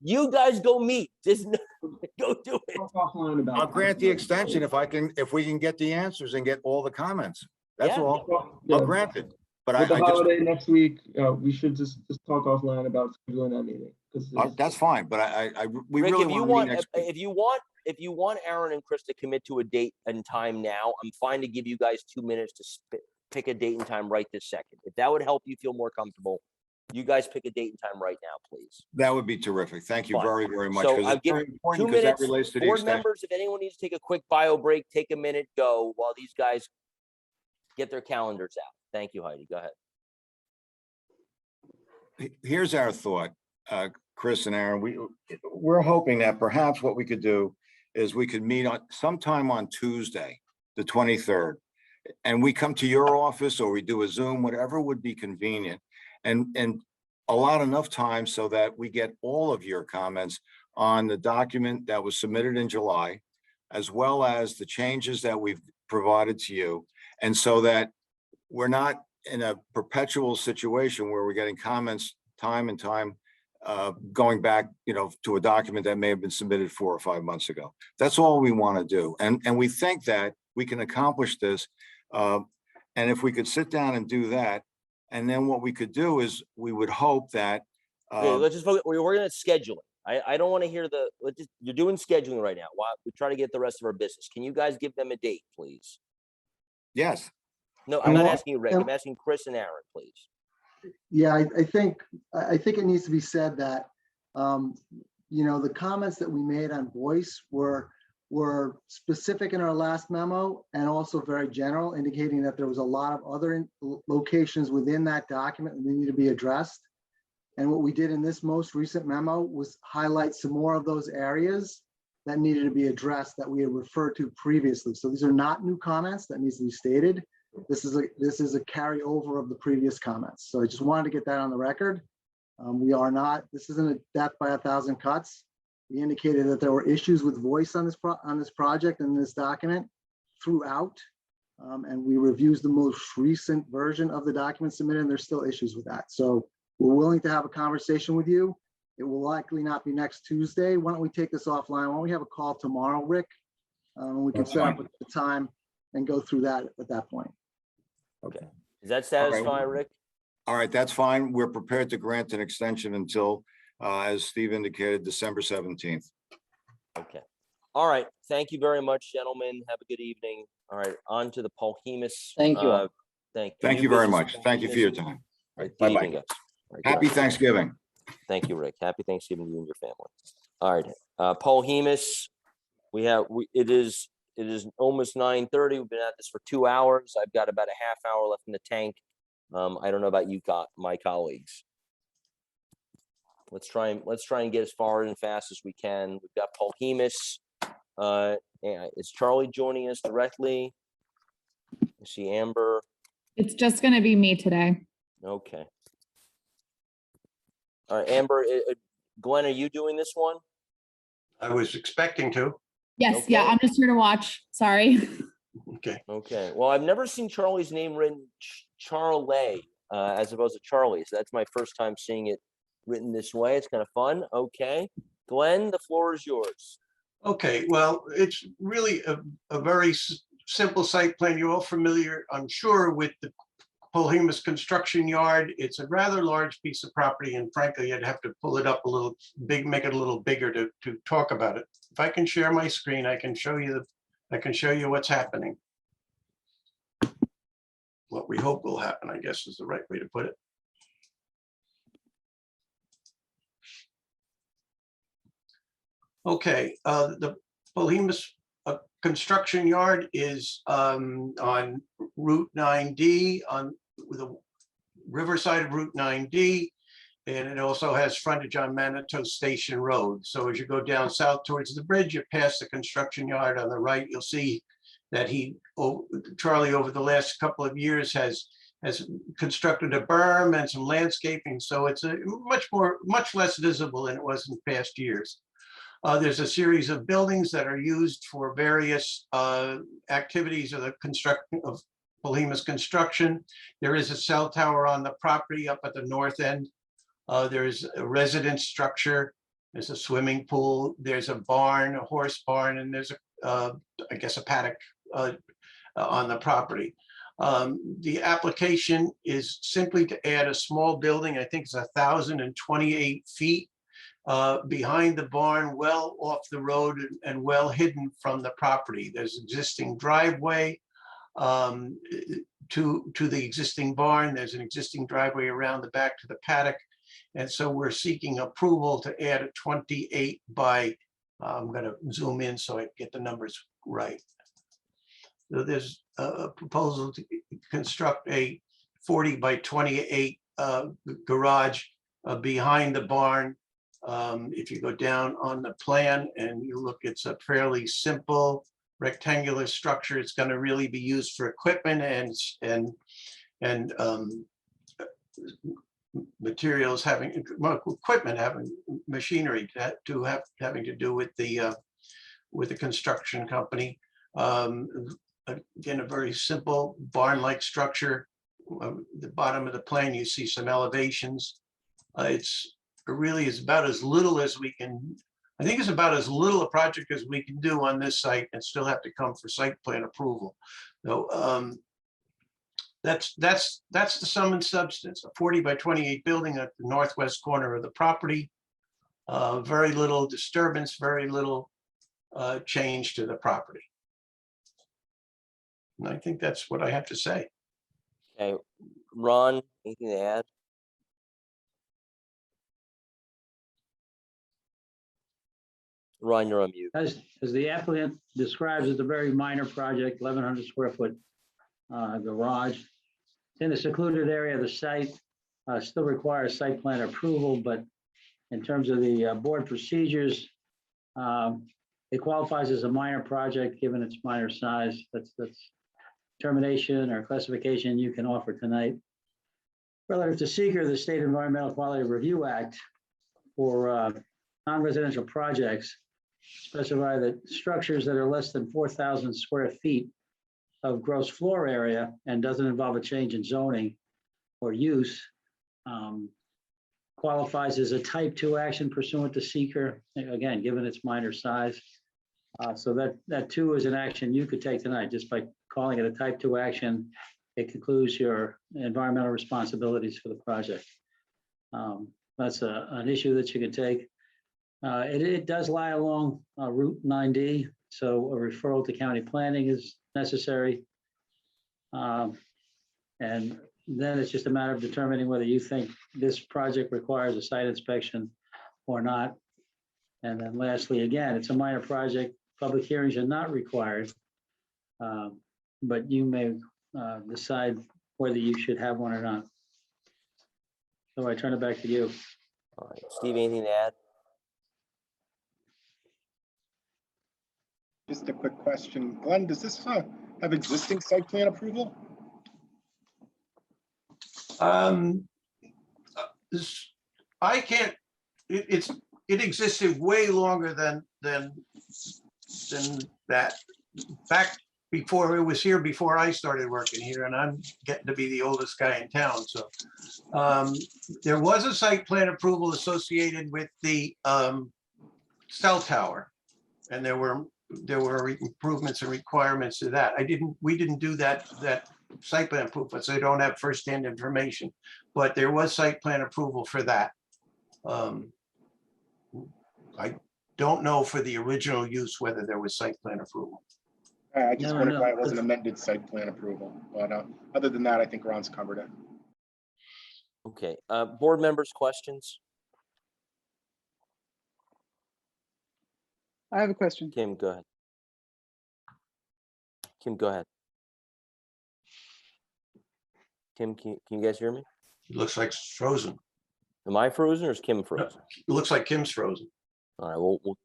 [SPEAKER 1] You guys go meet. Just go do it.
[SPEAKER 16] I'll grant the extension if we can get the answers and get all the comments. That's all. I'll grant it. But
[SPEAKER 15] with the holiday next week, we should just talk offline about scheduling that meeting.
[SPEAKER 16] That's fine, but we
[SPEAKER 1] Rick,
[SPEAKER 16] really
[SPEAKER 1] if you
[SPEAKER 16] want
[SPEAKER 1] want, if you want Aaron and Chris to commit to a date and time now, I'm fine to give you guys 2 minutes to pick a date and time right this second. If that would help you feel more comfortable, you guys pick a date and time right now, please.
[SPEAKER 16] That would be terrific. Thank you very, very much.
[SPEAKER 1] So I'll give 2 minutes.
[SPEAKER 16] Board
[SPEAKER 1] Members, if anyone needs to take a quick bio break, take a minute, go while these guys get their calendars out. Thank you, Heidi. Go ahead.
[SPEAKER 16] Here's our thought, Chris and Aaron. We're hoping that perhaps what we could do is we could meet on sometime on Tuesday, the 23rd, and we come to your office or we do a Zoom, whatever would be convenient, and allot enough time so that we get all of your comments on the document that was submitted in July, as well as the changes that we've provided to you, and so that we're not in a perpetual situation where we're getting comments time and time going back, to a document that may have been submitted 4 or 5 months ago. That's all we want to do. And we think that we can accomplish this. And if we could sit down and do that, and then what we could do is we would hope that.
[SPEAKER 1] Let's just focus. We're going to schedule it. I don't want to hear you're doing scheduling right now. While we try to get the rest of our business. Can you guys give them a date, please?
[SPEAKER 16] Yes.
[SPEAKER 1] No, I'm not asking you, Rick. I'm asking Chris and Aaron, please.
[SPEAKER 19] Yeah, I think it needs to be said that, the comments that we made on voice were specific in our last memo and also very general, indicating that there was a lot of other locations within that document that need to be addressed. And what we did in this most recent memo was highlight some more of those areas that needed to be addressed that we had referred to previously. So these are not new comments that needs to be stated. This is a carryover of the previous comments. So I just wanted to get that on the record. This isn't a death by 1,000 cuts. We indicated that there were issues with voice on this project and this document throughout. And we reviewed the most recent version of the document submitted, and there's still issues with that. So we're willing to have a conversation with you. It will likely not be next Tuesday. Why don't we take this offline? Why don't we have a call tomorrow, Rick? And we can set up the time and go through that at that point.
[SPEAKER 1] Okay. Does that satisfy, Rick?
[SPEAKER 16] All right, that's fine. We're prepared to grant an extension until, as Steve indicated, December 17th.
[SPEAKER 1] Okay. All right. Thank you very much, gentlemen. Have a good evening. All right. On to the Polhemus.
[SPEAKER 18] Thank you.
[SPEAKER 16] Thank you very much. Thank you for your time.
[SPEAKER 1] All right.
[SPEAKER 16] Bye-bye.
[SPEAKER 1] Guys. All right,
[SPEAKER 16] Happy Thanksgiving.
[SPEAKER 1] Thank you, Rick. Happy Thanksgiving to you and your family. All right. Polhemus. It is almost 9:30. We've been at this for 2 hours. I've got about a half hour left in the tank. I don't know about you, my colleagues. Let's try and get as far and fast as we can. We've got Polhemus. Is Charlie joining us directly? I see Amber.
[SPEAKER 20] It's just going to be me today.
[SPEAKER 1] Okay. All right, Amber. Glenn, are you doing this one?
[SPEAKER 17] I was expecting to.
[SPEAKER 20] Yes,
[SPEAKER 1] Okay.
[SPEAKER 20] yeah, I'm just here to watch. Sorry.
[SPEAKER 17] Okay.
[SPEAKER 1] Okay. Well, I've never seen Charlie's name written Charlie as opposed to Charlie. So that's my first time seeing it written this way. It's kind of fun. Okay. Glenn, the floor is yours.
[SPEAKER 17] Okay, well, it's really a very simple site plan. You're all familiar, I'm sure, with the Polhemus Construction Yard. It's a rather large piece of property, and frankly, I'd have to pull it up a little big, make it a little bigger to talk about it. If I can share my screen, I can show you what's happening. What we hope will happen, I guess, is the right way to put it. Okay, the Polhemus Construction Yard is on Route 9D, on the riverside of Route 9D, and it also has frontage on Manitou Station Road. So as you go down south towards the bridge, you pass the construction yard. On the right, you'll see that Charlie, over the last couple of years, has constructed a berm and some landscaping. So it's much less visible than it was in past years. There's a series of buildings that are used for various activities of the construction of Polhemus construction. There is a cell tower on the property up at the north end. There's a residence structure. There's a swimming pool. There's a barn, a horse barn, and there's I guess a paddock on the property. The application is simply to add a small building. I think it's 1,028 feet. Behind the barn, well off the road and well hidden from the property. There's existing driveway to the existing barn. There's an existing driveway around the back to the paddock. And so we're seeking approval to add a 28 by, I'm going to zoom in so I get the numbers right. So there's a proposal to construct a 40 by 28 garage behind the barn. If you go down on the plan and you look, it's a fairly simple rectangular structure. It's going to really be used for equipment and materials having, well, equipment having machinery having to do with the construction company. Again, a very simple barn-like structure. The bottom of the plan, you see some elevations. It really is about as little as we can, I think it's about as little a project as we can do on this site and still have to come for site plan approval. So that's the sum and substance, a 40 by 28 building at the northwest corner of the property. Very little disturbance, very little change to the property. And I think that's what I have to say.
[SPEAKER 1] Okay, Ron, anything to add? Ron, you're on mute.
[SPEAKER 7] As the applicant describes, it's a very minor project, 1,100 square foot garage. It's in a secluded area of the site, still requires site plan approval, but in terms of the board procedures, it qualifies as a minor project given its minor size. That's determination or classification you can offer tonight. Relative to SEQRA, the State Environmental Quality Review Act, for non-residential projects specify that structures that are less than 4,000 square feet of gross floor area and doesn't involve a change in zoning or use qualifies as a type 2 action pursuant to SEQRA, again, given its minor size. So that too is an action you could take tonight just by calling it a type 2 action. It concludes your environmental responsibilities for the project. That's an issue that you can take. It does lie along Route 9D, so a referral to county planning is necessary. And then it's just a matter of determining whether you think this project requires a site inspection or not. And then lastly, again, it's a minor project. Public hearings are not required, but you may decide whether you should have one or not. So I turn it back to you.
[SPEAKER 1] All right, Steve, anything to add?
[SPEAKER 8] Just a quick question. Glenn, does this have existing site plan approval?
[SPEAKER 17] I can't, it existed way longer than that. Back before it was here, before I started working here, and I'm getting to be the oldest guy in town. So there was a site plan approval associated with the cell tower, and there were improvements and requirements to that. We didn't do that site plan approval, so they don't have firsthand information. But there was site plan approval for that. I don't know for the original use whether there was site plan approval.
[SPEAKER 8] I just
[SPEAKER 7] No,
[SPEAKER 8] wondered
[SPEAKER 7] no,
[SPEAKER 8] why it wasn't
[SPEAKER 7] that's-
[SPEAKER 8] amended site plan approval, but other than that, I think Ron's covered it.
[SPEAKER 1] Okay, board members, questions?
[SPEAKER 2] I have a question.
[SPEAKER 1] Kim, go ahead. Kim, go ahead. Kim, can you guys hear me?
[SPEAKER 17] It looks like it's frozen.
[SPEAKER 1] Am I frozen or is Kim frozen?
[SPEAKER 17] It looks like Kim's frozen.
[SPEAKER 1] All right, well,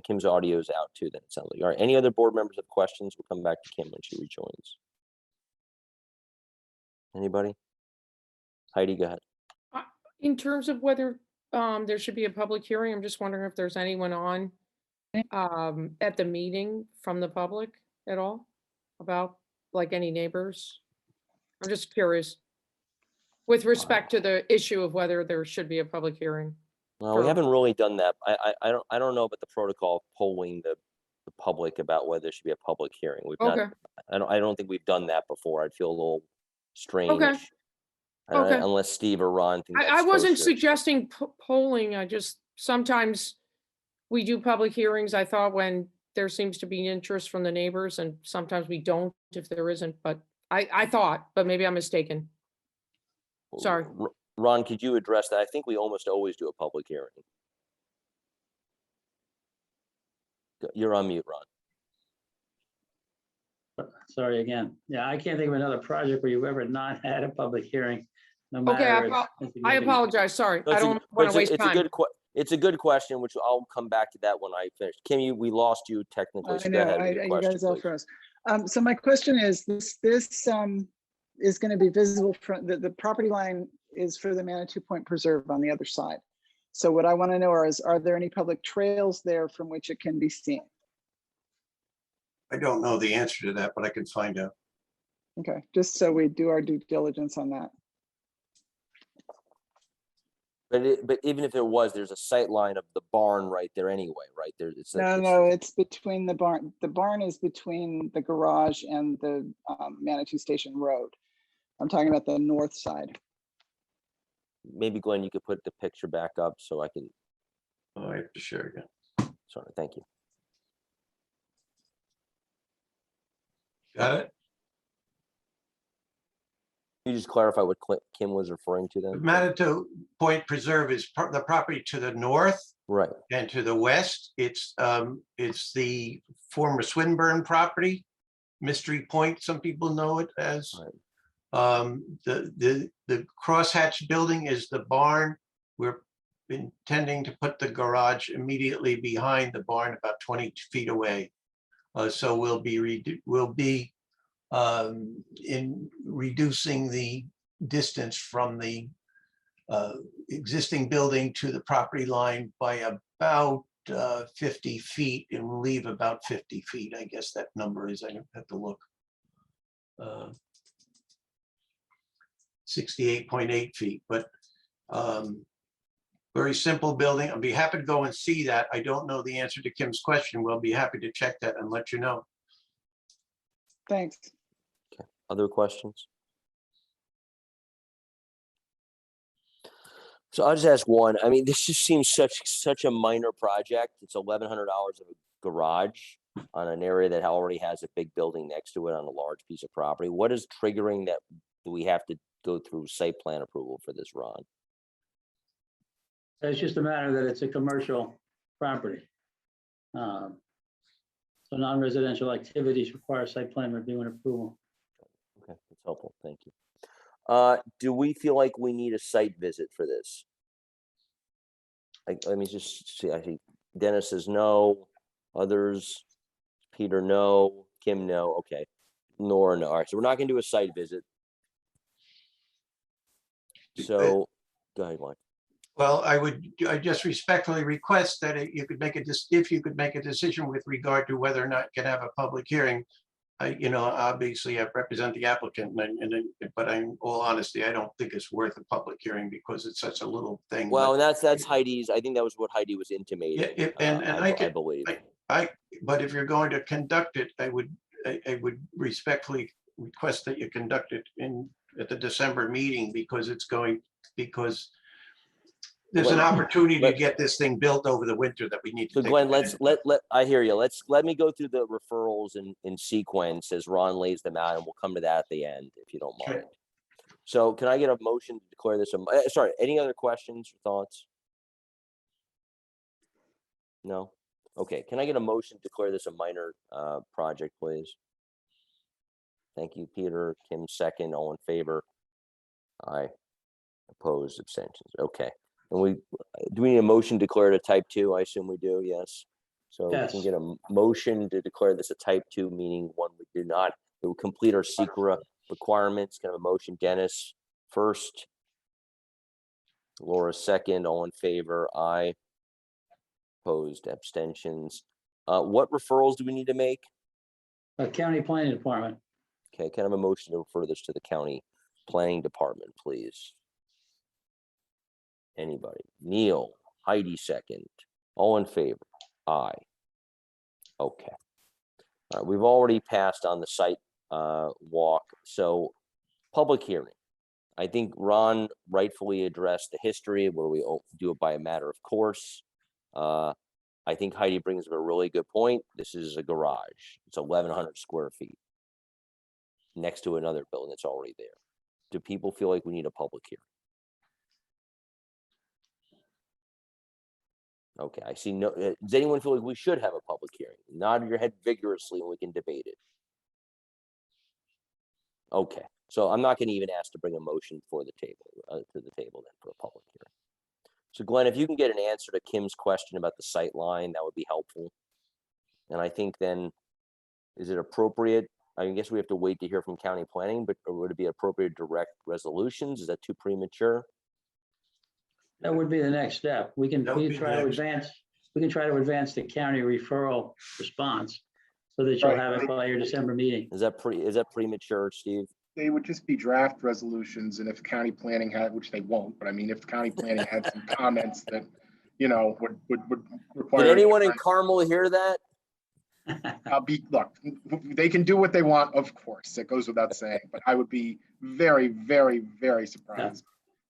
[SPEAKER 1] Kim's audio is out too, then it sounds like. All right, any other board members have questions? We'll come back to Kim when she rejoins. Anybody? Heidi, go ahead.
[SPEAKER 5] In terms of whether there should be a public hearing, I'm just wondering if there's anyone on at the meeting from the public at all about like any neighbors? I'm just curious with respect to the issue of whether there should be a public hearing.
[SPEAKER 1] Well, we haven't really done that. I don't know about the protocol of polling the public about whether there should be a public hearing. We've
[SPEAKER 5] Okay.
[SPEAKER 1] not. I don't think we've done that before. I'd feel a little strange.
[SPEAKER 5] Okay. Okay.
[SPEAKER 1] Unless Steve or Ron think
[SPEAKER 5] I
[SPEAKER 1] that's
[SPEAKER 5] wasn't
[SPEAKER 1] kosher.
[SPEAKER 5] suggesting polling. I just, sometimes we do public hearings. I thought when there seems to be interest from the neighbors and sometimes we don't if there isn't, but I thought, but maybe I'm mistaken. Sorry.
[SPEAKER 1] Ron, could you address that? I think we almost always do a public hearing. You're on mute, Ron.
[SPEAKER 7] Sorry again. Yeah, I can't think of another project where you've ever not had a public hearing. No
[SPEAKER 5] Okay,
[SPEAKER 7] matter its
[SPEAKER 5] I
[SPEAKER 7] significance.
[SPEAKER 5] apologize. Sorry. I don't
[SPEAKER 1] But
[SPEAKER 5] want to waste time.
[SPEAKER 1] It's a good question, which I'll come back to that when I finish. Kim, we lost you technically.
[SPEAKER 2] I
[SPEAKER 1] So
[SPEAKER 2] know,
[SPEAKER 1] go ahead with your
[SPEAKER 2] you
[SPEAKER 1] question,
[SPEAKER 2] guys all
[SPEAKER 1] please.
[SPEAKER 2] froze. So my question is, this is going to be visible from the property line is for the Manitou Point Preserve on the other side. So what I want to know is, are there any public trails there from which it can be seen?
[SPEAKER 17] I don't know the answer to that, but I can find out.
[SPEAKER 2] Okay, just so we do our due diligence on that.
[SPEAKER 1] But even if there was, there's a sight line of the barn right there anyway, right? There, it's like,
[SPEAKER 2] No, it's between the barn. The barn is between the garage and the Manitou Station Road. I'm talking about the north side.
[SPEAKER 1] maybe Glenn, you could put the picture back up so I can.
[SPEAKER 17] Oh, I have to share again.
[SPEAKER 1] Sorry, thank you.
[SPEAKER 17] Got it?
[SPEAKER 1] Can you just clarify what Kim was referring to then?
[SPEAKER 17] Manitou Point Preserve is the property to the north.
[SPEAKER 1] Right.
[SPEAKER 17] And to the west, it's the former Swinburne property, Mystery Point, some people know it as.
[SPEAKER 1] Right.
[SPEAKER 17] The crosshatch building is the barn. We're intending to put the garage immediately behind the barn, about 20 feet away. So we'll be in reducing the distance from the existing building to the property line by about 50 feet, and we'll leave about 50 feet. I guess that number is, I have to look. 68.8 feet, but very simple building. I'll be happy to go and see that. I don't know the answer to Kim's question. We'll be happy to check that and let you know.
[SPEAKER 2] Thanks.
[SPEAKER 1] Okay. Other questions? So I'll just ask one. I mean, this just seems such a minor project. It's $1,100 of a garage on an area that already has a big building next to it on a large piece of property. What is triggering that? Do we have to go through site plan approval for this, Ron?
[SPEAKER 7] It's just a matter that it's a commercial property. So non-residential activities require site plan review and approval.
[SPEAKER 1] Okay, that's helpful. Thank you. Do we feel like we need a site visit for this? Let me just see. I think Dennis says no. Others, Peter, no. Kim, no. Okay. Nora, no. All right. So we're not going to do a site visit. So go ahead, Mike.
[SPEAKER 17] Well, I just respectfully request that if you could make a decision with regard to whether or not you can have a public hearing. Obviously I represent the applicant, but in all honesty, I don't think it's worth a public hearing because it's such a little thing.
[SPEAKER 1] Well, that's Heidi's. I think that was what Heidi was intimating.
[SPEAKER 17] I
[SPEAKER 1] believe.
[SPEAKER 17] but if you're going to conduct it, I would respectfully request that you conduct it at the December meeting because there's an opportunity to get this thing built over the winter that we need to
[SPEAKER 1] So
[SPEAKER 17] take.
[SPEAKER 1] Glenn,
[SPEAKER 17] advantage
[SPEAKER 1] I hear you. Let me go through the referrals in sequence as Ron lays them out, and we'll come to that at the end, if you don't mind.
[SPEAKER 17] Okay.
[SPEAKER 1] So can I get a motion to declare this, sorry, any other questions or thoughts? No? Okay, can I get a motion to declare this a minor project, please? Thank you, Peter. Kim, second. All in favor? Aye. Opposed, abstentions. Okay. And do we need a motion to declare it a type 2? I assume we do, yes. So we can
[SPEAKER 7] Yes.
[SPEAKER 1] get a motion to declare this a type 2, meaning one we do not. It will complete our SEQRA requirements. Kind of a motion. Dennis first. Laura second. All in favor? Aye. Opposed, abstentions. What referrals do we need to make?
[SPEAKER 7] County Planning Department.
[SPEAKER 1] Okay, kind of a motion to refer this to the county planning department, please. Anybody? Neil, Heidi second. All in favor? Aye. Okay. All right, we've already passed on the site walk. So public hearing. I think Ron rightfully addressed the history where we do it by a matter of course. I think Heidi brings up a really good point. This is a garage. It's 1,100 square feet next to another building that's already there. Do people feel like we need a public hearing? Okay, I see no. Does anyone feel like we should have a public hearing? Nod your head vigorously and we can debate it. Okay, so I'm not going to even ask to bring a motion for the table to the table then for a public hearing. So Glenn, if you can get an answer to Kim's question about the sight line, that would be helpful. And I think then, is it appropriate? I guess we have to wait to hear from county planning, but would it be appropriate to direct resolutions? Is that too premature?
[SPEAKER 7] That would be the next step. We can try to advance the county referral response so that you'll have it by your December meeting.
[SPEAKER 1] Is that premature, Steve?
[SPEAKER 8] They would just be draft resolutions, and if county planning had, which they won't, but I mean, if county planning had some comments that, would require.
[SPEAKER 1] Did anyone in Carmel hear that?
[SPEAKER 8] Look, they can do what they want, of course, it goes without saying, but I would be very, very, very surprised.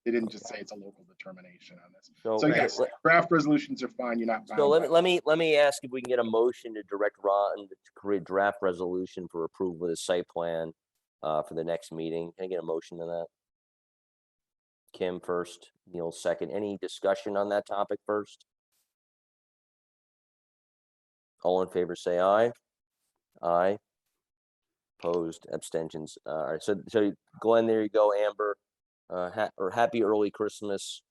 [SPEAKER 8] They didn't just say it's a local determination on this. So yes, draft resolutions are fine. You're not bound.
[SPEAKER 1] So let me ask if we can get a motion to direct Ron to create draft resolution for approval of the site plan for the next meeting. Can I get a motion to that? Kim first, Neil second. Any discussion on that topic first? All in favor, say aye. Aye. Opposed, abstentions. All right. So Glenn, there you go. Amber, happy early Christmas.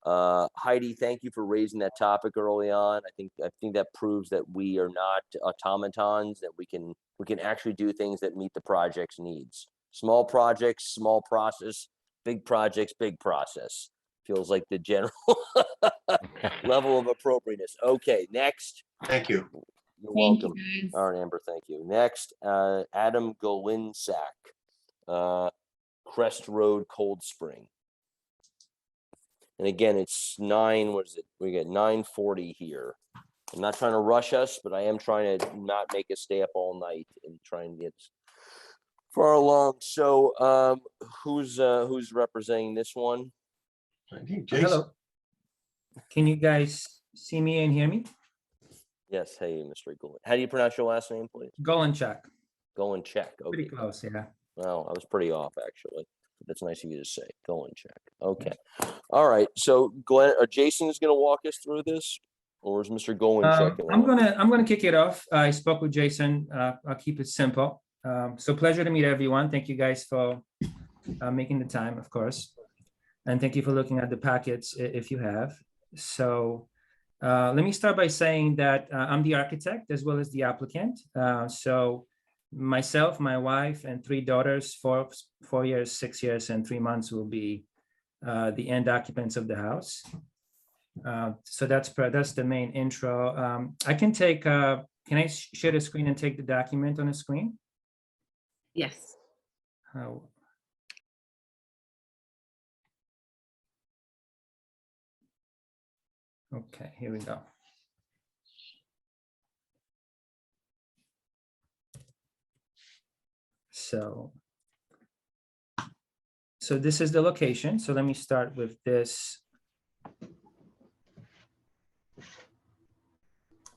[SPEAKER 1] Heidi, thank you for raising that topic early on. I think that proves that we are not automatons, that we can actually do things that meet the project's needs. Small projects, small process, big projects, big process. Feels like the general level of appropriateness. Okay, next.
[SPEAKER 17] Thank you.
[SPEAKER 1] You're welcome. All right, Amber, thank you. Next, Adam Golinsak, Crest Road, Cold Spring. And again, it's we get 9:40 here. I'm not trying to rush us, but I am trying to not make us stay up all night and try and get far along. So who's representing this one?
[SPEAKER 17] I think Jason.
[SPEAKER 21] Hello. Can you guys see me and hear me?
[SPEAKER 1] Yes. Hey, Mr. Golan. How do you pronounce your last name, please?
[SPEAKER 21] Golanchak.
[SPEAKER 1] Golanchak. Okay.
[SPEAKER 21] Pretty close, yeah.
[SPEAKER 1] Well, I was pretty off actually. That's nice of you to say. Golanchak. Okay. All right. So Glenn or Jason is going to walk us through this, or is Mr. Golanchak?
[SPEAKER 21] I'm gonna kick it off. I spoke with Jason. I'll keep it simple. So pleasure to meet everyone. Thank you guys for making the time, of course. And thank you for looking at the packets if you have. So let me start by saying that I'm the architect as well as the applicant. So myself, my wife, and 3 daughters, 4 years, 6 years, and 3 months will be the end occupants of the house. So that's the main intro. I can take, can I share the screen and take the document on the screen?
[SPEAKER 3] Yes.
[SPEAKER 21] Okay, here we go. So this is the location. So let me start with this.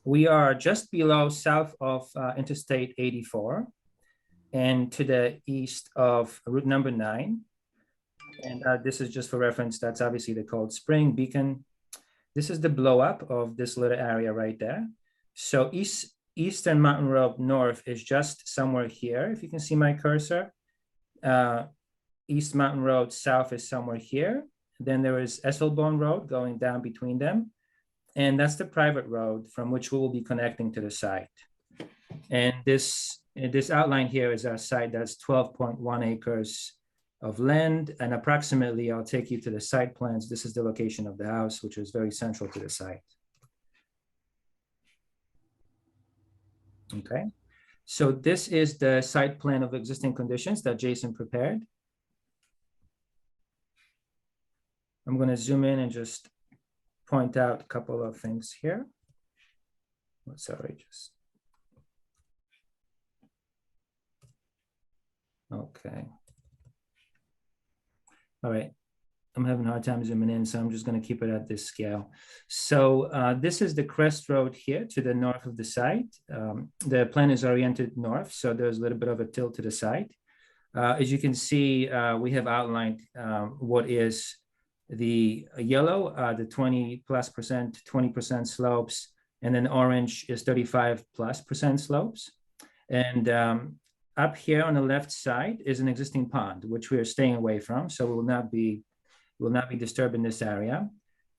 [SPEAKER 21] We are just below south of Interstate 84 and to the east of route number 9. And this is just for reference. That's obviously the Cold Spring Beacon. This is the blow up of this little area right there. So Eastern Mountain Road North is just somewhere here. If you can see my cursor. East Mountain Road South is somewhere here. Then there is Esselbone Road going down between them. And that's the private road from which we will be connecting to the site. And this outline here is our site. That's 12.1 acres of land. And approximately, I'll take you to the site plans. This is the location of the house, which is very central to the site. Okay. So this is the site plan of existing conditions that Jason prepared. I'm going to zoom in and just point out a couple of things here. Oh, sorry, just. Okay. All right. I'm having a hard time zooming in, so I'm just going to keep it at this scale. So this is the Crest Road here to the north of the site. The plan is oriented north, so there's a little bit of a tilt to the site. As you can see, we have outlined what is the yellow, the 20+%, 20% slopes, and then orange is 35+% slopes. And up here on the left side is an existing pond, which we are staying away from, so we will not be disturbing this area.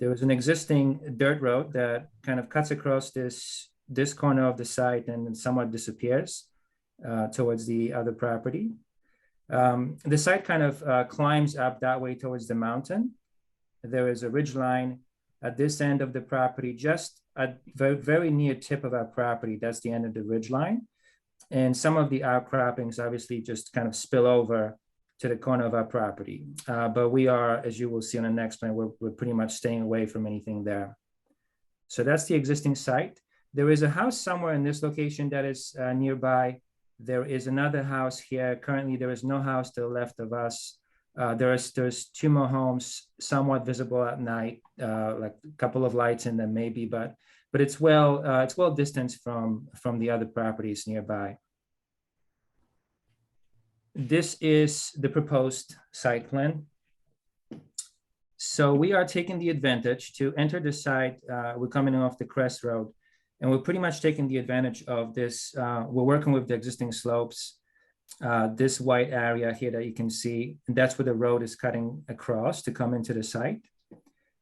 [SPEAKER 21] There is an existing dirt road that kind of cuts across this corner of the site and then somewhat disappears towards the other property. The site kind of climbs up that way towards the mountain. There is a ridge line at this end of the property, just at very, very near tip of our property. That's the end of the ridge line. And some of the outcroppings obviously just kind of spill over to the corner of our property. But we are, as you will see on the next plan, we're pretty much staying away from anything there. So that's the existing site. There is a house somewhere in this location that is nearby. There is another house here. Currently, there is no house to the left of us. There's 2 more homes, somewhat visible at night, like a couple of lights in them maybe, but it's well distanced from the other properties nearby. This is the proposed site plan. So we are taking the advantage to enter the site. We're coming off the Crest Road, and we're pretty much taking the advantage of this. We're working with the existing slopes. This white area here that you can see, and that's where the road is cutting across to come into the site.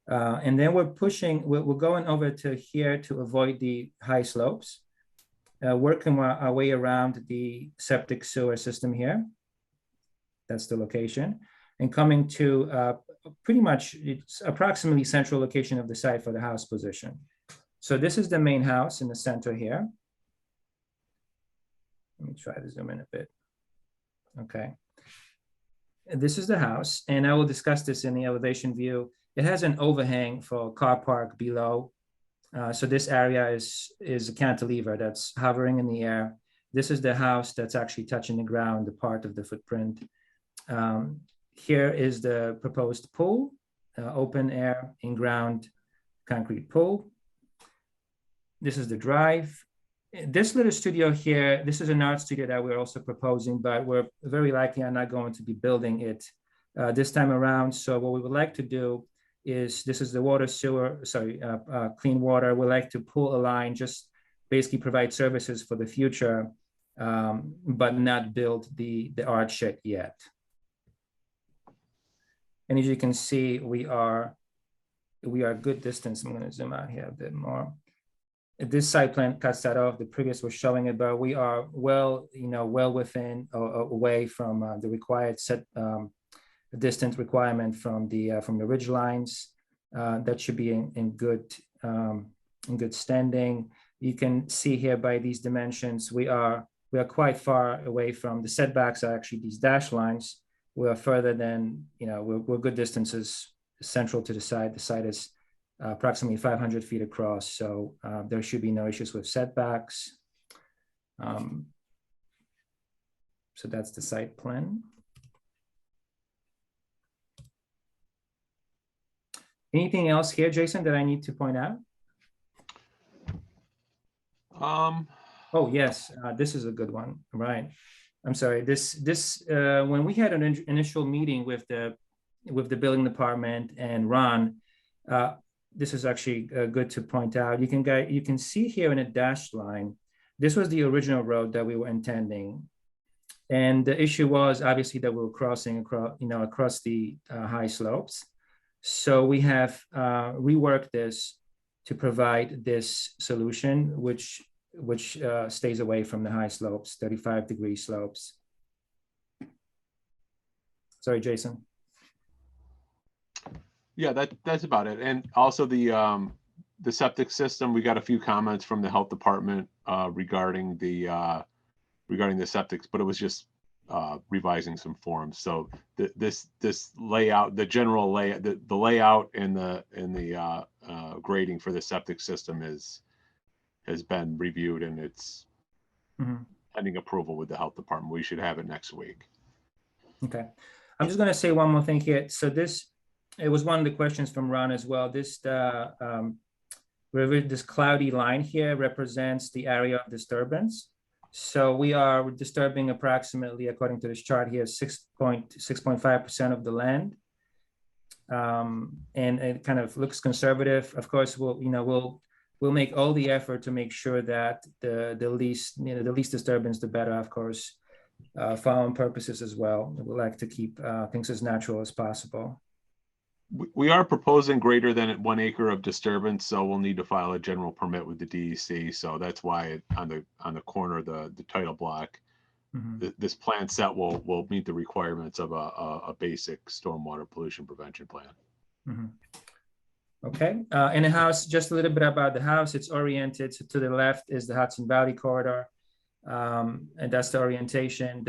[SPEAKER 21] And then we're going over to here to avoid the high slopes, working our way around the septic sewer system here. That's the location. And coming to pretty much, it's approximately central location of the site for the house position. So this is the main house in the center here. Let me try to zoom in a bit. Okay. This is the house, and I will discuss this in the elevation view. It has an overhang for car park below. So this area is a cantilever that's hovering in the air. This is the house that's actually touching the ground, the part of the footprint. Here is the proposed pool, open air, in-ground concrete pool. This is the drive. This little studio here, this is an art studio that we're also proposing, but we're very likely are not going to be building it this time around. So what we would like to do is, this is the water sewer, clean water. We'd like to pull a line, just basically provide services for the future, but not build the art shed yet. And as you can see, we are a good distance. I'm going to zoom out here a bit more. This site plan cuts that off. The previous was showing it, but we are well within or away from the required distance requirement from the ridge lines. That should be in good standing. You can see here by these dimensions, we are quite far away from the setbacks. Are actually these dashed lines. We are further than, we're good distances central to the site. The site is approximately 500 feet across, so there should be no issues with setbacks. So that's the site plan. Anything else here, Jason, that I need to point out? Oh, yes, this is a good one, right? I'm sorry, when we had an initial meeting with the building department and Ron, this is actually good to point out. You can see here in a dashed line, this was the original road that we were intending. And the issue was obviously that we were crossing across the high slopes. So we have reworked this to provide this solution, which stays away from the high slopes, 35-degree slopes. Sorry, Jason.
[SPEAKER 11] Yeah, that's about it. And also the septic system, we got a few comments from the health department regarding the septics, but it was just revising some forms. So this layout, the general layout, the layout and the grading for the septic system has been reviewed, and it's pending approval with the health department. We should have it next week.
[SPEAKER 21] Okay, I'm just going to say one more thing here. So it was one of the questions from Ron as well. This cloudy line here represents the area of disturbance. So we are disturbing approximately, according to this chart here, 6.5% of the land. And it kind of looks conservative. Of course, we'll make all the effort to make sure that the least disturbance, the better, of course, for our own purposes as well. We like to keep things as natural as possible.
[SPEAKER 11] We are proposing greater than 1 acre of disturbance, so we'll need to file a general permit with the DEC. So that's why on the corner of the title block, this plan set will meet the requirements of a basic stormwater pollution prevention plan.
[SPEAKER 21] Okay, and the house, just a little bit about the house. It's oriented to the left is the Hudson Valley corridor, and that's the orientation.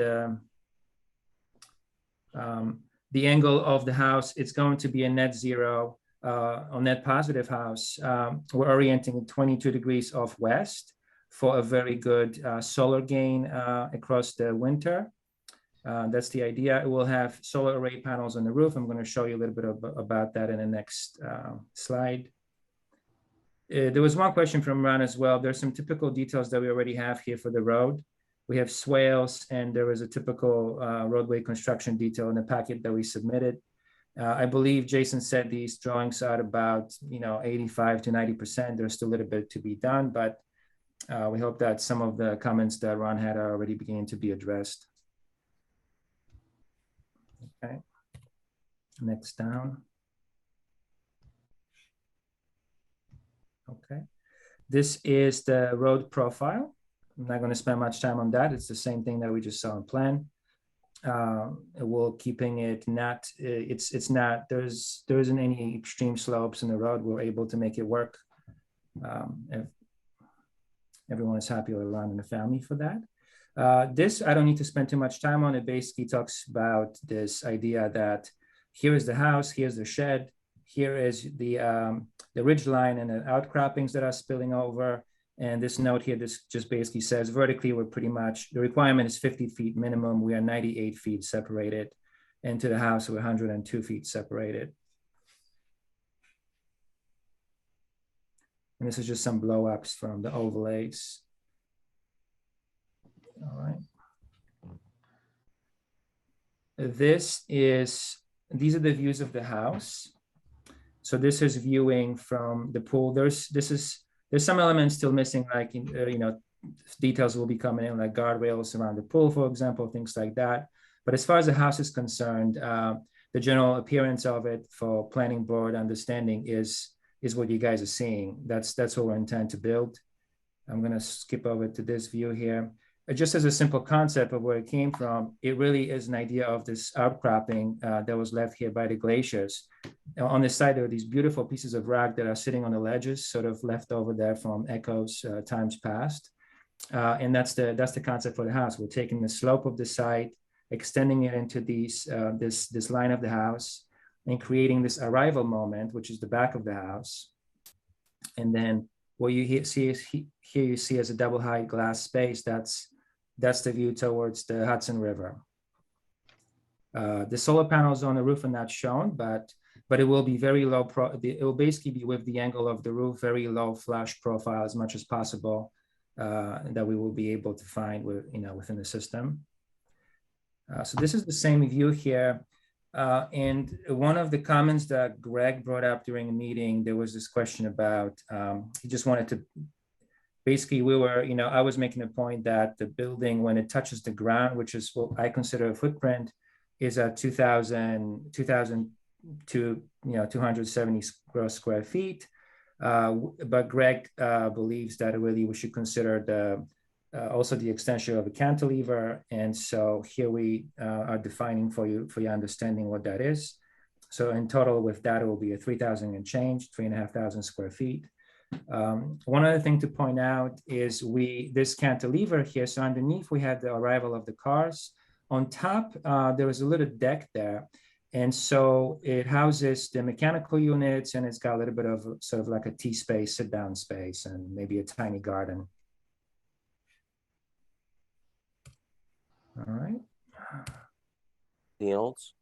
[SPEAKER 21] The angle of the house, it's going to be a net zero or net positive house. We're orienting 22 degrees off west for a very good solar gain across the winter. That's the idea. It will have solar array panels on the roof. I'm going to show you a little bit about that in the next slide. There was one question from Ron as well. There's some typical details that we already have here for the road. We have swales, and there was a typical roadway construction detail in the packet that we submitted. I believe Jason said these drawings are about 85 to 90%. There's still a little bit to be done, but we hope that some of the comments that Ron had are already beginning to be addressed. Okay, next down. Okay, this is the road profile. I'm not going to spend much time on that. It's the same thing that we just saw in plan. We're keeping it not, it's not, there isn't any extreme slopes in the road. We're able to make it work. If everyone is happy with Ron and the family for that. This, I don't need to spend too much time on. It basically talks about this idea that here is the house, here's the shed, here is the ridge line and the outcroppings that are spilling over. And this note here, this just basically says vertically, we're pretty much, the requirement is 50 feet minimum. We are 98 feet separated. And to the house, we're 102 feet separated. And this is just some blow-ups from the overlays. All right. These are the views of the house. So this is viewing from the pool. There's some elements still missing, like details will be coming in, like guardrails around the pool, for example, things like that. But as far as the house is concerned, the general appearance of it for planning board understanding is what you guys are seeing. That's what we intend to build. I'm going to skip over to this view here. Just as a simple concept of where it came from, it really is an idea of this outcropping that was left here by the glaciers. On this side, there are these beautiful pieces of rock that are sitting on the ledges, sort of left over there from echoes times past. And that's the concept for the house. We're taking the slope of the site, extending it into this line of the house, and creating this arrival moment, which is the back of the house. And then what you see is here you see as a double height glass space, that's That's the view towards the Hudson River. The solar panels on the roof are not shown, but it will be very low. It will basically be with the angle of the roof, very low flash profile as much as possible that we will be able to find within the system. So this is the same view here. And one of the comments that Greg brought up during a meeting, there was this question about, he just wanted to, basically I was making a point that the building, when it touches the ground, which is what I consider a footprint, is at 270 gross square feet. But Greg believes that really we should consider also the extension of a cantilever. And so here we are defining for your understanding what that is. So in total with that, it will be a 3,000 and change, 3,500 square feet. One other thing to point out is this cantilever here. So underneath we have the arrival of the cars. On top, there was a little deck there. And so it houses the mechanical units, and it's got a little bit of sort of like a tea space, sit down space, and maybe a tiny garden. All right.
[SPEAKER 1] Anything else?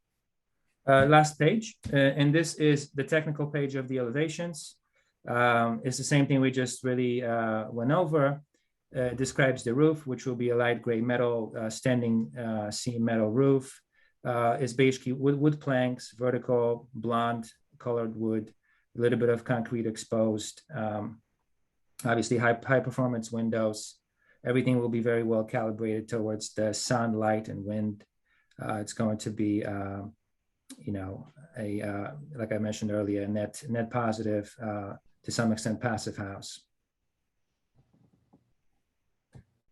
[SPEAKER 21] Last page, and this is the technical page of the elevations. It's the same thing we just really went over. Describes the roof, which will be a light gray metal standing seam metal roof. It's basically wood planks, vertical, blonde colored wood, a little bit of concrete exposed. Obviously high performance windows. Everything will be very well calibrated towards the sun, light, and wind. It's going to be, like I mentioned earlier, a net positive, to some extent, passive house.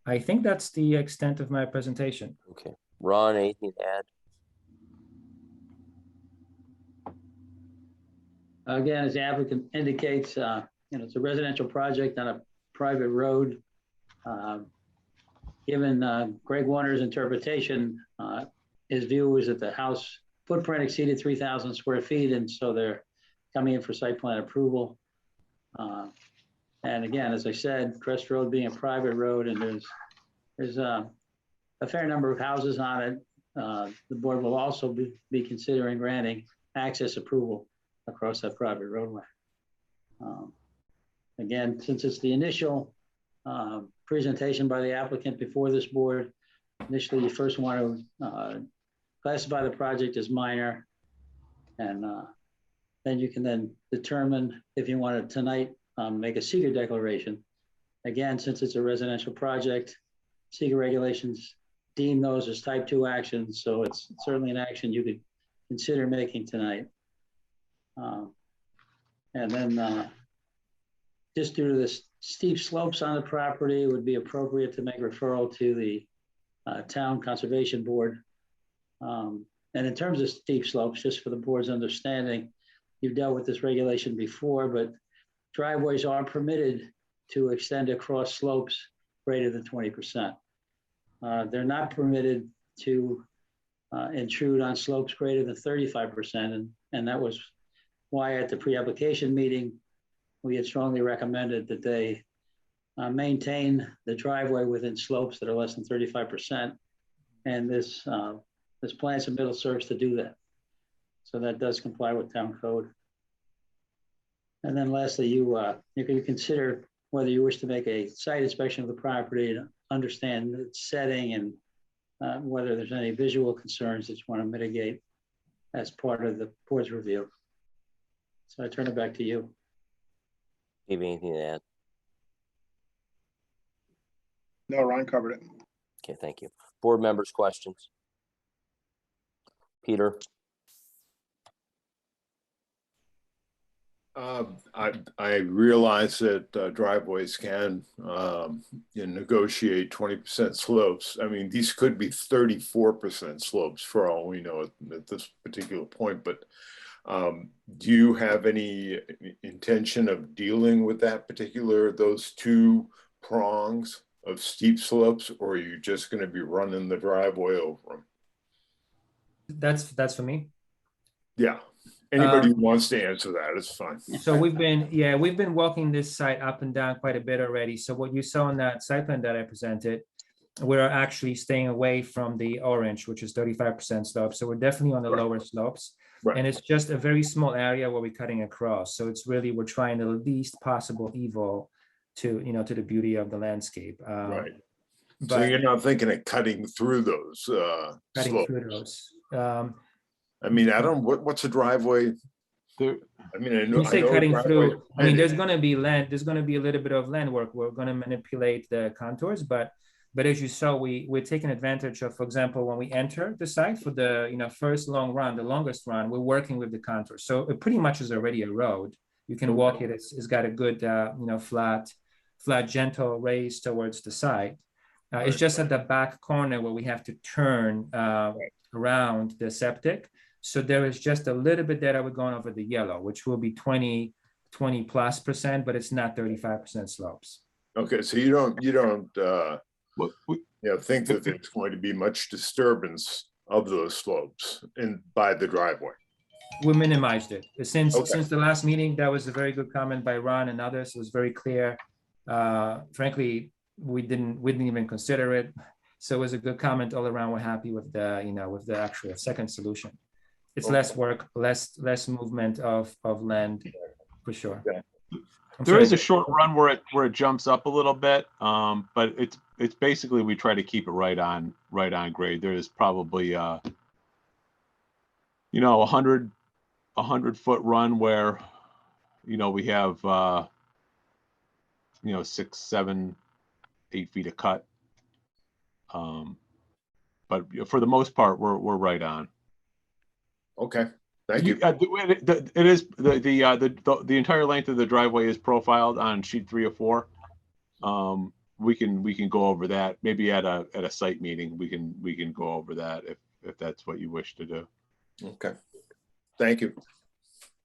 [SPEAKER 21] I think that's the extent of my presentation.
[SPEAKER 1] Okay. Ron, anything to add?
[SPEAKER 7] Again, as the applicant indicates, it's a residential project on a private road. Given Greg Warner's interpretation, his view was that the house footprint exceeded 3,000 square feet, and so they're coming in for site plan approval. And again, as I said, Crest Road being a private road, and there's a fair number of houses on it. The board will also be considering granting access approval across that private roadway. Again, since it's the initial presentation by the applicant before this board, initially you first want to classify the project as minor, and then you can then determine if you want to tonight make a SEQRA declaration. Again, since it's a residential project, SEQRA regulations deem those as type 2 actions, so it's certainly an action you could consider making tonight. And then just due to the steep slopes on the property, it would be appropriate to make referral to the town conservation board. And in terms of steep slopes, just for the board's understanding, you've dealt with this regulation before, but driveways are permitted to extend across slopes greater than 20%. They're not permitted to intrude on slopes greater than 35%. And that was why at the pre-application meeting, we had strongly recommended that they maintain the driveway within slopes that are less than 35%. And this plan submittal serves to do that. So that does comply with town code. And then lastly, you can consider whether you wish to make a site inspection of the property to understand its setting and whether there's any visual concerns that you want to mitigate as part of the board's review. So I turn it back to you.
[SPEAKER 1] Do you have anything to add?
[SPEAKER 8] No, Ron covered it.
[SPEAKER 1] Okay, thank you. Board members, questions? Peter?
[SPEAKER 6] I realize that driveways can negotiate 20% slopes. I mean, these could be 34% slopes for all we know at this particular point, but do you have any intention of dealing with those two prongs of steep slopes, or are you just going to be running the driveway over them?
[SPEAKER 21] That's for me.
[SPEAKER 6] Yeah. Anybody who wants to answer that, it's fine.
[SPEAKER 21] So we've been walking this site up and down quite a bit already. So what you saw on that site plan that I presented we're actually staying away from the orange, which is 35% slope. So we're definitely on the lower slopes.
[SPEAKER 6] Right.
[SPEAKER 21] And it's just a very small area where we're cutting across. So it's really, we're trying the least possible evil to, to the beauty of the landscape.
[SPEAKER 6] Right. So
[SPEAKER 21] but
[SPEAKER 6] you're not thinking of cutting through those
[SPEAKER 21] cutting
[SPEAKER 6] slopes?
[SPEAKER 21] through those.
[SPEAKER 6] I mean, I don't, what's a driveway? I mean, I know.
[SPEAKER 21] You say
[SPEAKER 6] I know a
[SPEAKER 21] cutting
[SPEAKER 6] driveway
[SPEAKER 21] through,
[SPEAKER 6] is
[SPEAKER 21] I mean, there's
[SPEAKER 6] pitted.
[SPEAKER 21] gonna be land, there's gonna be a little bit of land work. We're gonna manipulate the contours, but as you saw, we're taking advantage of, for example, when we enter the site for the, first long run, the longest run, we're working with the contours. So it pretty much is already a road. You can walk it. It's got a good, flat, gentle raise towards the side. It's just at the back corner where we have to turn around the septic. So there is just a little bit that I would go over the yellow, which will be 20+%, but it's not 35% slopes.
[SPEAKER 6] Okay, so you don't think that there's going to be much disturbance of those slopes by the driveway?
[SPEAKER 21] We minimized it. Since the last meeting, that was a very good comment by Ron and others. It was very clear. Frankly, we didn't even consider it. So it was a good comment all around. We're happy with the actual second solution. It's less work, less movement of land, for sure.
[SPEAKER 11] There is a short run where it jumps up a little bit, but it's basically, we try to keep it right on grade. There is probably 100-foot run where we have 6, 7, 8 feet of cut. But for the most part, we're right on.
[SPEAKER 6] Okay, thank you.
[SPEAKER 11] It is the entire length of the driveway is profiled on sheet 3 or 4. We can go over that maybe at a site meeting. We can go over that if that's what you wish to do.
[SPEAKER 6] Okay, thank you.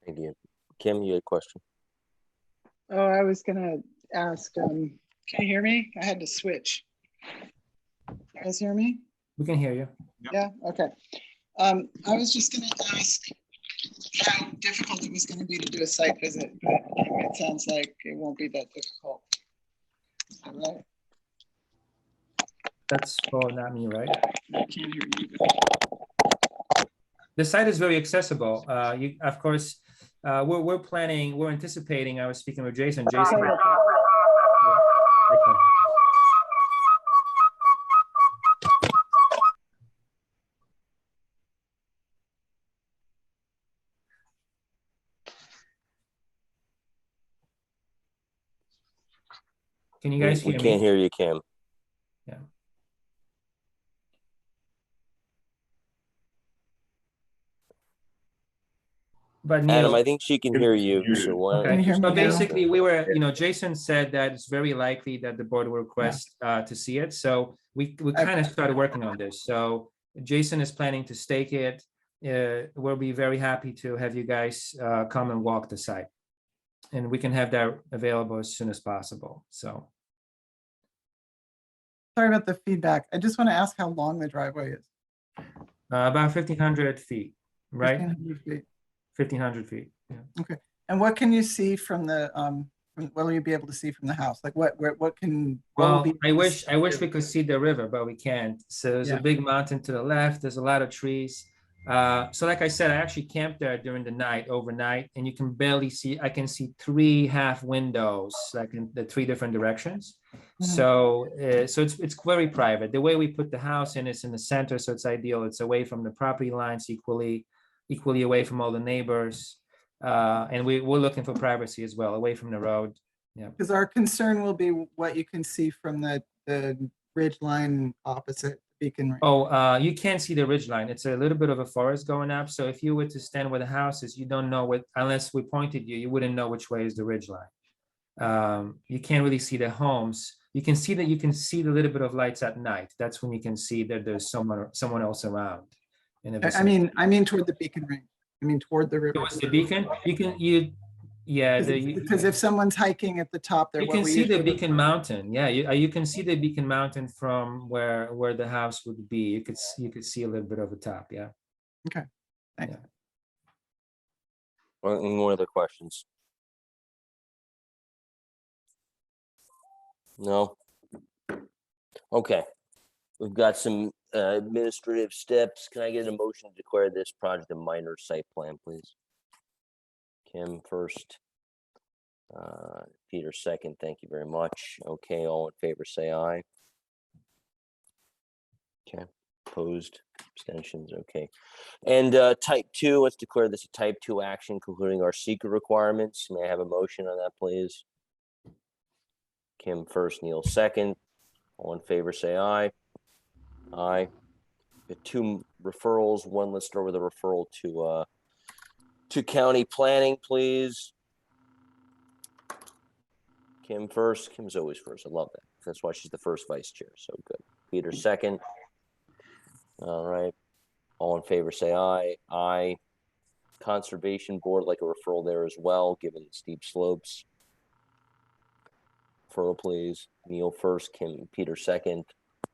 [SPEAKER 1] Thank you. Kim, you had a question?
[SPEAKER 2] Oh, I was gonna ask, can you hear me? I had to switch. You guys hear me?
[SPEAKER 21] We can hear you.
[SPEAKER 2] Yeah, okay. I was just gonna ask how difficult it was gonna be to do a site visit, but it sounds like it won't be that difficult. All right.
[SPEAKER 21] That's for not me, right?
[SPEAKER 2] I can't hear you.
[SPEAKER 21] The site is very accessible. Of course, we're anticipating, I was speaking with Jason. Can you guys hear me?
[SPEAKER 1] We can't hear you, Kim.
[SPEAKER 21] Yeah. But Neil,
[SPEAKER 1] Adam, I think she can hear you. So why don't you
[SPEAKER 21] so basically, we were, Jason said that it's very likely that the board will request to see it. So we kind of started working on this. So Jason is planning to stake it. We'll be very happy to have you guys come and walk the site, and we can have that available as soon as possible. So.
[SPEAKER 2] Sorry about the feedback. I just want to ask how long the driveway is.
[SPEAKER 21] About 1,500 feet, right?
[SPEAKER 2] 1,500 feet.
[SPEAKER 21] 1,500 feet. Yeah.
[SPEAKER 2] Okay. And what can you see from the what will you be able to see from the house? Like what can?
[SPEAKER 21] Well, I wish we could see the river, but we can't. So there's a big mountain to the left. There's a lot of trees. So like I said, I actually camped there during the night, overnight, and you can barely see. I can see 3 half windows, like in the 3 different directions. So it's very private. The way we put the house in is in the center, so it's ideal. It's away from the property lines, equally away from all the neighbors, and we're looking for privacy as well, away from the road. Yeah.
[SPEAKER 2] Because our concern will be what you can see from the ridge line opposite Beacon Ring.
[SPEAKER 21] Oh, you can't see the ridge line. It's a little bit of a forest going up. So if you were to stand where the house is, you don't know unless we pointed you wouldn't know which way is the ridge line. You can't really see the homes. You can see the little bit of lights at night. That's when you can see that there's someone else around.
[SPEAKER 2] I mean toward the Beacon Ring. I mean toward the river.
[SPEAKER 21] Towards the beacon.
[SPEAKER 2] Because if someone's hiking at the top there,
[SPEAKER 21] you can see the Beacon Mountain. Yeah, you can see the Beacon Mountain from where the house would be. You could see a little bit of the top. Yeah.
[SPEAKER 2] Okay. Thanks.
[SPEAKER 21] Yeah.
[SPEAKER 1] Well, any more other questions? No. Okay. We've got some administrative steps. Can I get a motion to declare this project a minor site plan, please? Kim first. Peter second. Thank you very much. Okay, all in favor, say aye. Okay, opposed, abstentions, okay. And type 2, let's declare this a type 2 action, concluding our SEQRA requirements. May I have a motion on that, please? Kim first, Neil second. All in favor, say aye. Aye. The 2 referrals, one, let's start with a referral to county planning, please. Kim first. Kim's always first. I love that. That's why she's the first vice chair. So good. Peter second. All right. All in favor, say aye. Aye. Conservation Board, like a referral there as well, given the steep slopes. Referral, please. Neil first. Peter second.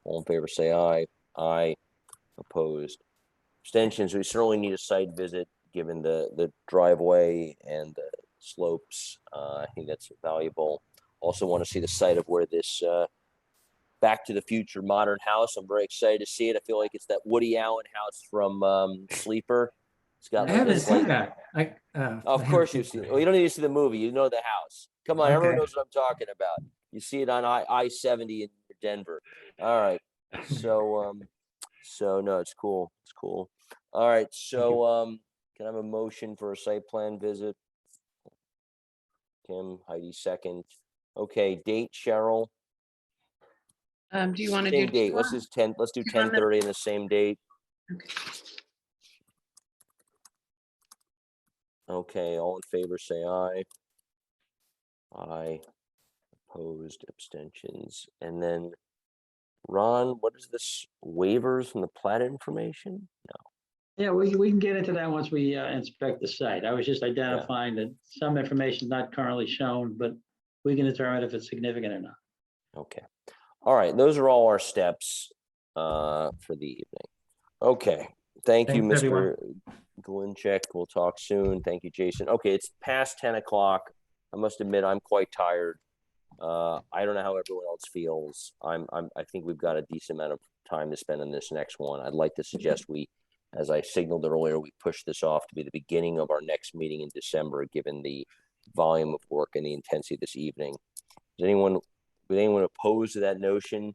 [SPEAKER 1] All in favor, say aye. Aye. Opposed. Abstentions. We certainly need a site visit, given the driveway and the slopes. I think that's valuable. Also want to see the site of where this Back to the Future modern house. I'm very excited to see it. I feel like it's that Woody Allen house from Sleeper. It's got
[SPEAKER 21] I
[SPEAKER 1] like
[SPEAKER 21] haven't
[SPEAKER 1] this,
[SPEAKER 21] seen
[SPEAKER 1] like,
[SPEAKER 21] that.
[SPEAKER 1] of course you've seen it. Well, you don't need to see the movie. You know the house. Come on, everyone
[SPEAKER 21] Okay.
[SPEAKER 1] knows what I'm talking about. You see it on I-70 in Denver. All right. So no, it's cool. It's cool. All right. So can I have a motion for a site plan visit? Kim, Heidi second. Okay, date, Cheryl.
[SPEAKER 3] Do you want to
[SPEAKER 1] Same
[SPEAKER 3] do?
[SPEAKER 1] date. Let's do 10. Let's do
[SPEAKER 3] you want
[SPEAKER 1] 10:30 in the same date. Okay, all in favor, say aye. Aye. Opposed, abstentions. And then, Ron, what is this? Waivers from the plat information? No.
[SPEAKER 7] Yeah, we can get into that once we inspect the site. I was just identifying that some information is not currently shown, but we can determine if it's significant or not.
[SPEAKER 1] Okay. All right. Those are all our steps for the evening. Okay. Thank you,
[SPEAKER 21] Thanks,
[SPEAKER 1] Mr. Glinchek. We'll talk soon. Thank you, Jason. Okay, it's past 10 o'clock. I must admit, I'm quite tired. I don't know how everyone else feels. I think we've got a decent amount of time to spend on this next one. I'd like to suggest we, as I signaled earlier, we push this off to be the beginning of our next meeting in December, given the volume of work and the intensity this evening. Would anyone oppose to that notion?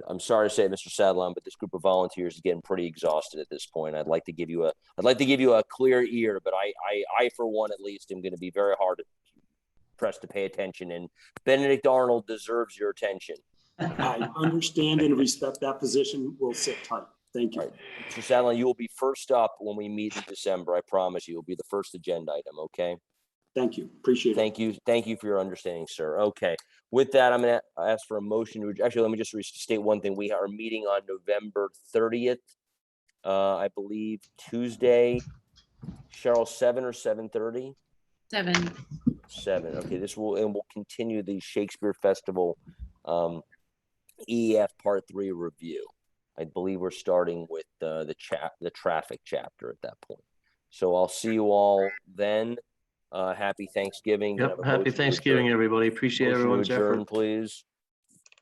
[SPEAKER 1] I'm sorry to say it, Mr. Sadlon, but this group of volunteers is getting pretty exhausted at this point. I'd like to give you a clear ear, but I for one at least am going to be very hard pressed to pay attention, and Benedict Arnold deserves your attention.
[SPEAKER 9] I understand and respect that position. We'll sit tight. Thank you.
[SPEAKER 1] Right. Mr. Sadlon, you will be first up when we meet in December. I promise you. You'll be the first agenda item, okay?
[SPEAKER 9] Thank you. Appreciate it.
[SPEAKER 1] Thank you. Thank you for your understanding, sir. Okay. With that, I'm going to ask for a motion to, actually, let me just restate one thing. We are meeting on November 30th, I believe, Tuesday. Cheryl, 7 or 7:30?
[SPEAKER 3] 7.
[SPEAKER 1] 7. Okay. We'll continue the Shakespeare Festival EF Part 3 review. I believe we're starting with the traffic chapter at that point. So I'll see you all then. Happy Thanksgiving.
[SPEAKER 22] Yep. Happy Thanksgiving, everybody. Appreciate everyone's effort.
[SPEAKER 1] Please.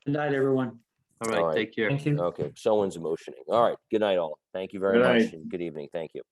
[SPEAKER 7] Good night, everyone.
[SPEAKER 22] All right. Take care.
[SPEAKER 21] Thank you.
[SPEAKER 1] Okay. Someone's emotioning. All right. Good night, all. Thank you very
[SPEAKER 6] Good
[SPEAKER 1] much.
[SPEAKER 6] night.
[SPEAKER 1] And good evening. Thank you.